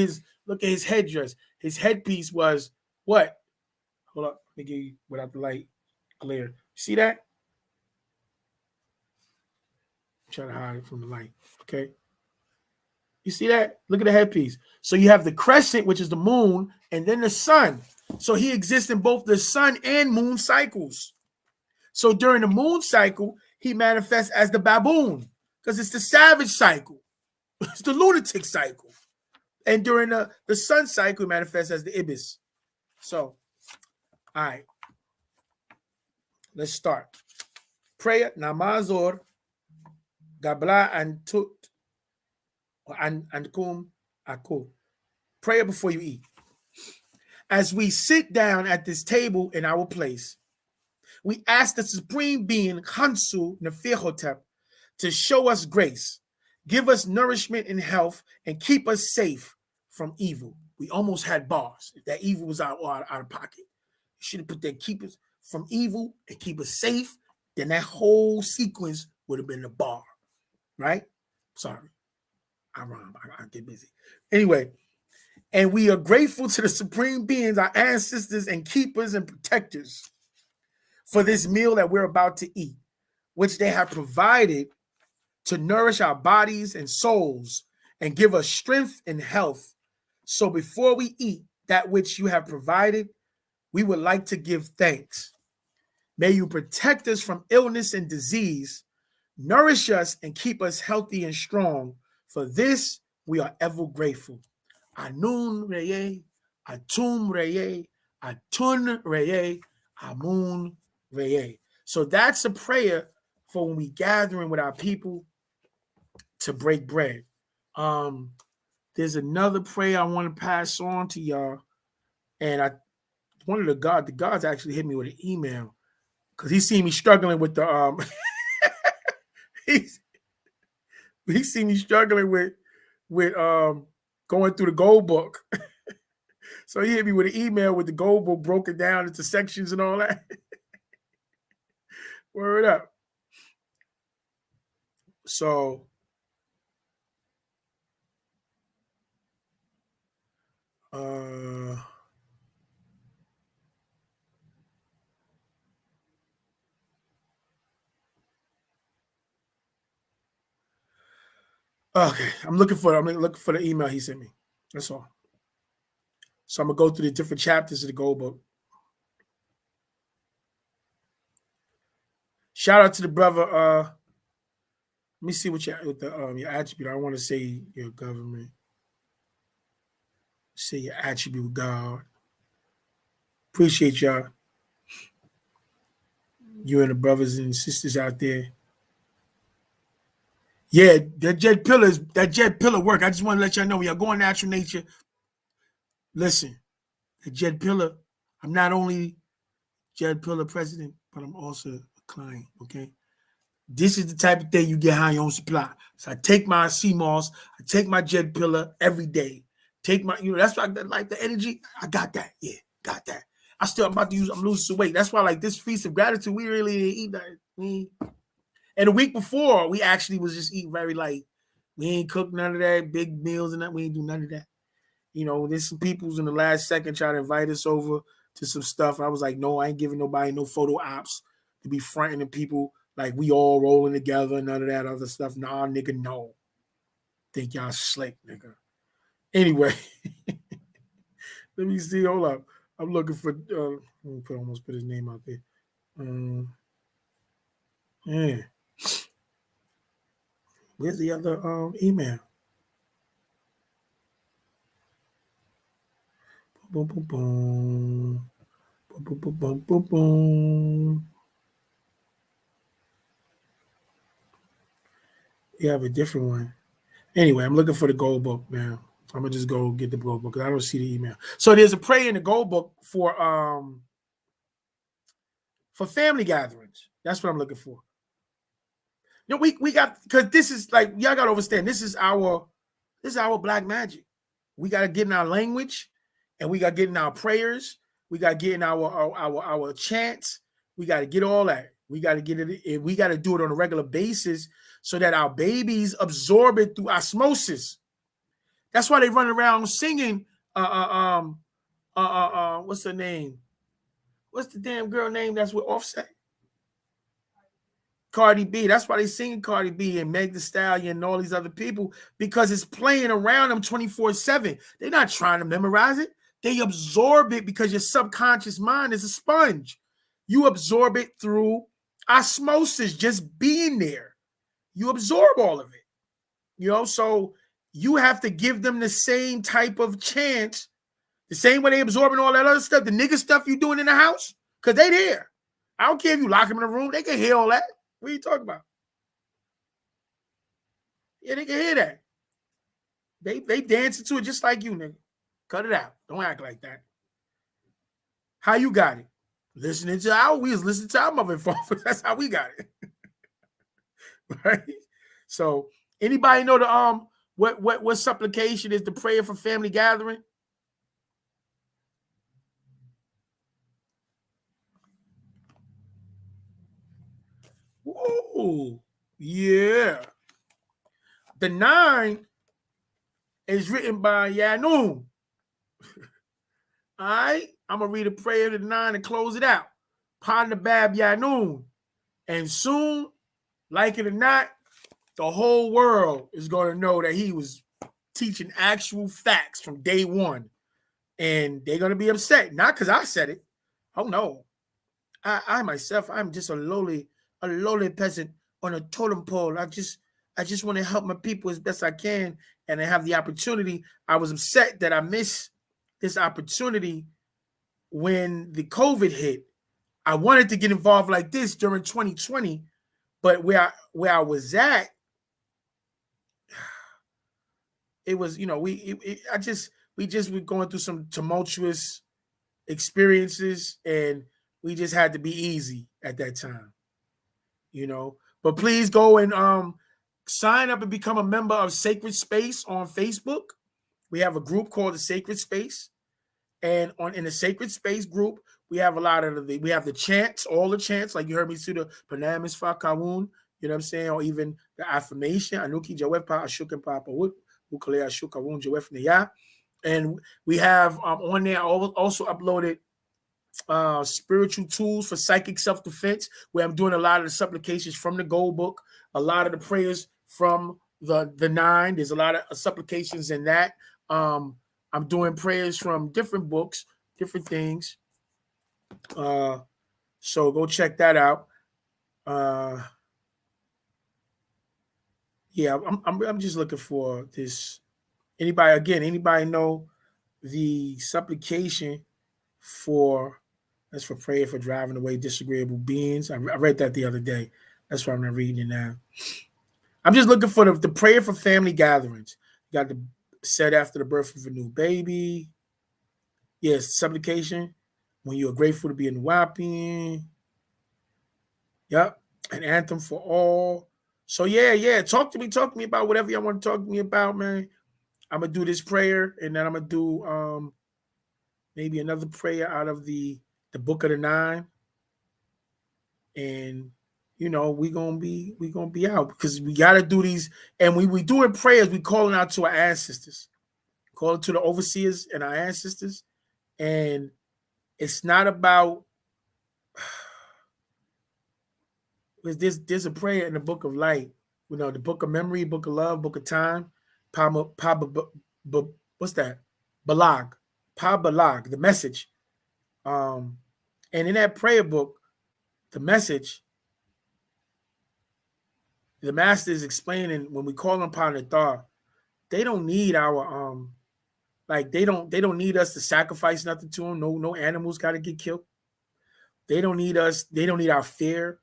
his headdress. His headpiece was what? Hold up, let me give you without the light glare. See that? I'm trying to hide it from the light. Okay. You see that? Look at the headpiece. So you have the crescent, which is the moon, and then the sun. So he exists in both the sun and moon cycles. So during the moon cycle, he manifests as the baboon because it's the savage cycle. It's the lunatic cycle. And during the sun cycle, he manifests as the ibis. So, all right. Let's start. Prayer, namazor, gabla and tut, and kum aku. Prayer before you eat. As we sit down at this table in our place, we ask the Supreme Being, Hansu Nefihotep, to show us grace, give us nourishment and health, and keep us safe from evil. We almost had bars. If that evil was out of pocket, you should have put that keep us from evil and keep us safe. Then that whole sequence would have been the bar, right? Sorry, I rhyme. I get busy. Anyway, and we are grateful to the Supreme Beings, our ancestors and keepers and protectors, for this meal that we're about to eat, which they have provided to nourish our bodies and souls and give us strength and health. So before we eat that which you have provided, we would like to give thanks. May you protect us from illness and disease, nourish us and keep us healthy and strong. For this, we are ever grateful. Anun Reye, Atum Reye, Atun Reye, Amun Reye. So that's a prayer for when we gathering with our people to break bread. There's another prayer I want to pass on to y'all, and one of the gods actually hit me with an email because he seen me struggling with the he seen me struggling with going through the gold book. So he hit me with an email with the gold book broken down into sections and all that. Word up. So okay, I'm looking for the email he sent me. That's all. So I'm gonna go through the different chapters of the gold book. Shout out to the brother. Let me see what your attribute. I don't want to say your government. Say your attribute, God. Appreciate y'all. You and the brothers and sisters out there. Yeah, that jet pillar work. I just want to let y'all know when y'all going natural nature. Listen, the jet pillar. I'm not only jet pillar president, but I'm also a client. Okay. This is the type of thing you get high on supply. So I take my CMOS, I take my jet pillar every day. Take my, that's why I like the energy. I got that. Yeah, got that. I'm losing some weight. That's why like this feast of gratitude, we really didn't eat that. And the week before, we actually was just eating very light. We ain't cook none of that, big meals and that. We ain't do none of that. There's some people's in the last second trying to invite us over to some stuff. I was like, no, I ain't giving nobody no photo ops to be fronting and people like we all rolling together, none of that other stuff. Nah, nigga, no. Think y'all slick, nigga. Anyway, let me see. Hold up. I'm looking for, almost put his name out there. Yeah. Where's the other email? Boom, boom, boom. Boom, boom, boom, boom, boom, boom. We have a different one. Anyway, I'm looking for the gold book now. I'm gonna just go get the gold book because I don't see the email. So there's a prayer in the gold book for family gatherings. That's what I'm looking for. You know, we got, because this is like, y'all gotta understand, this is our black magic. We gotta get in our language, and we gotta get in our prayers. We gotta get in our chants. We gotta get all that. We gotta get it. We gotta do it on a regular basis so that our babies absorb it through osmosis. That's why they run around singing. What's her name? What's the damn girl name that's with Offset? Cardi B. That's why they singing Cardi B and Meg Thee Stallion and all these other people, because it's playing around them 24/7. They're not trying to memorize it. They absorb it because your subconscious mind is a sponge. You absorb it through osmosis, just being there. You absorb all of it. You know, so you have to give them the same type of chance, the same way they absorbing all that other stuff, the nigga stuff you doing in the house, because they there. I don't care if you lock them in a room. They can hear all that. What are you talking about? Yeah, they can hear that. They dancing to it just like you, nigga. Cut it out. Don't act like that. How you got it? Listening to we was listening to our motherfuckers. That's how we got it. Right? So anybody know the what supplication is the prayer for family gathering? Ooh, yeah. The 9 is written by Yanun. All right, I'm gonna read a prayer to the 9 and close it out. Pandabab Yanun. And soon, like it or not, the whole world is gonna know that he was teaching actual facts from day one. And they're gonna be upset. Not because I said it. Oh no. I myself, I'm just a lowly peasant on a totem pole. I just want to help my people as best I can, and I have the opportunity. I was upset that I missed this opportunity when the COVID hit. I wanted to get involved like this during 2020, but where I was at, it was, you know, we just were going through some tumultuous experiences, and we just had to be easy at that time, you know. But please go and sign up and become a member of Sacred Space on Facebook. We have a group called the Sacred Space, and in the Sacred Space group, we have a lot of we have the chants, all the chants, like you heard me see the Panamis Fakawun, you know what I'm saying, or even the affirmation, Anuki Jawepa Ashukan Papa Wood, Ukale Ashukawun Jawef Neya. And we have on there also uploaded spiritual tools for psychic self-defense, where I'm doing a lot of the supplications from the gold book, a lot of the prayers from the 9. There's a lot of supplications in that. I'm doing prayers from different books, different things. So go check that out. Yeah, I'm just looking for this. Anybody know the supplication for, that's for prayer for driving away disagreeable beings? I read that the other day. That's why I'm not reading it now. I'm just looking for the prayer for family gatherings. You got the said after the birth of a new baby. Yes, supplication when you are grateful to be in the Wapian. Yep, an anthem for all. So yeah. Talk to me about whatever y'all want to talk to me about, man. I'm gonna do this prayer, and then I'm gonna do maybe another prayer out of the Book of the 9, and you know we gonna be out, because we gotta do these, and we doing prayers. We calling out to our ancestors, calling to the overseers and our ancestors, and it's not about. There's a prayer in the Book of Light, you know, the Book of Memory, Book of Love, Book of Time, what's that? Balag, Balag, the message. And in that prayer book, the message, The master is explaining when we call upon the thought, they don't need our like they don't need us to sacrifice nothing to them. No animals got to get killed. They don't need us. They don't need our fear.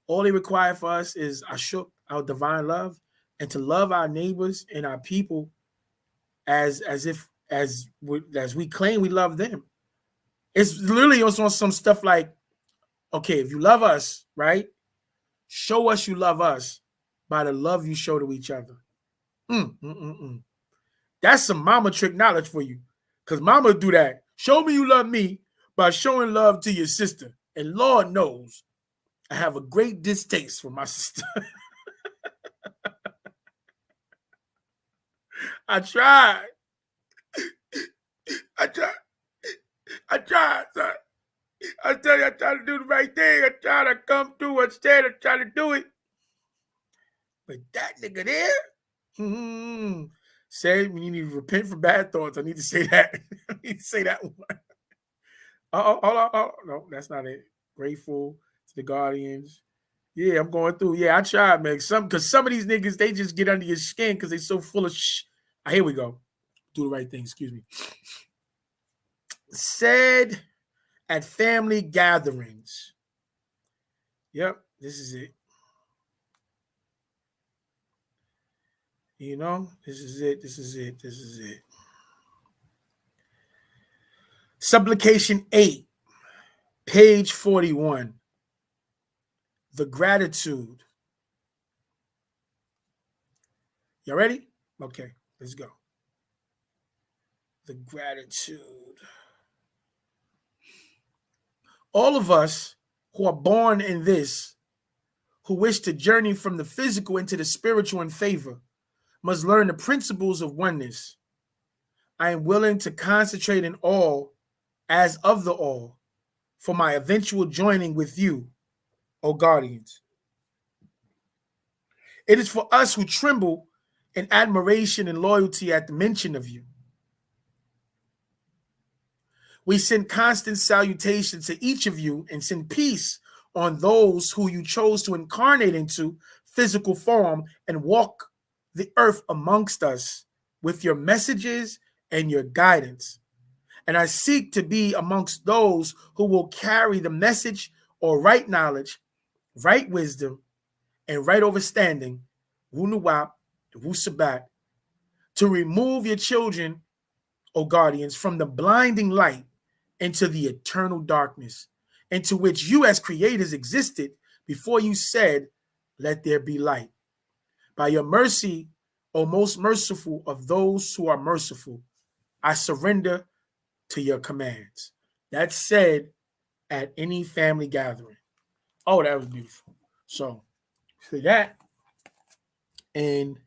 All they require for us is ashuk, our divine love, and to love our neighbors and our people as we claim we love them. It's literally also on some stuff like, okay, if you love us, right, show us you love us by the love you show to each other. That's some mama trick knowledge for you, because mama do that. Show me you love me by showing love to your sister. And Lord knows, I have a great distaste for my sister. I tried. I tried, son. I tell you, I try to do the right thing. I try to come through what said. I try to do it. But that nigga there, say when you need to repent for bad thoughts. I need to say that. I need to say that one. Hold on. No, that's not it. Grateful to the Guardians. Yeah, I'm going through. Yeah, I tried, man. Because some of these niggas, they just get under your skin because they so full of Here we go. Do the right thing. Excuse me. Said at family gatherings. Yep, this is it. You know, this is it. This is it. This is it. Supplication 8, page 41. The gratitude. Y'all ready? Okay, let's go. The gratitude. All of us who are born in this, who wish to journey from the physical into the spiritual in favor, must learn the principles of oneness. I am willing to concentrate in all as of the all for my eventual joining with you, O guardians. It is for us who tremble in admiration and loyalty at the mention of you. We send constant salutations to each of you and send peace on those who you chose to incarnate into physical form and walk the earth amongst us with your messages and your guidance. And I seek to be amongst those who will carry the message or right knowledge, right wisdom, and right understanding, Wunuwap, Wusabat, to remove your children, O guardians, from the blinding light into the eternal darkness, into which you as creators existed before you said, let there be light. By your mercy, O most merciful of those who are merciful, I surrender to your commands. That's said at any family gathering. Oh, that was beautiful. So, for that, and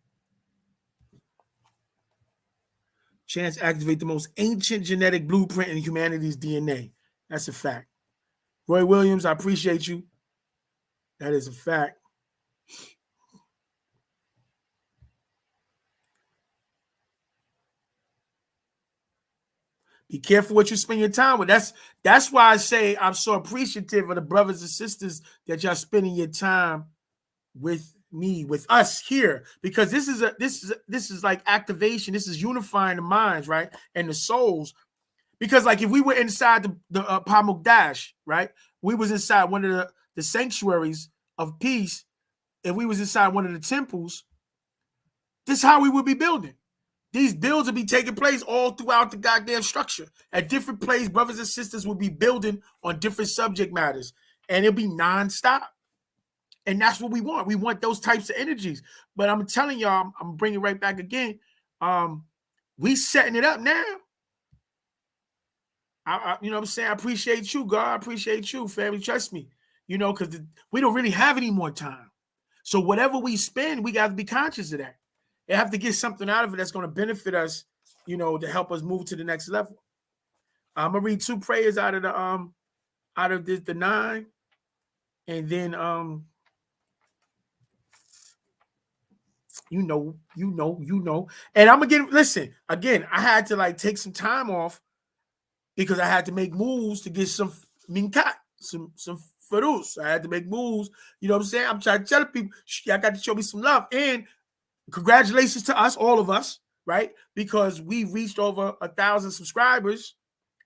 chance activate the most ancient genetic blueprint in humanity's DNA. That's a fact. Roy Williams, I appreciate you. That is a fact. Be careful what you spend your time with. That's why I say I'm so appreciative of the brothers and sisters that y'all spending your time with me, with us here, because this is like activation. This is unifying the minds, right, and the souls. Because like if we were inside the Pamuk Dash, right, we was inside one of the sanctuaries of peace, and we was inside one of the temples. This is how we would be building. These builds would be taking place all throughout the goddamn structure. At different places, brothers and sisters would be building on different subject matters, and it'll be nonstop. And that's what we want. We want those types of energies. But I'm telling y'all, I'm bringing it right back again. We setting it up now. You know what I'm saying? I appreciate you, God. I appreciate you, family. Trust me. You know, because we don't really have any more time. So whatever we spend, we got to be conscious of that. They have to get something out of it that's going to benefit us, you know, to help us move to the next level. I'm gonna read 2 prayers out of the 9, and then you know. And I'm gonna listen, again, I had to like take some time off because I had to make moves to get some minkat. some furus. I had to make moves. You know what I'm saying? I'm trying to tell people, y'all got to show me some love. And congratulations to us, all of us, right? Because we reached over 1,000 subscribers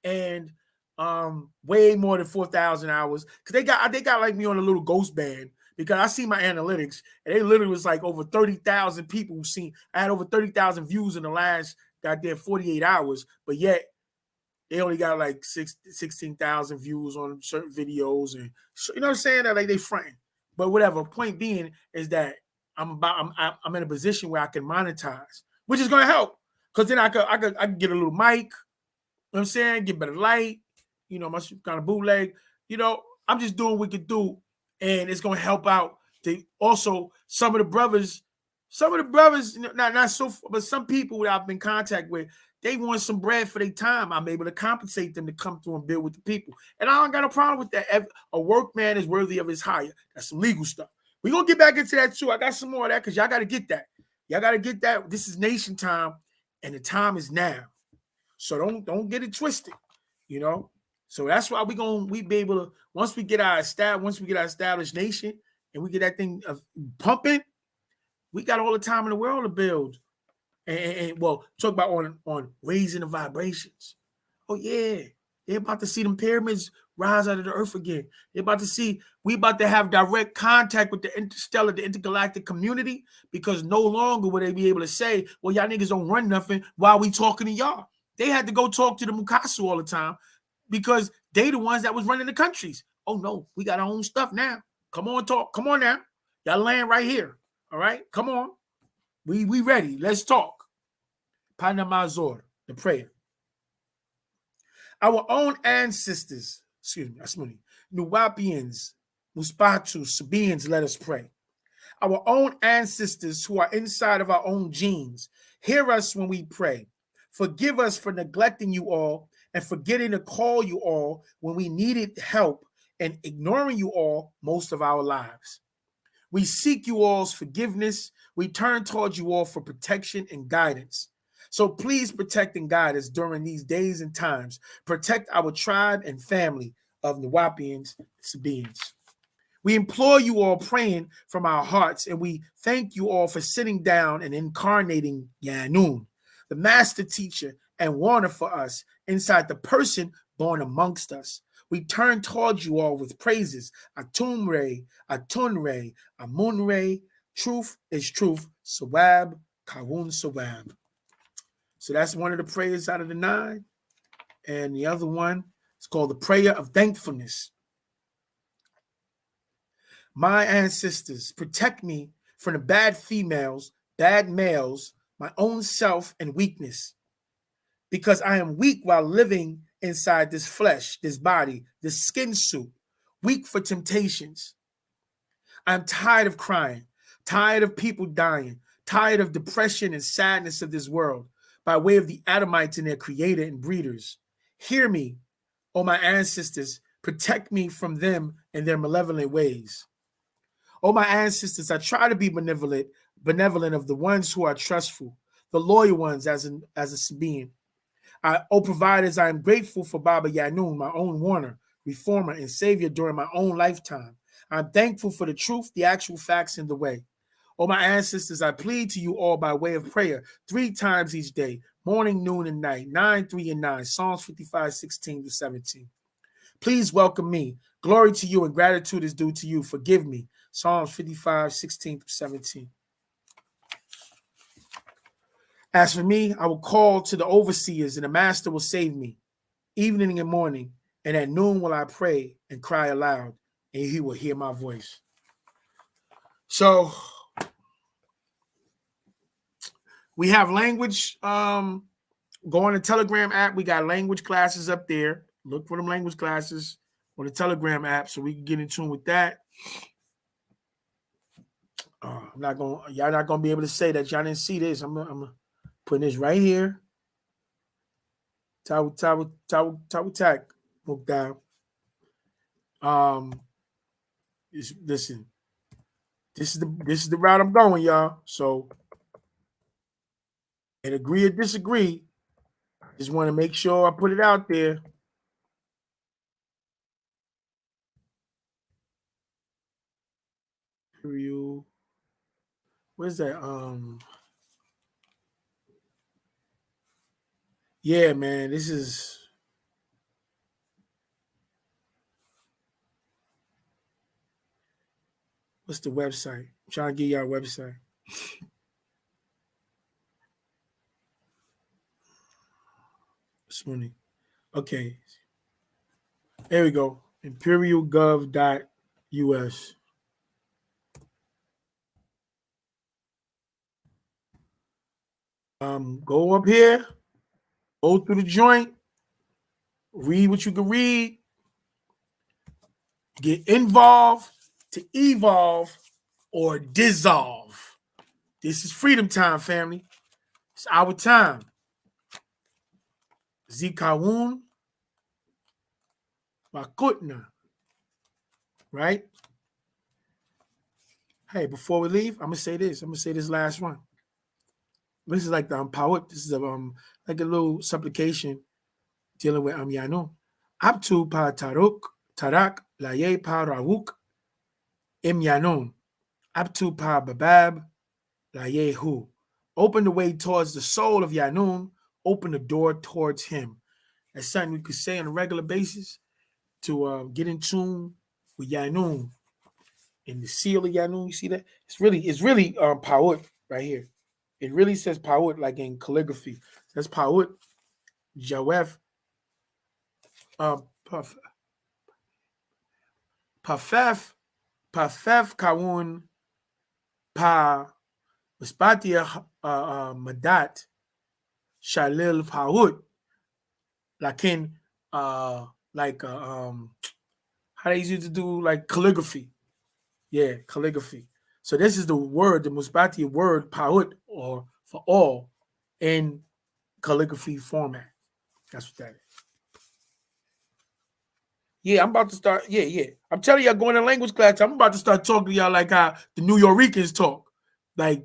and way more than 4,000 hours. Because they got like me on a little ghost band. Because I see my analytics, and they literally was like over 30,000 people who seen. I had over 30,000 views in the last goddamn 48 hours, but yet they only got like 16,000 views on certain videos, and so, you know what I'm saying? That like they fronting. But whatever. Point being is that I'm in a position where I can monetize, which is going to help because then I could get a little mic. You know what I'm saying? Get better light. You know, my kind of bootleg. You know, I'm just doing what we could do, and it's going to help out. Also, some of the brothers, not so, but some people that I've been in contact with, they want some bread for their time. I'm able to compensate them to come through and build with the people. And I don't got no problem with that. A workman is worthy of his hire. That's some legal stuff. We're going to get back into that too. I got some more of that because y'all got to get that. Y'all got to get that. This is nation time, and the time is now. So don't get it twisted, you know. So that's why we be able to, once we get our established nation and we get that thing pumping, we got all the time in the world to build. And well, talk about on raising the vibrations. Oh yeah, they're about to see them pyramids rise out of the earth again. We about to have direct contact with the intergalactic community, because no longer will they be able to say, well, y'all niggas don't run nothing while we talking to y'all. They had to go talk to the Mukasu all the time because they the ones that was running the countries. Oh no, we got our own stuff now. Come on, talk. Come on now. Y'all land right here. All right, come on. We ready. Let's talk. Panamazor, the prayer. Our own ancestors, Nuwapians, Muspatu, Sabians, let us pray. Our own ancestors who are inside of our own genes, hear us when we pray. Forgive us for neglecting you all and forgetting to call you all when we needed help and ignoring you all most of our lives. We seek you all's forgiveness. We turn towards you all for protection and guidance. So please protect and guide us during these days and times. Protect our tribe and family of Nuwapians, Sabians. We implore you all praying from our hearts, and we thank you all for sitting down and incarnating Yanun, the master teacher and warner for us inside the person born amongst us. We turn towards you all with praises. Atumre, Atunre, Amunre. Truth is truth. Sawab, Kawun Sawab. So that's one of the prayers out of the 9. And the other one is called the prayer of thankfulness. My ancestors, protect me from the bad females, bad males, my own self and weakness. Because I am weak while living inside this flesh, this body, this skin suit, weak for temptations. I'm tired of crying, tired of people dying, tired of depression and sadness of this world by way of the Adamites and their creator and breeders. Hear me, O my ancestors, protect me from them and their malevolent ways. O my ancestors, I try to be benevolent of the ones who are trustful, the loyal ones as a being. Providers, I am grateful for Baba Yanun, my own warner, reformer, and savior during my own lifetime. I'm thankful for the truth, the actual facts, and the way. Oh, my ancestors, I plead to you all by way of prayer 3 times each day, morning, noon, and night, 9, 3, and 9, Psalms 55, 16 to 17. Please welcome me. Glory to you and gratitude is due to you. Forgive me. Psalms 55, 16 to 17. As for me, I will call to the overseers, and the master will save me. Evening and morning, and at noon will I pray and cry aloud, and he will hear my voice. So we have language. Go on the Telegram app. We got language classes up there. Look for them language classes on the Telegram app so we can get in tune with that. Y'all not gonna be able to say that y'all didn't see this. I'm putting this right here. Tawu Tak book down. Listen. This is the route I'm going, y'all. So, and agree or disagree, just want to make sure I put it out there. Imperial. Where's that? Yeah, man, this is. What's the website? I'm trying to get y'all a website. This morning. Okay. There we go. imperialgov.us. Go up here, go through the joint, read what you can read, get involved to evolve or dissolve. This is freedom time, family. It's our time. Zikawun Wakutna. Right? Hey, before we leave, I'm gonna say this. I'm gonna say this last one. This is like the poet. This is like a little supplication dealing with Yanu. Abtu pa taruk tarak laye pa rawuk Yanun. Abtu pa babab laye hu. Open the way towards the soul of Yanun. Open the door towards him. That's something we could say on a regular basis to get in tune with Yanun. And the seal of Yanun, you see that? It's really Pawut right here. It really says Pawut like in calligraphy. That's Pawut, Jawef, Pafef Kawun, Pa Mispatia Madat, Shalil Pawut, Lakin how they used to do like calligraphy. Yeah, calligraphy. So this is the word, the Musbati word, Pa'ut, or for all, in calligraphy format. That's what that is. Yeah, I'm about to start. Yeah. I'm telling y'all, going to language class, I'm about to start talking to y'all like how the New Yorkers talk. Like,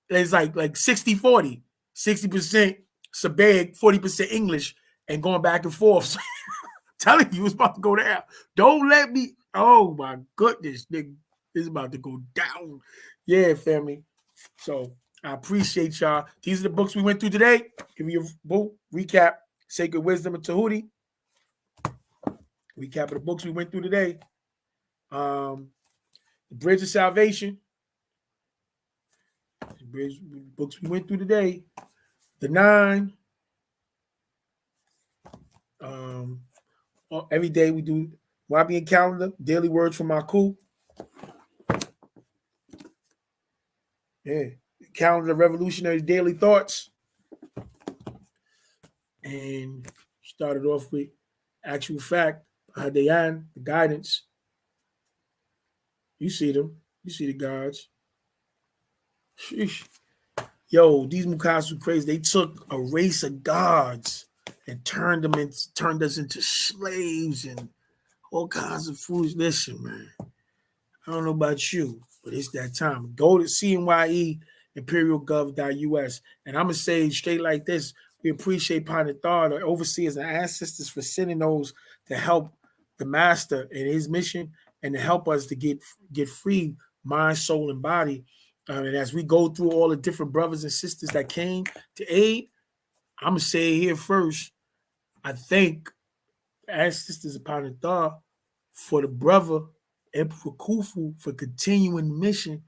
it's like 60-40. 60% Sabaic, 40% English, and going back and forth. Telling you it's about to go down. Don't let me. Oh, my goodness, nigga. It's about to go down. Yeah, family. So I appreciate y'all. These are the books we went through today. Give me a boom, recap. Sacred Wisdom of Tahuti. Recap of the books we went through today. The Bridge of Salvation. The books we went through today. The 9. Every day we do Wabian calendar, daily words from Aku. Yeah. Calendar Revolutionary Daily Thoughts. And started off with Actual Fact, Hadayan, the guidance. You see them. You see the gods. Sheesh. Yo, these Mukasu crazy. They took a race of gods and turned us into slaves and all kinds of fools. Listen, man. I don't know about you, but it's that time. Go to CNYE imperialgov.us. And I'm going to say straight like this. We appreciate Panithar, the overseers and ancestors, for sending those to help the master in his mission and to help us to get free, mind, soul, and body. And as we go through all the different brothers and sisters that came to aid, I'm going to say it here first. I thank ancestors of Panithar for the brother Emperor Khufu for continuing the mission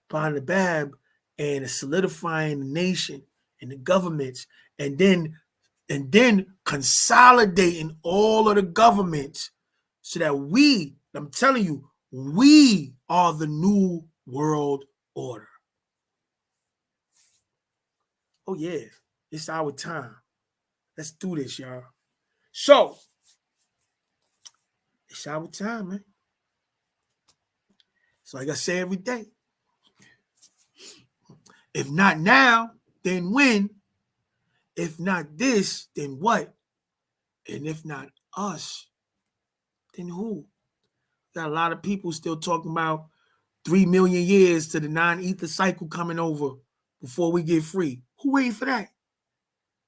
behind the Bab and solidifying the nation and the governments, and then consolidating all of the governments so that I'm telling you, we are the new world order. Oh yeah, it's our time. Let's do this, y'all. So it's our time, man. So like I say every day, if not now, then when? If not this, then what? And if not us, then who? Got a lot of people still talking about 3 million years to the non-ether cycle coming over before we get free. Who waiting for that?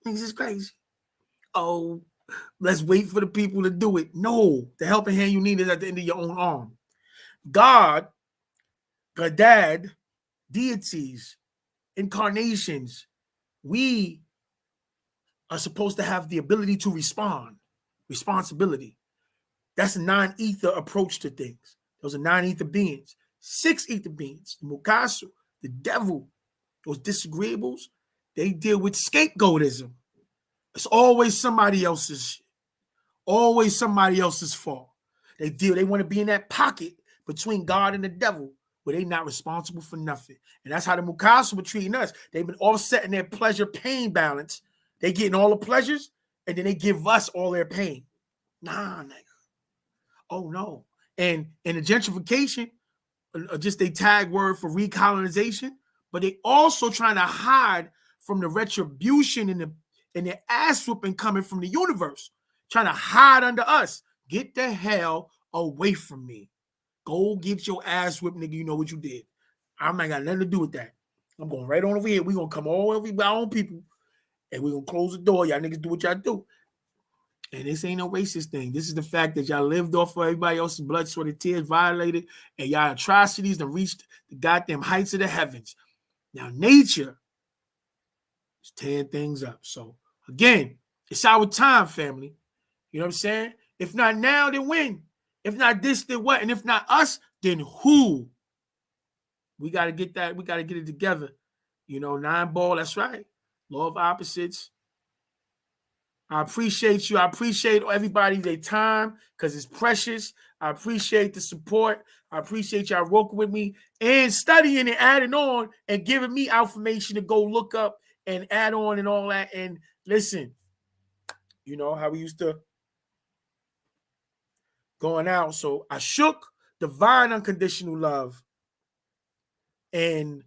Things is crazy. Oh, let's wait for the people to do it. No, the helping hand you need is at the end of your own arm. God Gadad, deities, incarnations, we are supposed to have the ability to respond, responsibility. That's a non-ether approach to things. Those are non-ether beings. 6 ether beings, the Mukasu, the devil, those disagreeables, they deal with scapegoatism. It's always somebody else's shit. Always somebody else's fault. They want to be in that pocket between God and the devil where they're not responsible for nothing. And that's how the Mukasu were treating us. They've been offsetting their pleasure-pain balance. They getting all the pleasures, and then they give us all their pain. Nah, nigga. Oh, no. And the gentrification, just a tag word for recolonization, but they also trying to hide from the retribution and the ass whooping coming from the universe, trying to hide under us. Get the hell away from me. Go get your ass whipped, nigga. You know what you did. I ain't got nothing to do with that. I'm going right on over here. We're going to come all over our own people, and we're going to close the door. Y'all niggas do what y'all do. And this ain't no racist thing. This is the fact that y'all lived off of everybody else's blood, sweat, and tears, violated, and y'all atrocities that reached the goddamn heights of the heavens. Now, nature is tearing things up. So, again, it's our time, family. You know what I'm saying? If not now, then when? If not this, then what? And if not us, then who? We got to get that. We got to get it together. You know, 9 ball, that's right. Law of opposites. I appreciate you. I appreciate everybody, their time, because it's precious. I appreciate the support. I appreciate y'all working with me and studying and adding on and giving me information to go look up and add on and all that. And listen, you know how we used to going out. So I shook divine unconditional love and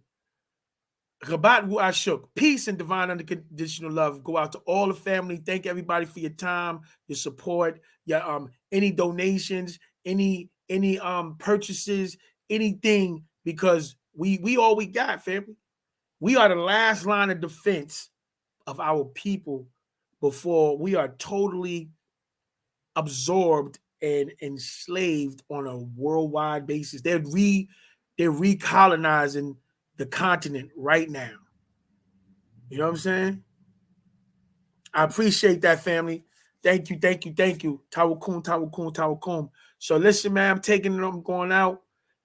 Rabat Wu Ashuk, peace and divine unconditional love go out to all the family. Thank everybody for your time, your support, your any donations, any purchases, anything, because we all we got, family. We are the last line of defense of our people before we are totally absorbed and enslaved on a worldwide basis. They're recolonizing the continent right now. You know what I'm saying? I appreciate that, family. Thank you, thank you, thank you. Tawakum, tawakum, tawakum. So listen, man, I'm taking it, I'm going out,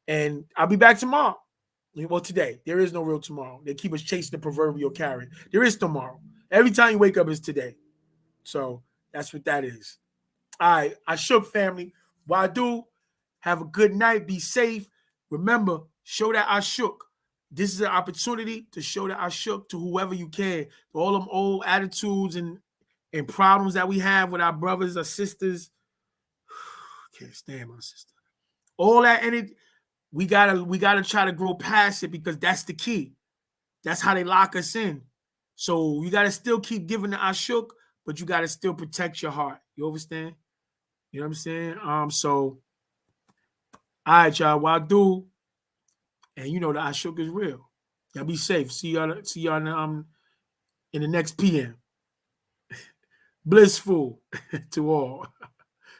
and I'll be back tomorrow. Well, today. There is no real tomorrow. They keep us chasing the proverbial carrot. There is tomorrow. Every time you wake up is today. So that's what that is. All right, I shook, family. Wadu, have a good night. Be safe. Remember, show that I shook. This is an opportunity to show that I shook to whoever you can. All them old attitudes and problems that we have with our brothers or sisters. Can't stand my sister. All that in it, we gotta try to grow past it, because that's the key. That's how they lock us in. So you gotta still keep giving the ashuk, but you gotta still protect your heart. You understand? You know what I'm saying? So all right, y'all. Wadu. And you know the ashuk is real. Y'all be safe. See y'all in the next PM. Blissful to all.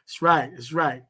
That's right. That's right.